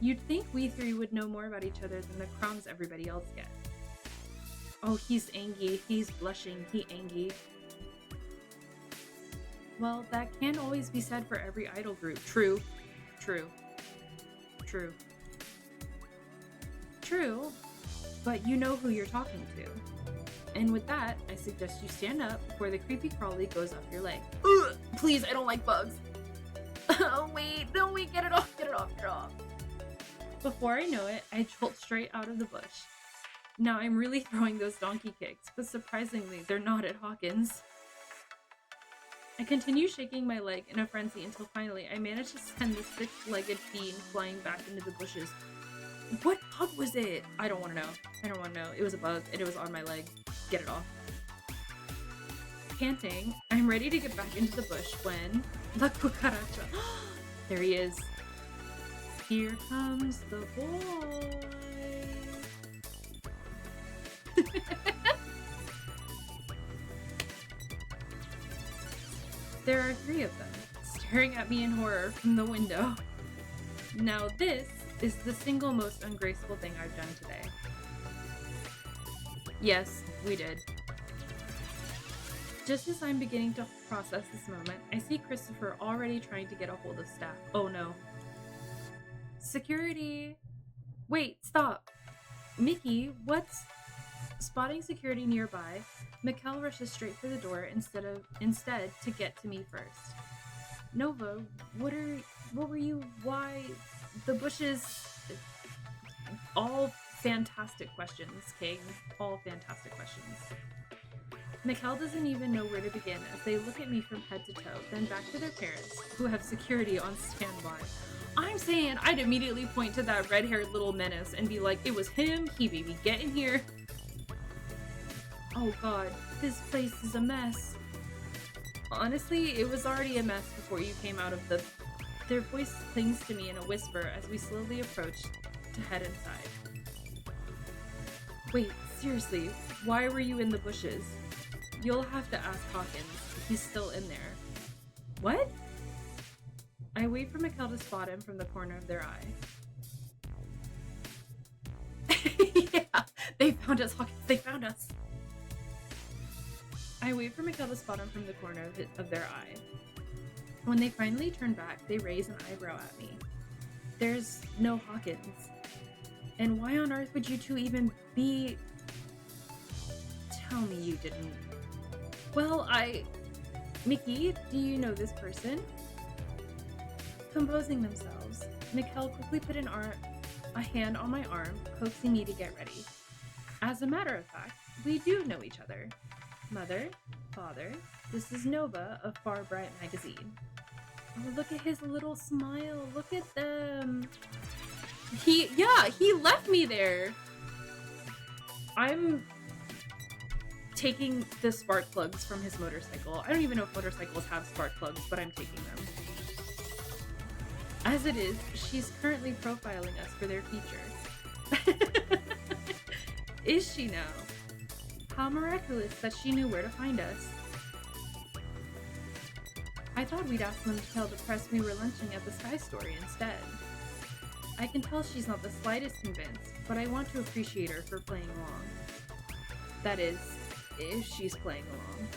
You'd think we three would know more about each other than the crumbs everybody else gets. Oh, he's angy, he's blushing, he angy. Well, that can't always be said for every idol group. True. True. True. True, but you know who you're talking to. And with that, I suggest you stand up before the creepy crawly goes up your leg. Ugh, please, I don't like bugs. Oh, wait, no, wait, get it off, get it off, get it off. Before I know it, I jolt straight out of the bush. Now I'm really throwing those donkey kicks, but surprisingly, they're not at Hawkins. I continue shaking my leg in a frenzy until finally I manage to send the six-legged fiend flying back into the bushes. What bug was it? I don't want to know. I don't want to know. It was a bug and it was on my leg. Get it off. Panting, I'm ready to get back into the bush when La Cucaracha. There he is. Here comes the boy. There are three of them, staring at me in horror from the window. Now this is the single most ungraceful thing I've done today. Yes, we did. Just as I'm beginning to process this moment, I see Christopher already trying to get a hold of staff. Oh no. Security! Wait, stop! Mickey, what's... Spotting security nearby, Mikkel rushes straight for the door instead to get to me first. Nova, what were you, why, the bushes... All fantastic questions, King. All fantastic questions. Mikkel doesn't even know where to begin as they look at me from head to toe, then back to their parents, who have security on standby. I'm saying I'd immediately point to that red-haired little menace and be like, it was him, he made me get in here. Oh god, this place is a mess. Honestly, it was already a mess before you came out of the... Their voice clings to me in a whisper as we slowly approach to head inside. Wait, seriously, why were you in the bushes? You'll have to ask Hawkins. He's still in there. What? I wait for Mikkel to spot him from the corner of their eye. Yeah, they found us, Hawkins. They found us. I wait for Mikkel to spot him from the corner of their eye. When they finally turn back, they raise an eyebrow at me. There's no Hawkins. And why on earth would you two even be... Tell me you didn't. Well, Mickey, do you know this person? Composing themselves, Mikkel quickly put a hand on my arm, coaxing me to get ready. As a matter of fact, we do know each other. Mother, father, this is Nova of Far Bright magazine. Oh, look at his little smile. Look at them. He left me there. I'm taking the spark plugs from his motorcycle. I don't even know if motorcycles have spark plugs, but I'm taking them. As it is, she's currently profiling us for their feature. Is she now? How miraculous that she knew where to find us. I thought we'd ask them to tell the press we were lunching at the Sky Story instead. I can tell she's not the slightest convinced, but I want to appreciate her for playing along. That is, if she's playing along.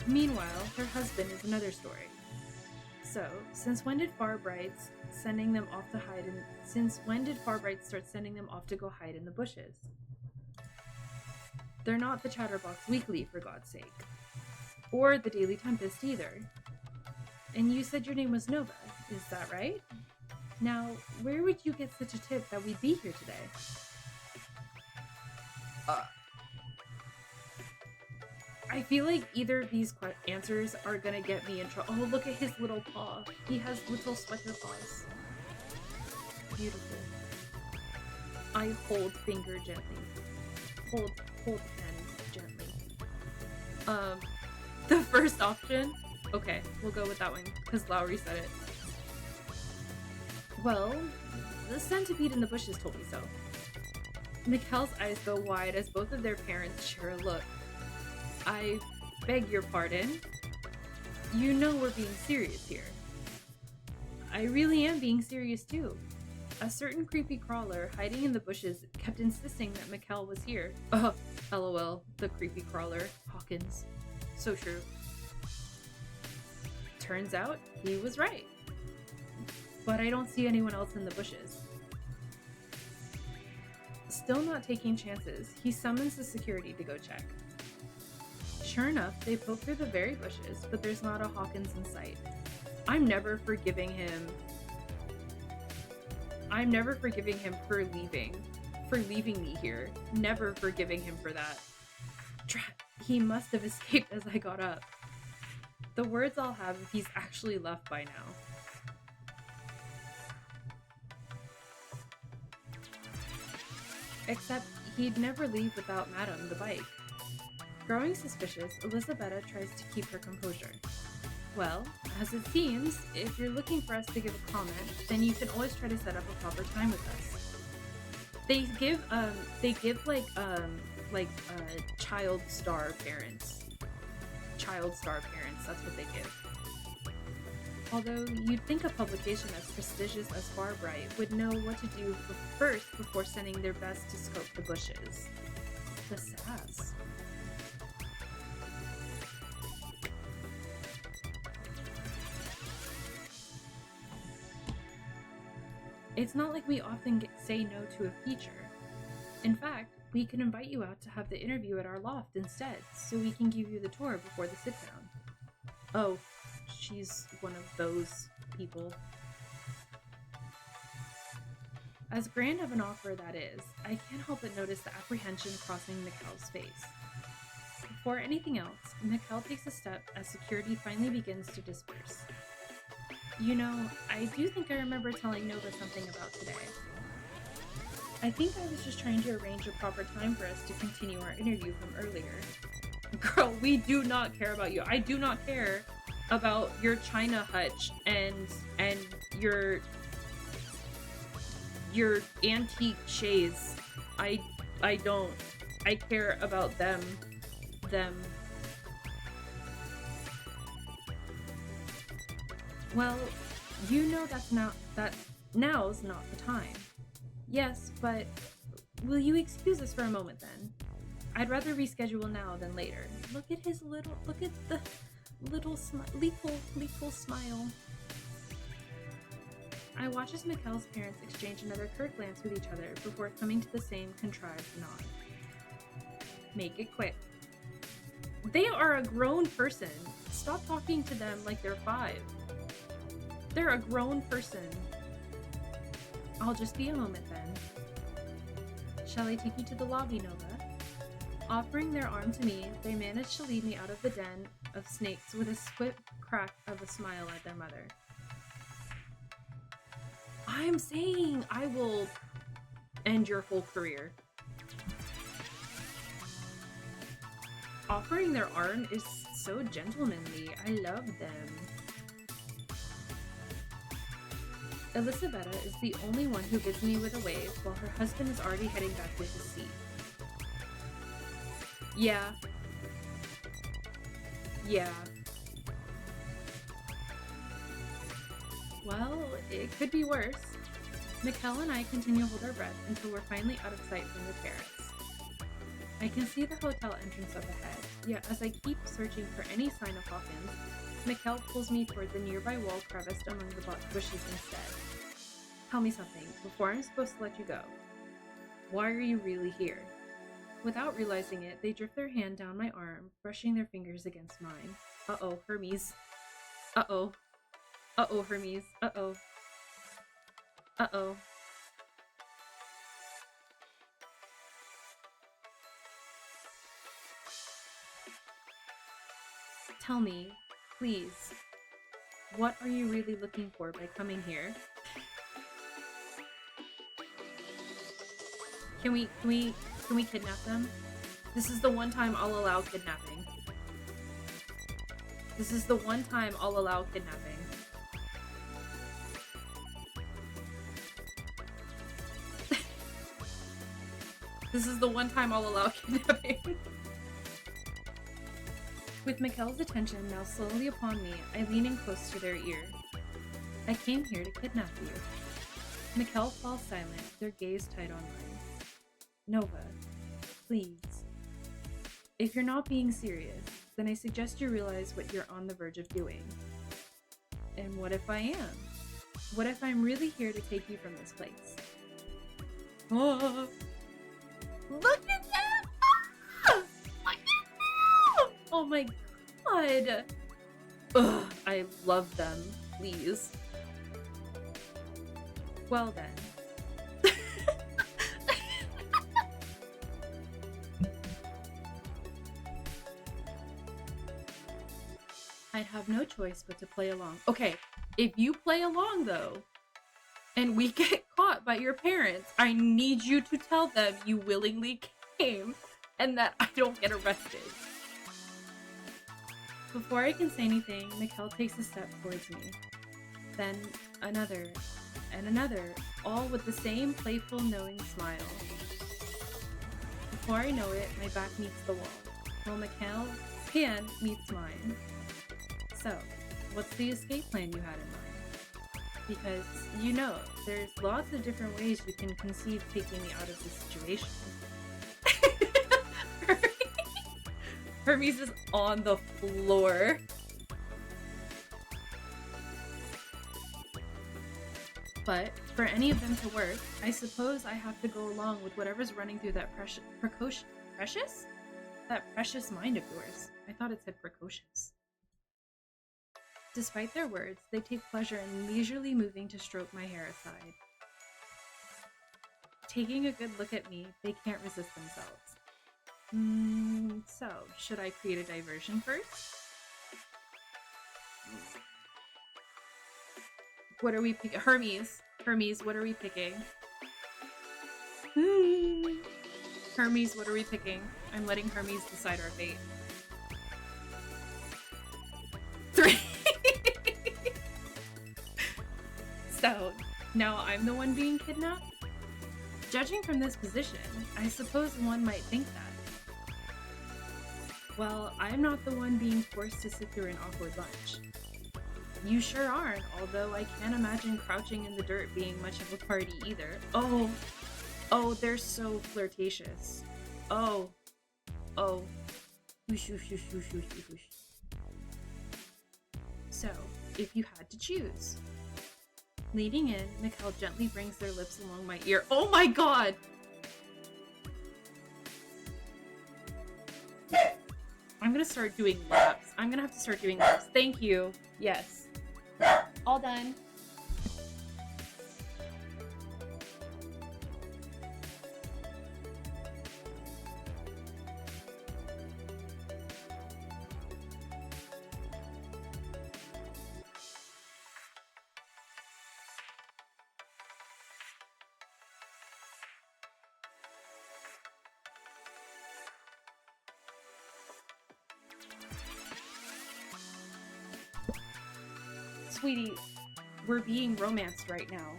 Meanwhile, her husband is another story. So, since when did Farbright start sending them off to go hide in the bushes? They're not the Chatterbox Weekly, for God's sake. Or the Daily Tempest either. And you said your name was Nova, is that right? Now, where would you get such a tip that we'd be here today? I feel like either of these answers are gonna get me in trouble. Oh, look at his little paw. He has little sweater paws. Beautiful. I hold finger gently. Hold pen gently. The first option? Okay, we'll go with that one, because Lowry said it. Well, the centipede in the bushes told me so. Mikkel's eyes go wide as both of their parents share a look. I beg your pardon? You know we're being serious here. I really am being serious too. A certain creepy crawler hiding in the bushes kept insisting that Mikkel was here. LOL, the creepy crawler, Hawkins. So true. Turns out, he was right. But I don't see anyone else in the bushes. Still not taking chances, he summons the security to go check. Sure enough, they poke through the very bushes, but there's not a Hawkins in sight. I'm never forgiving him for leaving me here. Never forgiving him for that. He must have escaped as I got up. The words I'll have if he's actually left by now. Except he'd never leave without Madame the bike. Growing suspicious, Elisabetta tries to keep her composure. Well, as it seems, if you're looking for us to give a comment, then you can always try to set up a proper time with us. They give child star parents. Child star parents, that's what they give. Although you'd think a publication as prestigious as Farbright would know what to do first before sending their best to scope the bushes. The sass. It's not like we often say no to a feature. In fact, we can invite you out to have the interview at our loft instead, so we can give you the tour before the sit-down. Oh, she's one of those people. As grand of an offer that is, I can't help but notice the apprehension crossing Mikkel's face. Before anything else, Mikkel takes a step as security finally begins to disperse. You know, I do think I remember telling Nova something about today. I think I was just trying to arrange a proper time for us to continue our interview from earlier. Girl, we do not care about you. I do not care about your China hutch and your antique chaise. I don't. I care about them. Well, you know that now's not the time. Yes, but will you excuse us for a moment then? I'd rather reschedule now than later. Look at the little lethal smile. I watch as Mikkel's parents exchange another curt glance with each other before coming to the same contrived nod. Make it quick. They are a grown person. Stop talking to them like they're 5. They're a grown person. I'll just be a moment then. Shall I take you to the lobby, Nova? Offering their arm to me, they manage to lead me out of the den of snakes with a swift crack of a smile at their mother. I'm saying I will end your whole career. Offering their arm is so gentlemanly. I love them. Elisabetta is the only one who gives me with a wave while her husband is already heading back to his seat. Yeah. Well, it could be worse. Mikkel and I continue to hold our breath until we're finally out of sight from the terrace. I can see the hotel entrance up ahead, yet as I keep searching for any sign of Hawkins, Mikkel pulls me toward the nearby wall creviced among the bushes instead. Tell me something, before I'm supposed to let you go. Why are you really here? Without realizing it, they drift their hand down my arm, brushing their fingers against mine. Uh-oh, Hermes. Uh-oh. Uh-oh, Hermes. Uh-oh. Uh-oh. Tell me, please, what are you really looking for by coming here? Can we kidnap them? This is the one time I'll allow kidnapping. This is the one time I'll allow kidnapping. This is the one time I'll allow kidnapping. With Mikkel's attention now slowly upon me, I lean in close to their ear. I came here to kidnap you. Mikkel falls silent, their gaze tight on mine. Nova, please. If you're not being serious, then I suggest you realize what you're on the verge of doing. And what if I am? What if I'm really here to take you from this place? Oh, look at them! Ah! Look at them! Oh my god! Ugh, I love them. Please. Well then. I'd have no choice but to play along. Okay, if you play along though, and we get caught by your parents, I need you to tell them you willingly came and that I don't get arrested. Before I can say anything, Mikkel takes a step towards me. Then another, and another, all with the same playful, knowing smile. Before I know it, my back meets the wall, while Mikkel's hand meets mine. So, what's the escape plan you had in mind? Because, you know, there's lots of different ways you can conceive taking me out of this situation. Hermes is on the floor. But, for any of them to work, I suppose I have to go along with whatever's running through that precious? That precious mind of yours. I thought it said precocious. Despite their words, they take pleasure in leisurely moving to stroke my hair aside. Taking a good look at me, they can't resist themselves. So, should I create a diversion first? What are we picking? Hermes, what are we picking? Hermes, what are we picking? I'm letting Hermes decide our fate. 3. So, now I'm the one being kidnapped? Judging from this position, I suppose one might think that. Well, I'm not the one being forced to sit through an awkward lunch. You sure aren't, although I can't imagine crouching in the dirt being much of a party either. Oh, they're so flirtatious. Oh. Whoosh, whoosh, whoosh, whoosh, whoosh, whoosh. So, if you had to choose. Leaning in, Mikkel gently brings their lips along my ear. Oh my god! I'm gonna start doing laps. I'm gonna have to start doing laps. Thank you. Yes. All done. Sweetie, we're being romanced right now.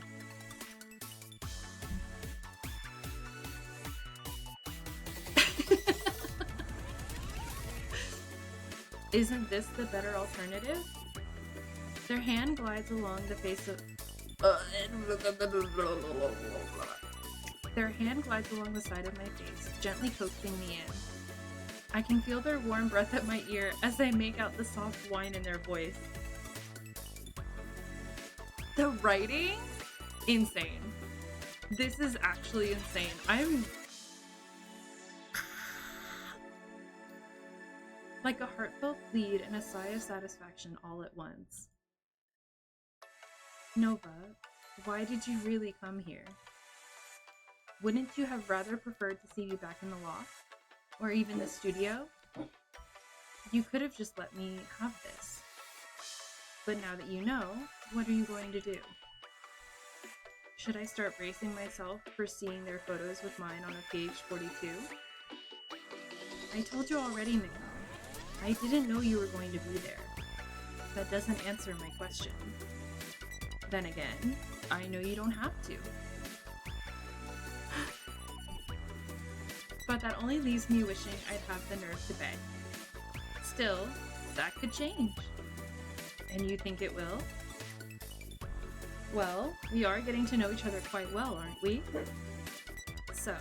Isn't this the better alternative? Their hand glides along the face of... Their hand glides along the side of my face, gently coaxing me in. I can feel their warm breath at my ear as they make out the soft whine in their voice. The writing? Insane. This is actually insane. I'm... like a heartfelt plead and a sigh of satisfaction all at once. Nova, why did you really come here? Wouldn't you have rather preferred to see me back in the loft? Or even the studio? You could have just let me have this. But now that you know, what are you going to do? Should I start bracing myself for seeing their photos with mine on a page 42? I told you already, Mikhail. I didn't know you were going to be there. That doesn't answer my question. Then again, I know you don't have to. But that only leaves me wishing I'd have the nerve to beg. Still, that could change. And you think it will? Well, we are getting to know each other quite well, aren't we? So...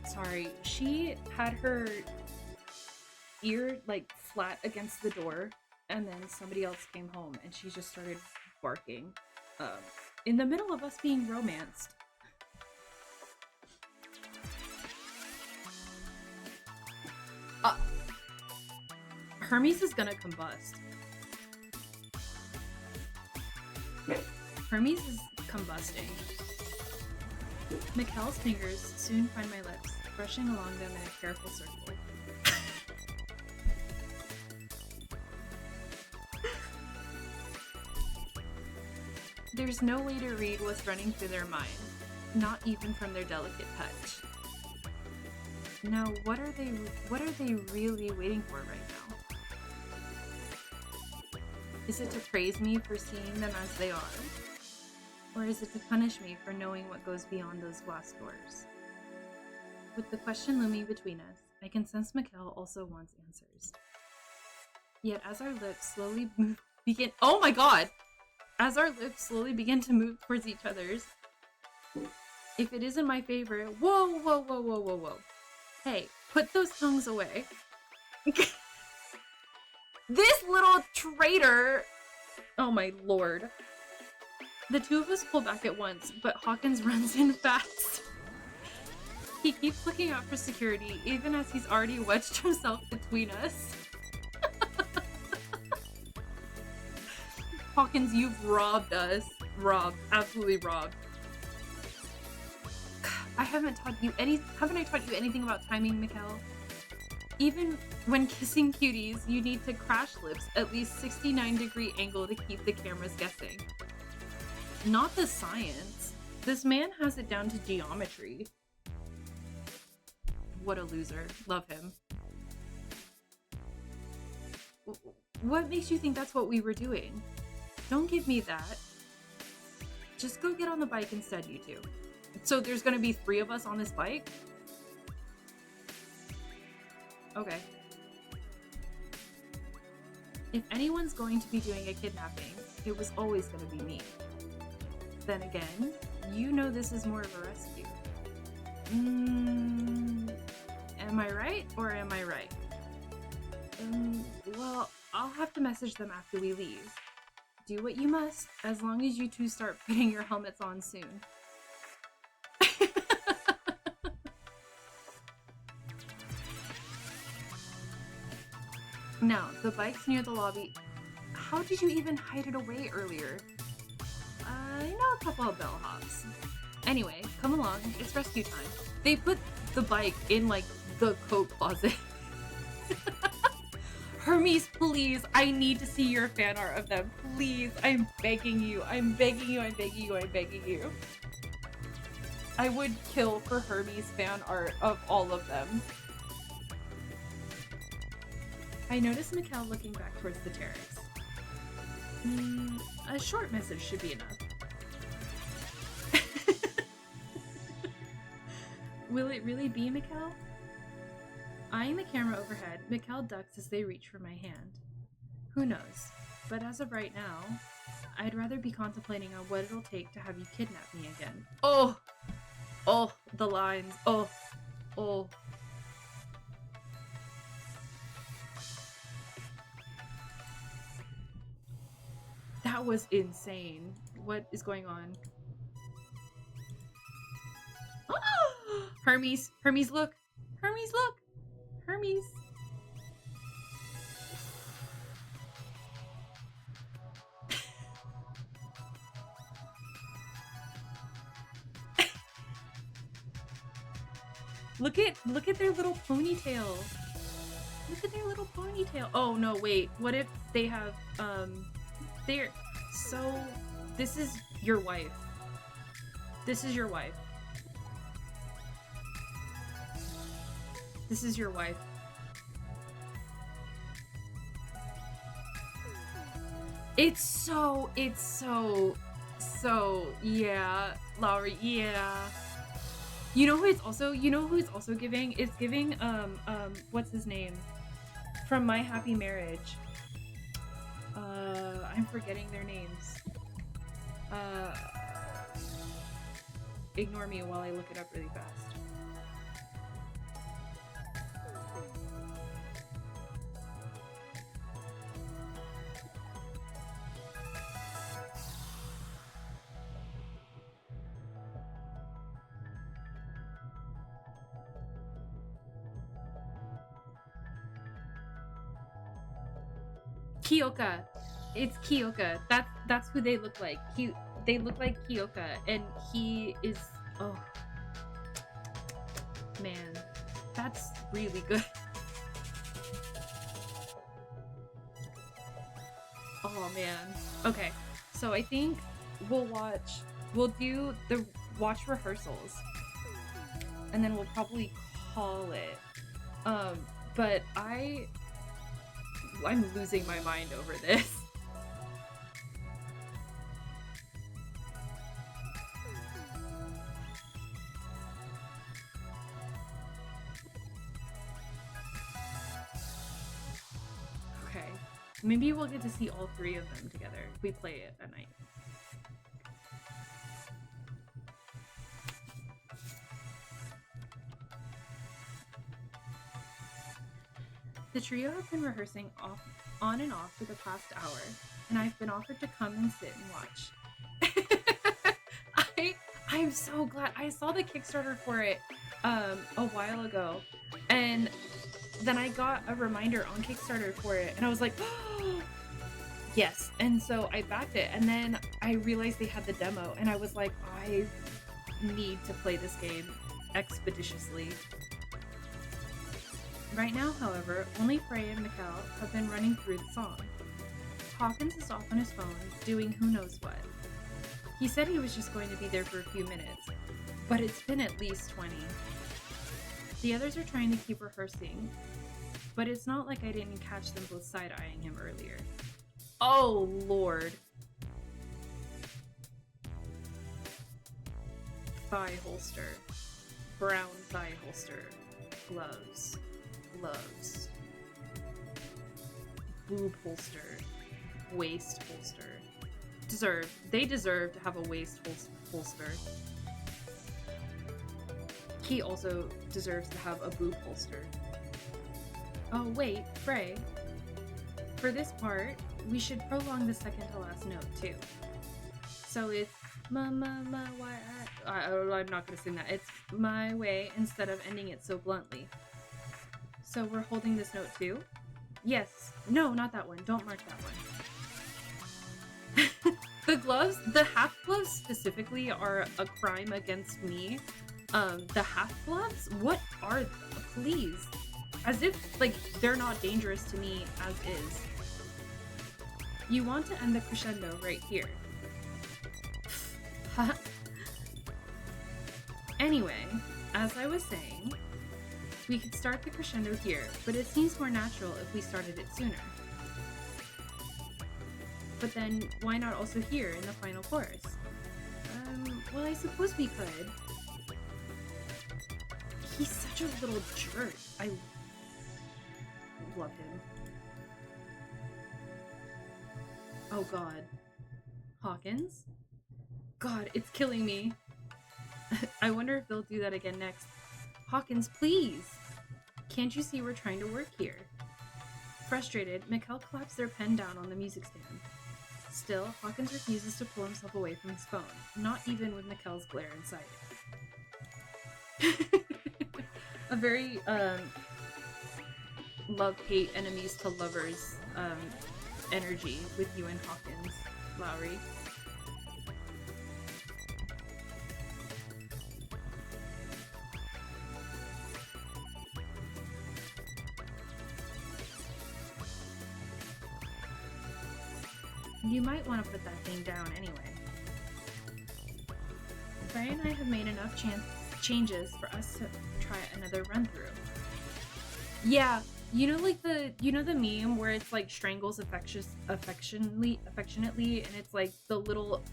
Sorry, she had her ear like flat against the door, and then somebody else came home and she just started barking in the middle of us being romanced. Hermes is gonna combust. Hermes is combusting. Mikhail's fingers soon find my lips, brushing along them in a careful circle. There's no way to read what's running through their mind, not even from their delicate touch. Now, what are they really waiting for right now? Is it to praise me for seeing them as they are? Or is it to punish me for knowing what goes beyond those glass doors? With the question looming between us, I can sense Mikhail also wants answers. Yet as our lips slowly begin- Oh my god! As our lips slowly begin to move towards each other's, if it isn't my favorite- Whoa, whoa, whoa, whoa, whoa, whoa. Hey, put those tongues away. This little traitor! Oh my lord. The two of us pull back at once, but Hawkins runs in fast. He keeps looking out for security, even as he's already wedged himself between us. Hawkins, you've robbed us. Robbed. Absolutely robbed. Haven't I taught you anything about timing, Mikhail? Even when kissing cuties, you need to crash lips at least 69-degree angle to keep the cameras guessing. Not the science. This man has it down to geometry. What a loser. Love him. What makes you think that's what we were doing? Don't give me that. Just go get on the bike instead, you two. So there's gonna be 3 of us on this bike? Okay. If anyone's going to be doing a kidnapping, it was always gonna be me. Then again, you know this is more of a rescue. Am I right or am I right? Well, I'll have to message them after we leave. Do what you must, as long as you two start putting your helmets on soon. Now, the bike's near the lobby. How did you even hide it away earlier? I know a couple of bellhops. Anyway, come along, it's rescue time. They put the bike in, like, the coat closet. Hermes, please, I need to see your fan art of them. Please, I'm begging you. I'm begging you. I'm begging you. I'm begging you. I would kill for Hermes fan art of all of them. I noticed Mikkel looking back towards the terrace. A short message should be enough. Will it really be Mikkel? Eyeing the camera overhead, Mikkel ducks as they reach for my hand. Who knows? But as of right now, I'd rather be contemplating on what it'll take to have you kidnap me again. Oh! Oh, the lines. Oh. Oh. That was insane. What is going on? Oh! Hermes! Hermes, look! Hermes, look! Hermes! Look at their little ponytail. Look at their little ponytail. Oh no, wait. What if they have they're so this is your wife. This is your wife. This is your wife. It's so yeah, Lowry, yeah. You know who it's also giving? It's giving what's his name? From My Happy Marriage. I'm forgetting their names. Ignore me while I look it up really fast. Kyoka. It's Kyoka. That's who they look like. They look like Kyoka, and he is. Oh man, that's really good. Oh man. Okay, so I think we'll do the watch rehearsals, and then we'll probably call it. But I'm losing my mind over this. Okay. Maybe we'll get to see all three of them together if we play it at night. The trio have been rehearsing on and off for the past hour, and I've been offered to come and sit and watch. I'm so glad. I saw the Kickstarter for it a while ago, and then I got a reminder on Kickstarter for it, and I was like, oh, yes. And so I backed it, and then I realized they had the demo, and I was like, I need to play this game expeditiously. Right now, however, only Frey and Mikkel have been running through the song. Hawkins is off on his phone, doing who knows what. He said he was just going to be there for a few minutes, but it's been at least 20. The others are trying to keep rehearsing, but it's not like I didn't catch them both side-eyeing him earlier. Oh, Lord. Thigh holster. Brown thigh holster. Gloves. Gloves. Boob holster. Waist holster. They deserve to have a waist holster. He also deserves to have a boob holster. Oh wait, Frey. For this part, we should prolong the second to last note too. So it's I'm not gonna sing that. It's my way instead of ending it so bluntly. So we're holding this note too? Yes. No, not that one. Don't mark that one. The gloves, the half gloves specifically are a crime against me. The half gloves? What are please. As if, like, they're not dangerous to me as is. You want to end the crescendo right here. Anyway, as I was saying, we could start the crescendo here, but it seems more natural if we started it sooner. But then, why not also here in the final chorus? Well, I suppose we could. He's such a little jerk. I love him. Oh god. Hawkins? God, it's killing me. I wonder if they'll do that again next. Hawkins, please! Can't you see we're trying to work here? Frustrated, Mikkel claps their pen down on the music stand. Still, Hawkins refuses to pull himself away from his phone, not even with Mikkel's glare inside it. A very, love-hate, enemies to lovers, energy with you and Hawkins, Lowry. You might want to put that thing down anyway. Frey and I have made enough changes for us to try another run through. Yeah, you know, like the meme where it's like strangles affectionately, and it's like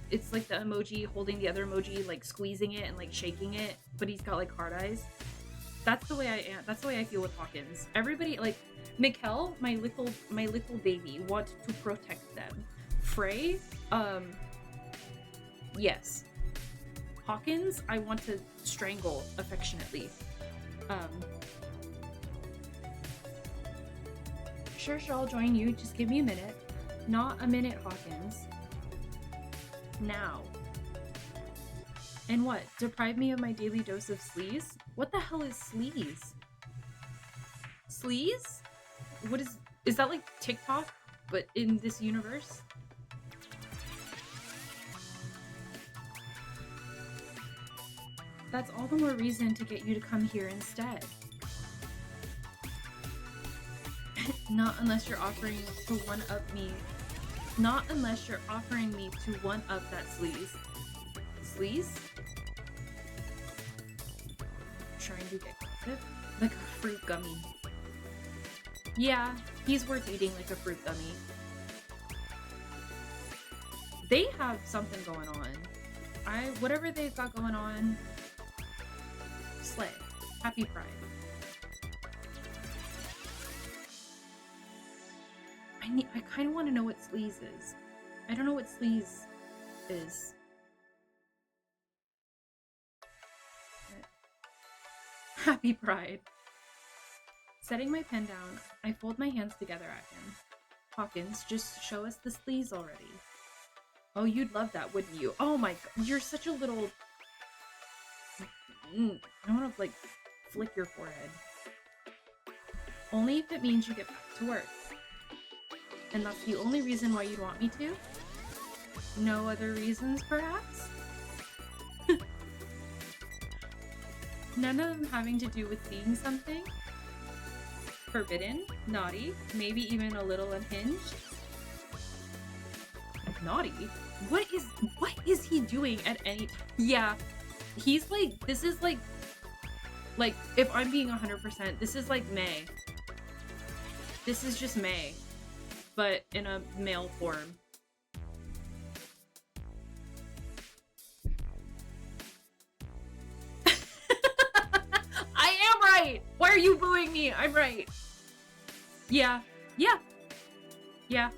it's like the emoji holding the other emoji, like squeezing it and like shaking it, but he's got like hard eyes. That's the way I am. That's the way I feel with Hawkins. Everybody, like Mikkel, my little baby, want to protect them. Frey, yes. Hawkins, I want to strangle affectionately. Sure, I'll join you. Just give me a minute. Not a minute, Hawkins. Now. And what? Deprive me of my daily dose of sleaze? What the hell is sleaze? Sleaze? What is that like TikTok, but in this universe? That's all the more reason to get you to come here instead. Not unless you're offering to one-up me. Not unless you're offering me to one-up that sleaze. Sleaze? Trying to get gossip? Like a fruit gummy. Yeah, he's worth eating like a fruit gummy. They have something going on. Whatever they've got going on, slay. Happy Pride. I kind of want to know what sleaze is. I don't know what sleaze is. Happy Pride. Setting my pen down, I fold my hands together at him. Hawkins, just show us the sleaze already. Oh, you'd love that, wouldn't you? Oh my god, you're such a little... I want to, like, flick your forehead. Only if it means you get back to work. And that's the only reason why you'd want me to? No other reasons, perhaps? None of them having to do with seeing something? Forbidden? Naughty? Maybe even a little unhinged? Naughty? What is he doing at any time? Yeah, he's like, this is like, if I'm being 100%, this is like May. This is just May, but in a male form. I am right! Why are you booing me? I'm right. Yeah. Yeah. Yeah.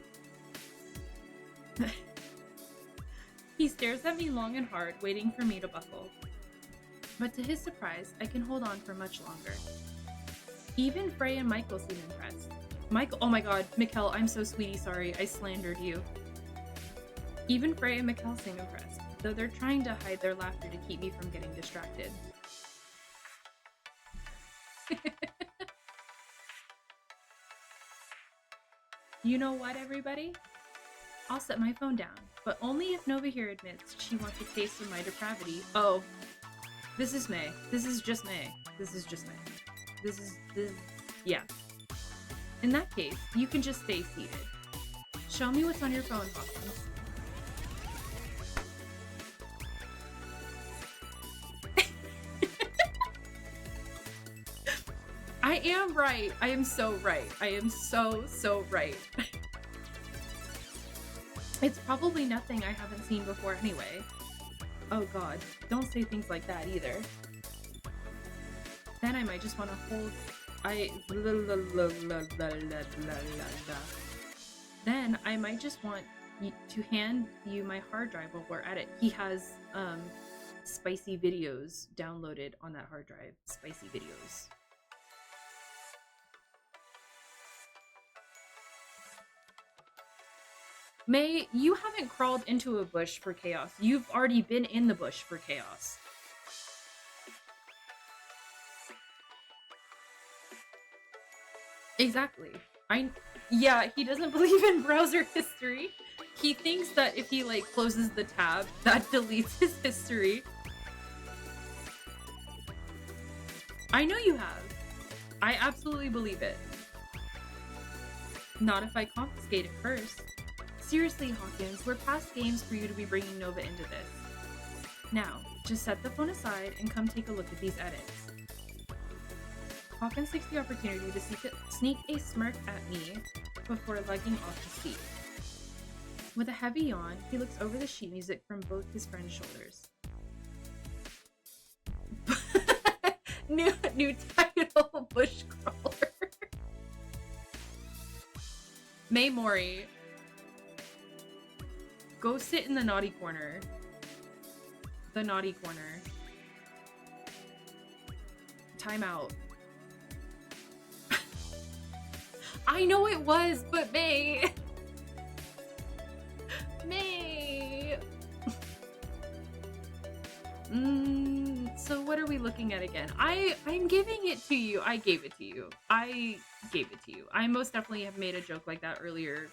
He stares at me long and hard, waiting for me to buckle. But to his surprise, I can hold on for much longer. Even Frey and Michael seem impressed. Michael, oh my god, Mikkel, I'm so sweetie sorry, I slandered you. Even Frey and Mikkel seem impressed, though they're trying to hide their laughter to keep me from getting distracted. You know what, everybody? I'll set my phone down, but only if Nova here admits she wants a taste of my depravity. Oh, this is May. This is just May. This is just May. yeah. In that case, you can just stay seated. Show me what's on your phone, Hawkins. I am right. I am so right. I am so right. It's probably nothing I haven't seen before anyway. Oh god, don't say things like that either. Then I might just want to hold... Then I might just want to hand you my hard drive while we're at it. He has spicy videos downloaded on that hard drive. Spicy videos. May, you haven't crawled into a bush for chaos. You've already been in the bush for chaos. Exactly. Yeah, he doesn't believe in browser history. He thinks that if he like closes the tab, that deletes his history. I know you have. I absolutely believe it. Not if I confiscate it first. Seriously, Hawkins, we're past games for you to be bringing Nova into this. Now, just set the phone aside and come take a look at these edits. Hawkins takes the opportunity to sneak a smirk at me before legging off the seat. With a heavy yawn, he looks over the sheet music from both his friend's shoulders. New title, Bush Crawler. May Mori. Go sit in the naughty corner. The naughty corner. Time out. I know it was, but May. May. So what are we looking at again? I'm giving it to you. I gave it to you. I gave it to you. I most definitely have made a joke like that earlier.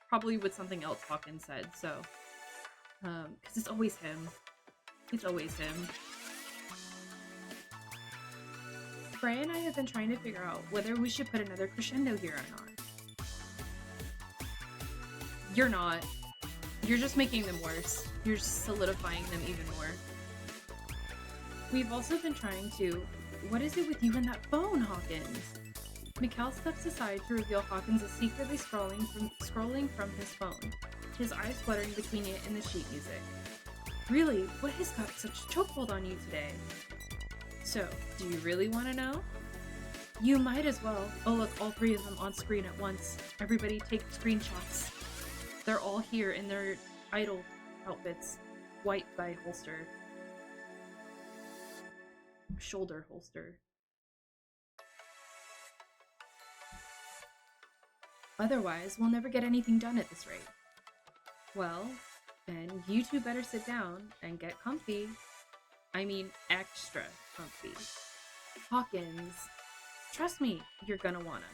Probably with something else Hawkins said, so. Because it's always him. It's always him. Frey and I have been trying to figure out whether we should put another crescendo here or not. You're not. You're just making them worse. You're just solidifying them even more. We've also been trying to... What is it with you and that phone, Hawkins? Mikkel steps aside to reveal Hawkins is secretly scrolling from his phone, his eyes fluttering between it and the sheet music. Really, what has got such a chokehold on you today? So, do you really want to know? You might as well. Oh look, all three of them on screen at once. Everybody take screenshots. They're all here in their idol outfits. White side holster. Shoulder holster. Otherwise, we'll never get anything done at this rate. Well, then you two better sit down and get comfy. I mean, extra comfy. Hawkins, trust me, you're gonna wanna.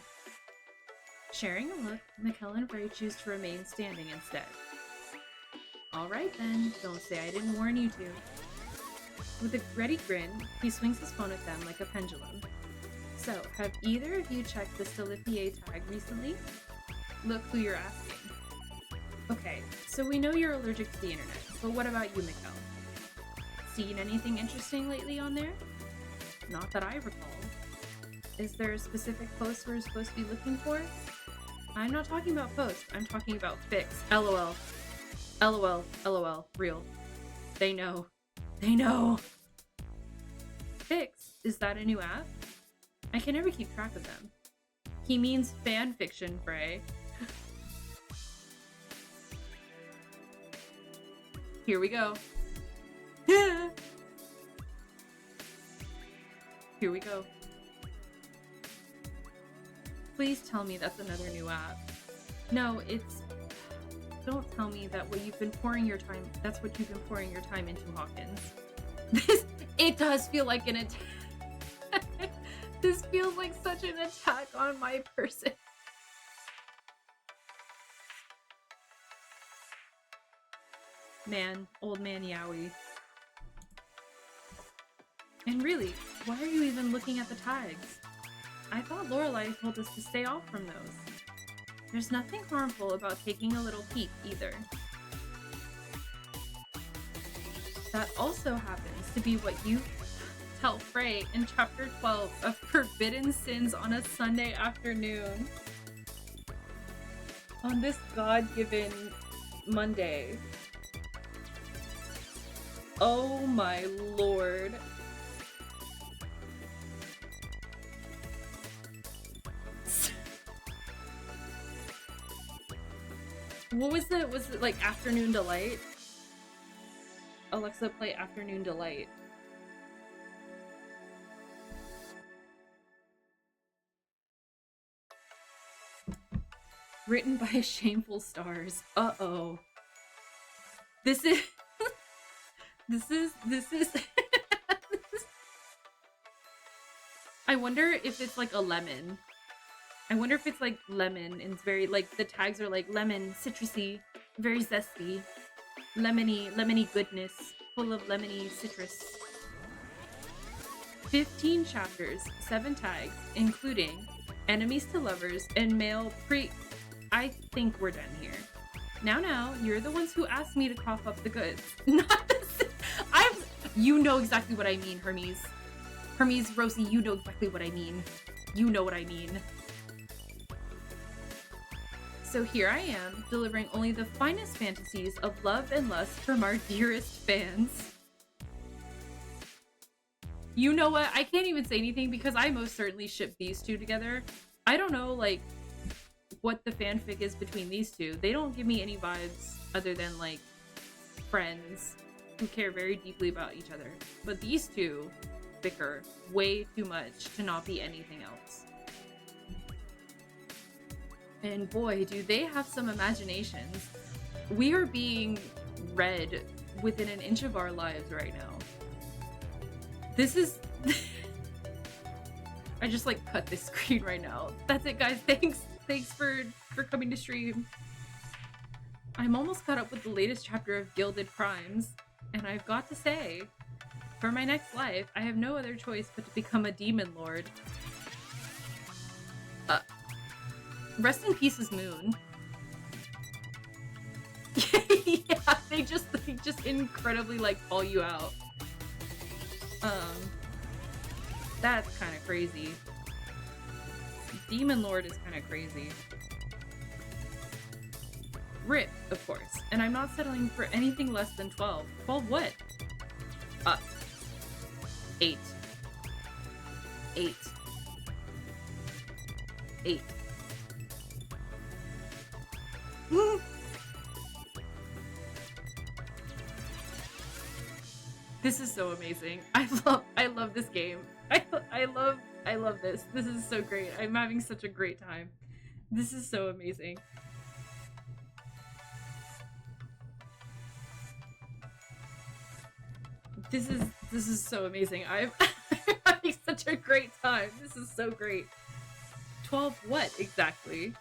Sharing a look, Mikkel and Frey choose to remain standing instead. Alright then, don't say I didn't warn you to. With a ready grin, he swings his phone at them like a pendulum. So, have either of you checked the Stellifier tag recently? Look who you're asking. Okay, so we know you're allergic to the internet, but what about you, Mikkel? Seen anything interesting lately on there? Not that I recall. Is there a specific post we're supposed to be looking for? I'm not talking about post, I'm talking about fix. LOL. LOL. LOL. Real. They know. They know! Fix? Is that a new app? I can never keep track of them. He means fan fiction, Frey. Here we go. Here we go. Please tell me that's another new app. No, it's... Don't tell me that what you've been pouring your time... That's what you've been pouring your time into, Hawkins. It does feel like an attack. This feels like such an attack on my person. Man, old man Yowie. And really, why are you even looking at the tags? I thought Lorelai told us to stay off from those. There's nothing harmful about taking a little peek either. That also happens to be what you tell Frey in chapter 12 of Forbidden Sins on a Sunday afternoon. On this God-given Monday. Oh my lord. What was it? Was it like Afternoon Delight? Alexa, play Afternoon Delight. Written by Shameful Stars. Uh-oh. This is... this is... I wonder if it's like a lemon. I wonder if it's like lemon and it's very like the tags are like lemon, citrusy, very zesty, lemony goodness, full of lemony citrus. 15 chapters, 7 tags, including enemies to lovers and male pre. I think we're done here. Now, you're the ones who asked me to cough up the goods. Not this. You know exactly what I mean, Hermes. Hermes, Rosie, you know exactly what I mean. You know what I mean. So here I am, delivering only the finest fantasies of love and lust from our dearest fans. You know what? I can't even say anything because I most certainly ship these two together. I don't know, like, what the fanfic is between these two. They don't give me any vibes other than, like, friends who care very deeply about each other. But these two bicker way too much to not be anything else. And boy, do they have some imaginations. We are being read within an inch of our lives right now. This is... I just like cut this screen right now. That's it, guys. Thanks for coming to stream. I'm almost caught up with the latest chapter of Gilded Crimes, and I've got to say, for my next life, I have no other choice but to become a demon lord. Rest in peace, Moon. Yeah, they just incredibly like call you out. That's kind of crazy. Demon Lord is kind of crazy. RIP, of course, and I'm not settling for anything less than 12. 12 what? 8. 8. 8. This is so amazing. I love this game. I love this. This is so great. I'm having such a great time. This is so amazing. This is so amazing. I'm having such a great time. This is so great. 12 what exactly?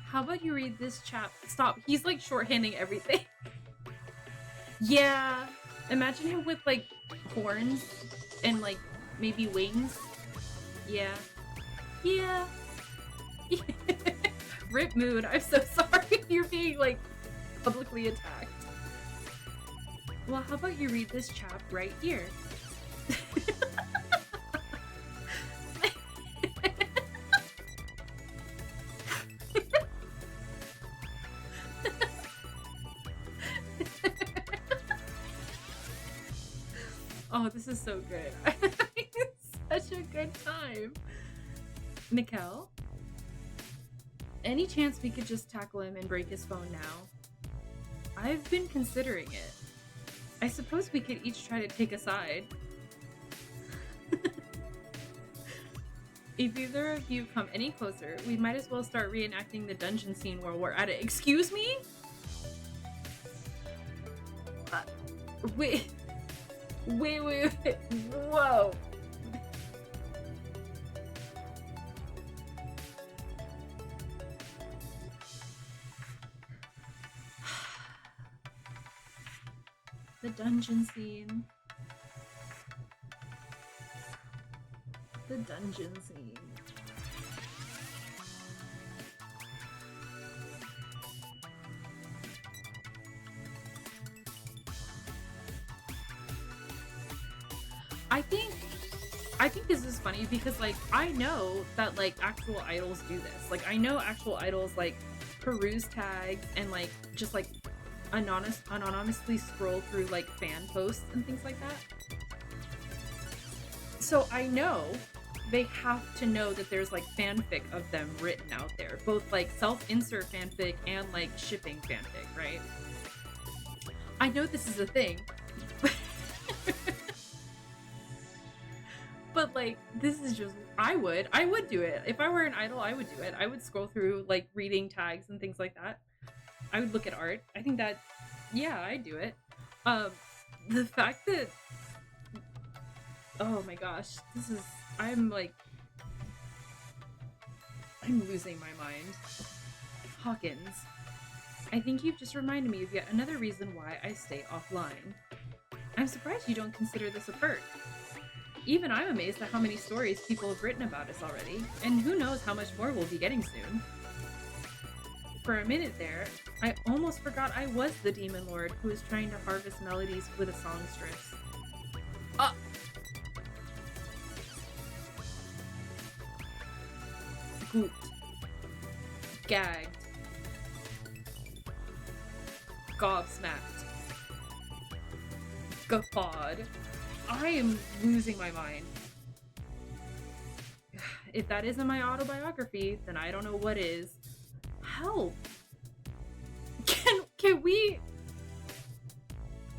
How about you read this chap? Stop. He's like shorthanding everything. Yeah. Imagine him with like horns and like maybe wings. Yeah. Yeah. Rip mood. I'm so sorry. You're being like publicly attacked. Well, how about you read this chap right here? Oh, this is so good. I'm having such a good time. Mikkel, any chance we could just tackle him and break his phone now? I've been considering it. I suppose we could each try to take a side. If either of you come any closer, we might as well start reenacting the dungeon scene while we're at it. Excuse me? Wait. Whoa. The dungeon scene. The dungeon scene. I think this is funny because like I know that like actual idols do this. Like I know actual idols like peruse tags and like just like anonymously scroll through like fan posts and things like that. So I know they have to know that there's like fanfic of them written out there, both like self-insert fanfic and like shipping fanfic, right? I know this is a thing. But like this is just I would do it. If I were an idol, I would do it. I would scroll through like reading tags and things like that. I would look at art. I think that yeah, I'd do it. The fact that oh my gosh, I'm losing my mind. Hawkins, I think you've just reminded me of yet another reason why I stay offline. I'm surprised you don't consider this a perk. Even I'm amazed at how many stories people have written about us already, and who knows how much more we'll be getting soon. For a minute there, I almost forgot I was the demon lord who was trying to harvest melodies with a songstress. Gooped. Gagged. Gobsmacked. Guffawed. I am losing my mind. If that isn't my autobiography, then I don't know what is. Help! Can we...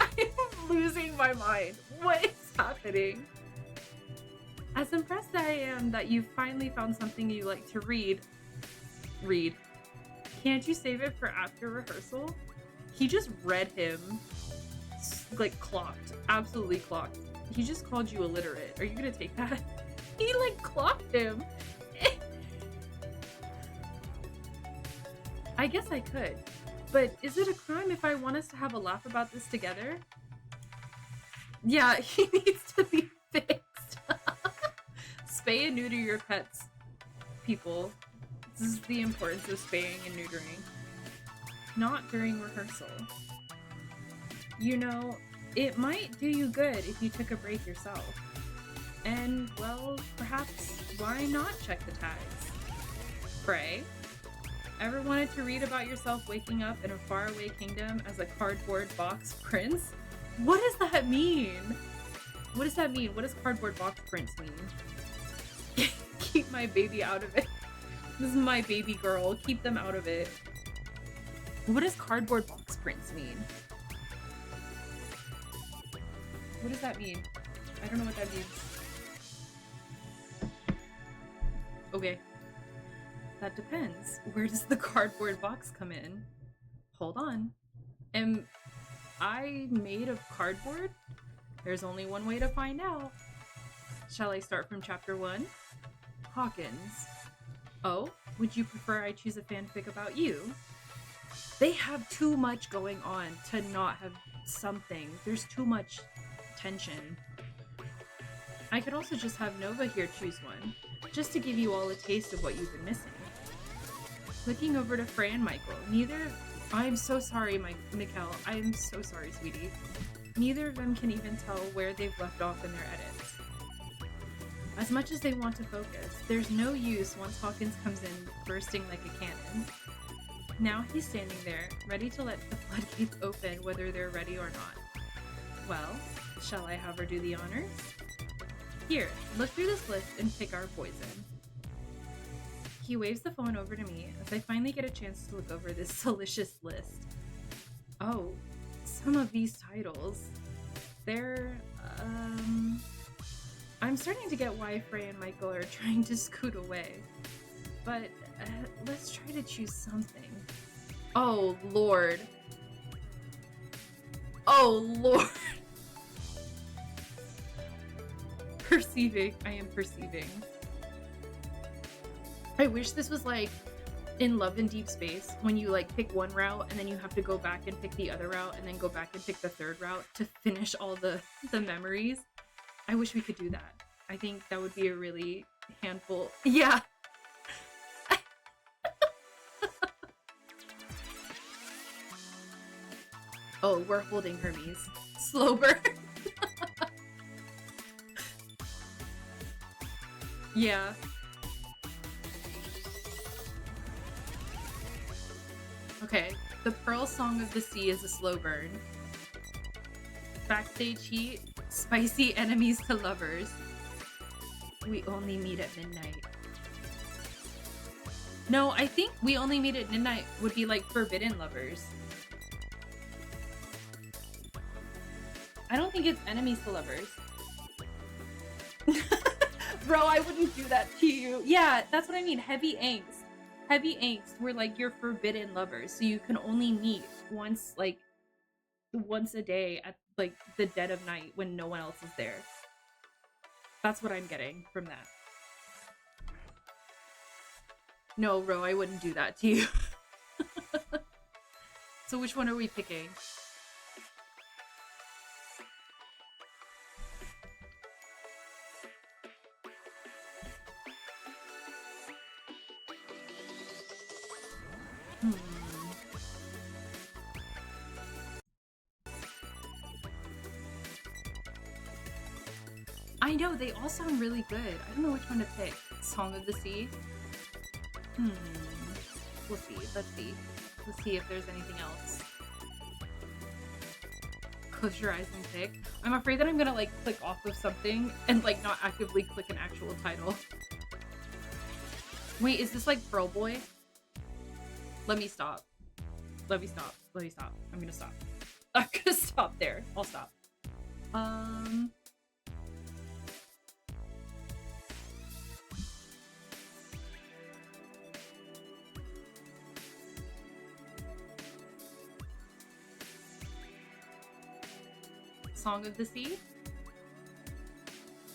I'm losing my mind. What is happening? As impressed as I am that you finally found something you like to read. Can't you save it for after rehearsal? He just read him, like, clocked. Absolutely clocked. He just called you illiterate. Are you gonna take that? He, like, clocked him. I guess I could. But is it a crime if I want us to have a laugh about this together? Yeah, he needs to be fixed. Spay and neuter your pets, people. This is the importance of spaying and neutering. Not during rehearsal. You know, it might do you good if you took a break yourself. And, well, perhaps why not check the tags? Pray. Ever wanted to read about yourself waking up in a faraway kingdom as a cardboard box prince? What does that mean? What does that mean? What does cardboard box prince mean? Keep my baby out of it. This is my baby girl. Keep them out of it. What does cardboard box prince mean? What does that mean? I don't know what that means. Okay. That depends. Where does the cardboard box come in? Hold on. Am I made of cardboard? There's only one way to find out. Shall I start from chapter 1? Hawkins. Oh, would you prefer I choose a fanfic about you? They have too much going on to not have something. There's too much tension. I could also just have Nova here choose one, just to give you all a taste of what you've been missing. Looking over to Frey and Michael, I'm so sorry, Mikkel. I'm so sorry, sweetie. Neither of them can even tell where they've left off in their edits. As much as they want to focus, there's no use once Hawkins comes in bursting like a cannon. Now he's standing there, ready to let the floodgates open whether they're ready or not. Well, shall I have her do the honors? Here, look through this list and pick our poison. He waves the phone over to me as I finally get a chance to look over this delicious list. Oh, some of these titles. They're, I'm starting to get why Frey and Michael are trying to scoot away. But, let's try to choose something. Oh, Lord. Oh, Lord. Perceiving. I am perceiving. I wish this was like in Love in Deep Space when you like pick one route and then you have to go back and pick the other route and then go back and pick the third route to finish all the memories. I wish we could do that. I think that would be a really handful. Yeah. Oh, we're holding Hermes. Slow burn. Yeah. Okay. The Pearl Song of the Sea is a slow burn. Backstage heat. Spicy enemies to lovers. We only meet at midnight. No, I think we only meet at midnight would be like forbidden lovers. I don't think it's enemies to lovers. Bro, I wouldn't do that to you. Yeah, that's what I mean. Heavy angst. Heavy angst were like your forbidden lovers. So you can only meet once, like, once a day at like the dead of night when no one else is there. That's what I'm getting from that. No, Ro, I wouldn't do that to you. So which one are we picking? I know, they all sound really good. I don't know which one to pick. Song of the Sea? We'll see. Let's see. Let's see if there's anything else. Close your eyes and pick. I'm afraid that I'm gonna like click off of something and like not actively click an actual title. Wait, is this like Pearl Boy? Let me stop. Let me stop. Let me stop. I'm gonna stop. I'm gonna stop there. I'll stop. Song of the Sea?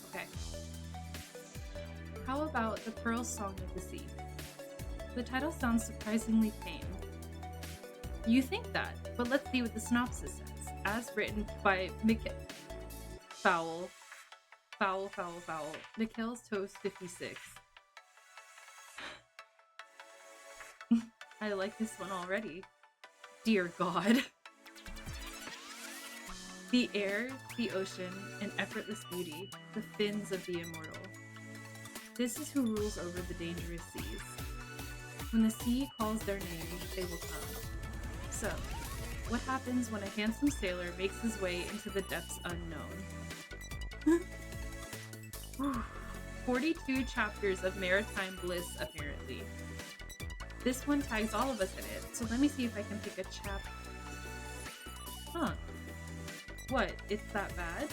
Okay. How about the Pearl Song of the Sea? The title sounds surprisingly tame. You think that, but let's see what the synopsis says. As written by Foul. Mikhail's Toast 56. I like this one already. Dear God. The air, the ocean, and effortless beauty, the fins of the immortal. This is who rules over the dangerous seas. When the sea calls their name, they will come. So, what happens when a handsome sailor makes his way into the depths unknown? 42 chapters of maritime bliss, apparently. This one tags all of us in it, so let me see if I can pick a chapter. Huh. What? It's that bad?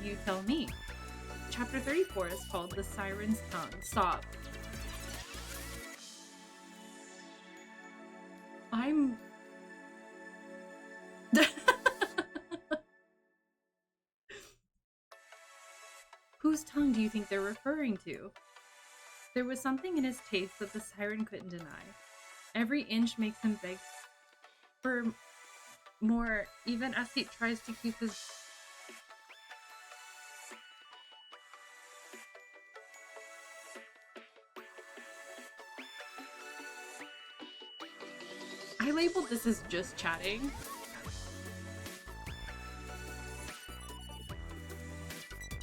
You tell me. Chapter 34 is called The Siren's Tongue. Stop. I'm... Whose tongue do you think they're referring to? There was something in his taste that the siren couldn't deny. Every inch makes him beg for more, even as he tries to keep his... I labeled this as just chatting.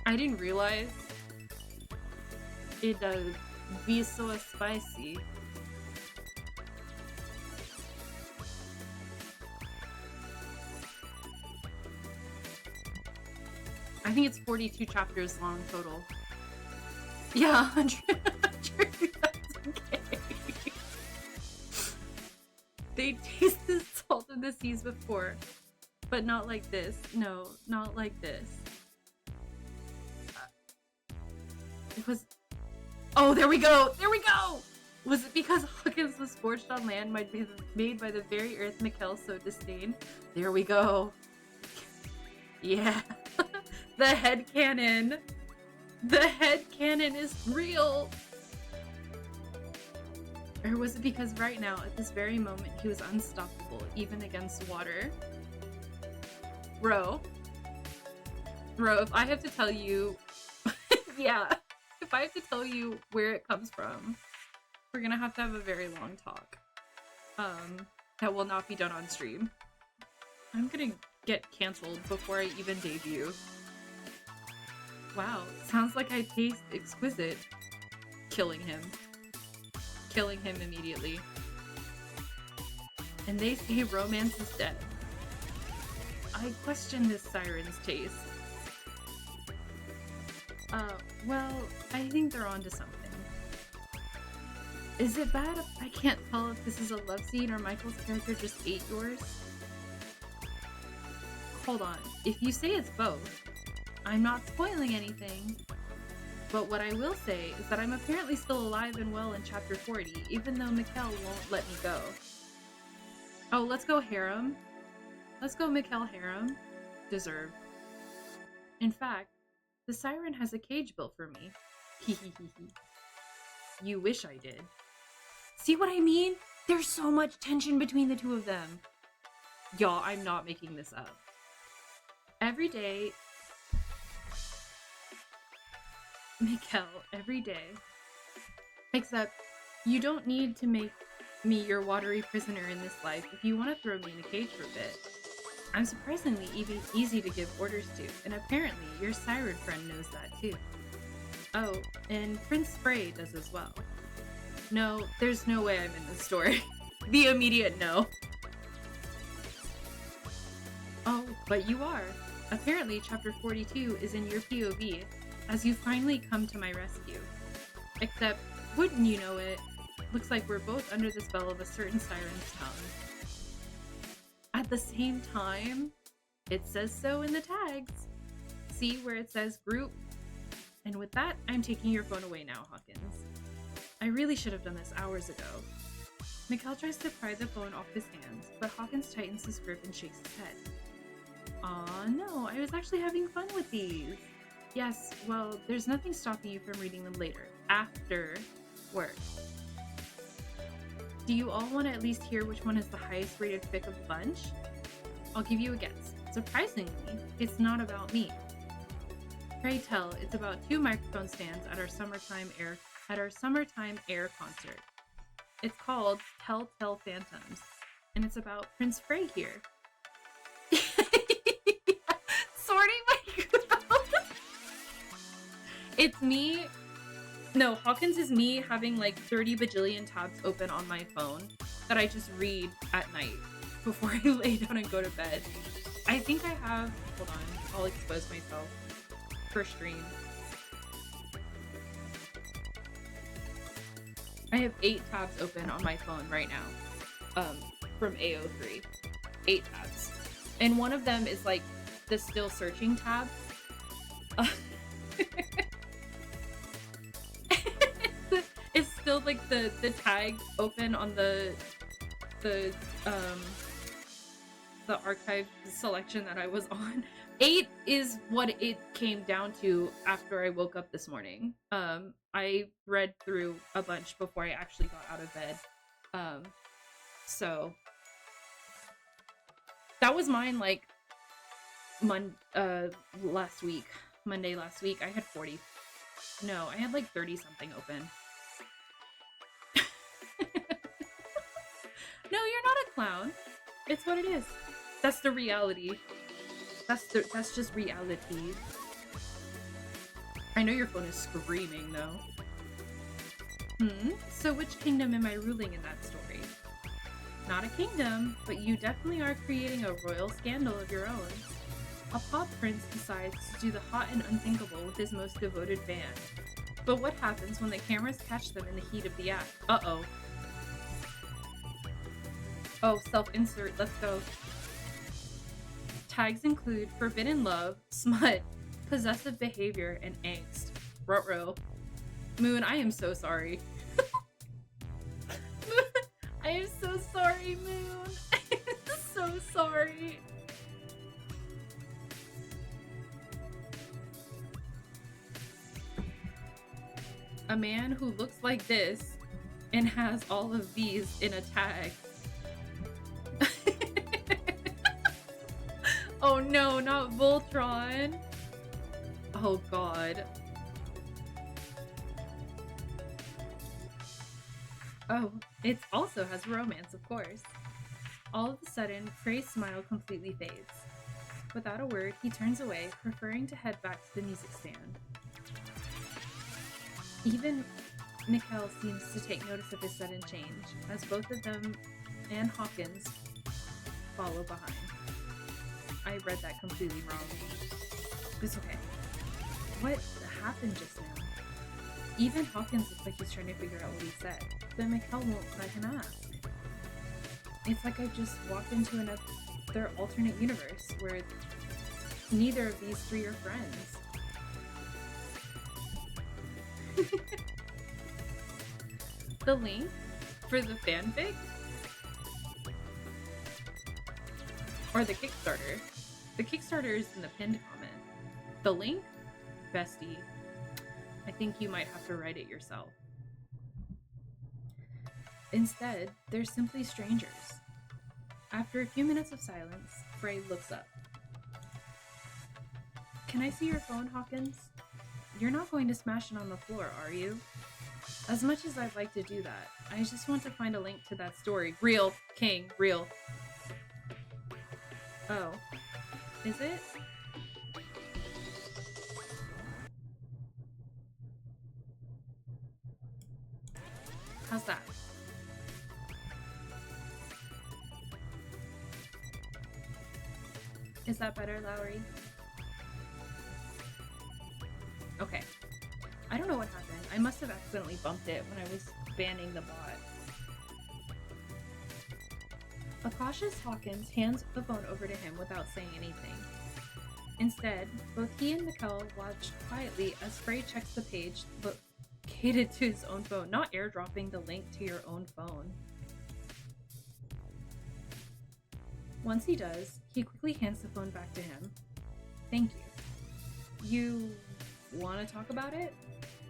I didn't realize it'd be so spicy. I think it's 42 chapters long total. Yeah, 100. That's okay. They tasted salt in the seas before, but not like this. No, not like this. It was... Oh, there we go! There we go! Was it because Hawkins was forged on land might be made by the very earth Mikhail so disdained? There we go. Yeah. The headcanon. The headcanon is real. Or was it because right now, at this very moment, he was unstoppable, even against water? Ro, if I have to tell you Yeah. If I have to tell you where it comes from, we're gonna have to have a very long talk. That will not be done on stream. I'm gonna get canceled before I even debut. Wow, sounds like I taste exquisite. Killing him. Killing him immediately. And they say romance is dead. I question this siren's taste. Well, I think they're onto something. Is it bad if I can't tell if this is a love scene or Michael's character just ate yours? Hold on, if you say it's both, I'm not spoiling anything. But what I will say is that I'm apparently still alive and well in chapter 40, even though Mikkel won't let me go. Oh, let's go harem. Let's go Mikkel harem. Deserved. In fact, the siren has a cage built for me. Hehehehe. You wish I did. See what I mean? There's so much tension between the two of them. Y'all, I'm not making this up. Every day... Mikkel, every day. Except, you don't need to make me your watery prisoner in this life if you want to throw me in a cage for a bit. I'm surprisingly easy to give orders to, and apparently your siren friend knows that too. Oh, and Prince Spray does as well. No, there's no way I'm in this story. The immediate no. Oh, but you are. Apparently chapter 42 is in your POV, as you finally come to my rescue. Except, wouldn't you know it, looks like we're both under the spell of a certain siren's tongue. At the same time, it says so in the tags. See where it says group? And with that, I'm taking your phone away now, Hawkins. I really should have done this hours ago. Mikkel tries to pry the phone off his hands, but Hawkins tightens his grip and shakes his head. Aw, no, I was actually having fun with these. Yes, well, there's nothing stopping you from reading them later, after work. Do you all want to at least hear which one is the highest rated fic of the bunch? I'll give you a guess. Surprisingly, it's not about me. Pray tell, it's about 2 microphone stands at our summertime air concert. It's called Telltale Phantoms, and it's about Prince Frey here. Sorting microphone. It's me. No, Hawkins is me having like 30 bajillion tabs open on my phone that I just read at night before I lay down and go to bed. I think I have, hold on, I'll expose myself for stream. I have 8 tabs open on my phone right now, from AO3. 8 tabs. And one of them is like the still searching tab. It's still like the tag open on the archive selection that I was on. 8 is what it came down to after I woke up this morning. I read through a bunch before I actually got out of bed. So that was mine like last week. Monday last week. I had 40. No, I had like 30 something open. No, you're not a clown. It's what it is. That's the reality. That's just reality. I know your phone is screaming though. So which kingdom am I ruling in that story? Not a kingdom, but you definitely are creating a royal scandal of your own. A pop prince decides to do the hot and unthinkable with his most devoted fan. But what happens when the cameras catch them in the heat of the act? Uh-oh. Oh, self-insert, let's go. Tags include forbidden love, smut, possessive behavior, and angst. Ruh-roh. Moon, I am so sorry. I am so sorry, Moon. I am so sorry. A man who looks like this and has all of these in a tag. Oh no, not Voltron. Oh god. Oh, it also has romance, of course. All of a sudden, Frey's smile completely fades. Without a word, he turns away, preferring to head back to the music stand. Even Mikkel seems to take notice of his sudden change, as both of them and Hawkins follow behind. I read that completely wrong. It's okay. What happened just now? Even Hawkins looks like he's trying to figure out what he said, but Mikkel won't let him ask. It's like I just walked into another alternate universe where neither of these three are friends. The link for the fanfic? Or the Kickstarter? The Kickstarter is in the pinned comment. The link? Bestie, I think you might have to write it yourself. Instead, they're simply strangers. After a few minutes of silence, Frey looks up. Can I see your phone, Hawkins? You're not going to smash it on the floor, are you? As much as I'd like to do that, I just want to find a link to that story. Real, King, real. Oh. Is it? How's that? Is that better, Lowry? Okay. I don't know what happened. I must have accidentally bumped it when I was banning the bot. A cautious Hawkins hands the phone over to him without saying anything. Instead, both he and Mikkel watch quietly as Frey checks the page located to his own phone, not airdropping the link to your own phone. Once he does, he quickly hands the phone back to him. Thank you. You want to talk about it?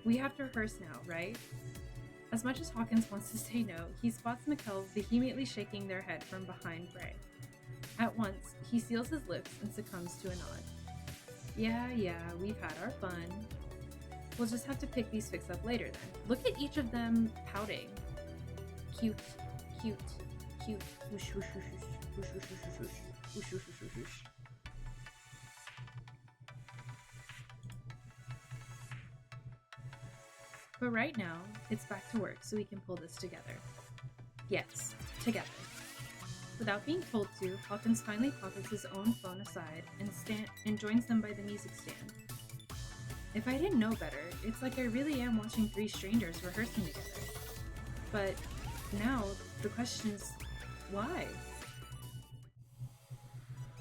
We have to rehearse now, right? As much as Hawkins wants to say no, he spots Mikkel vehemently shaking their head from behind Frey. At once, he seals his lips and succumbs to a nod. Yeah, we've had our fun. We'll just have to pick these fics up later then. Look at each of them pouting. Cute, cute, cute. Whoosh, whoosh, whoosh, whoosh, whoosh, whoosh, whoosh, whoosh, whoosh, whoosh, whoosh, whoosh. But right now, it's back to work so we can pull this together. Yes, together. Without being told to, Hawkins finally pockets his own phone aside and joins them by the music stand. If I didn't know better, it's like I really am watching three strangers rehearsing together. But now, the question is, why?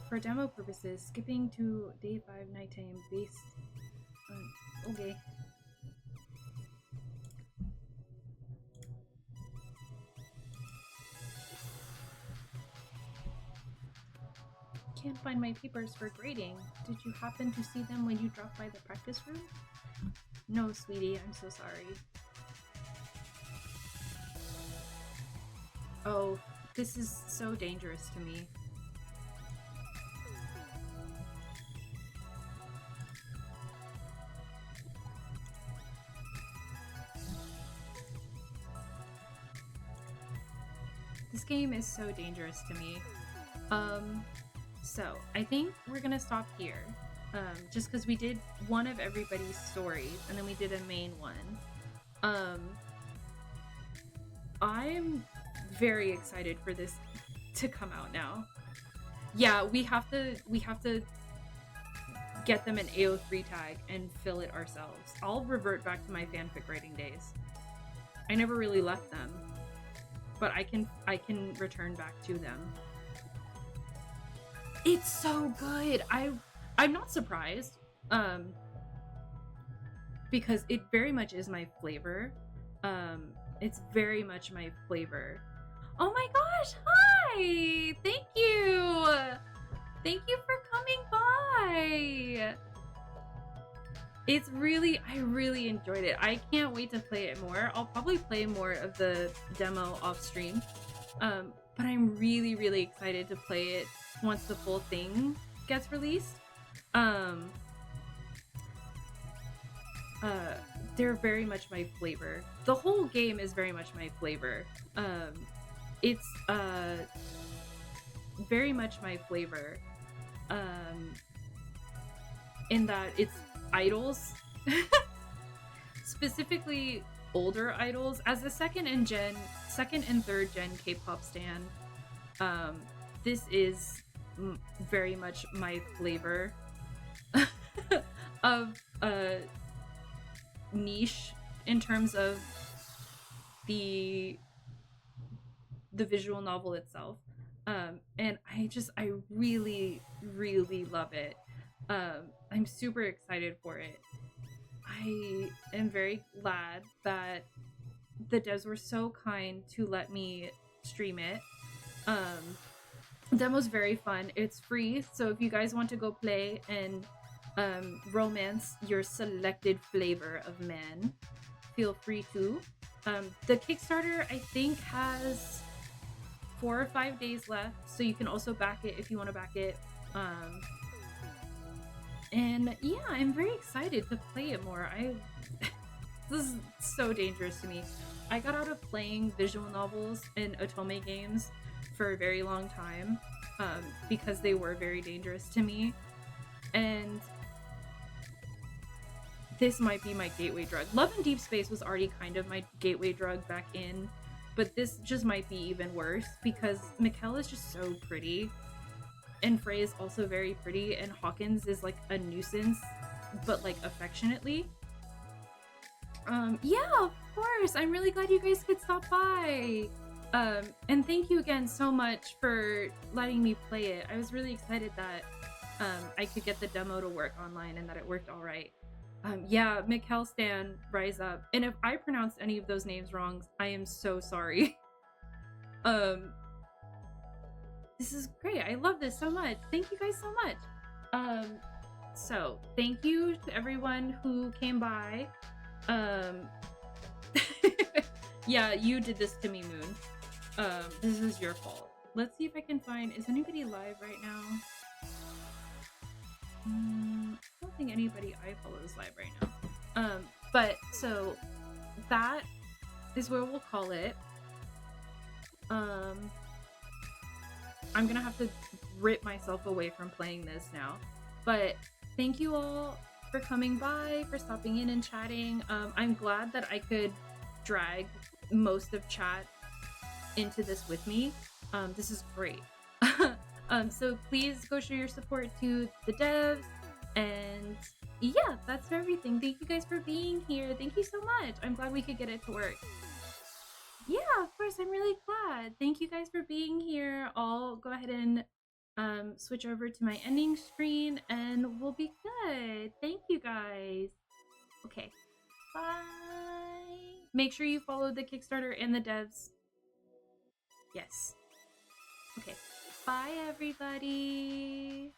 For demo purposes, skipping to day 5 nighttime based on... okay. Can't find my papers for grading. Did you happen to see them when you dropped by the practice room? No, sweetie, I'm so sorry. Oh, this is so dangerous to me. This game is so dangerous to me. So I think we're gonna stop here. Just because we did one of everybody's stories and then we did a main one. I'm very excited for this to come out now. Yeah, we have to get them an AO3 tag and fill it ourselves. I'll revert back to my fanfic writing days. I never really left them, but I can return back to them. It's so good. I'm not surprised, because it very much is my flavor. It's very much my flavor. Oh my gosh, hi! Thank you! Thank you for coming by! I really enjoyed it. I can't wait to play it more. I'll probably play more of the demo off stream. But I'm really excited to play it once the full thing gets released. they're very much my flavor. The whole game is very much my flavor. It's very much my flavor. In that it's idols, specifically older idols. As a second and third gen K-pop stan, this is very much my flavor of niche in terms of the visual novel itself. And I really love it. I'm super excited for it. I am very glad that the devs were so kind to let me stream it. The demo's very fun. It's free, so if you guys want to go play and romance your selected flavor of man, feel free to. The Kickstarter, I think, has 4 or 5 days left, so you can also back it if you want to back it. And yeah, I'm very excited to play it more. This is so dangerous to me. I got out of playing visual novels and Otome games for a very long time because they were very dangerous to me. And this might be my gateway drug. Love and Deep Space was already kind of my gateway drug back in, but this just might be even worse because Mikkel is just so pretty. And Frey is also very pretty, and Hawkins is like a nuisance, but like affectionately. Yeah, of course. I'm really glad you guys could stop by. And thank you again so much for letting me play it. I was really excited that I could get the demo to work online and that it worked all right. Yeah, Mikkel Stan, rise up. And if I pronounced any of those names wrong, I am so sorry. This is great. I love this so much. Thank you guys so much. So thank you to everyone who came by. Yeah, you did this to me, Moon. This is your fault. Let's see if I can find, is anybody live right now? I don't think anybody I follow is live right now. But so that is where we'll call it. I'm gonna have to rip myself away from playing this now. But thank you all for coming by, for stopping in and chatting. I'm glad that I could drag most of chat into this with me. This is great. So please go show your support to the devs. And yeah, that's for everything. Thank you guys for being here. Thank you so much. I'm glad we could get it to work. Yeah, of course, I'm really glad. Thank you guys for being here. I'll go ahead and switch over to my ending screen and we'll be good. Thank you guys. Okay, bye. Make sure you follow the Kickstarter and the devs. Yes. Okay, bye everybody.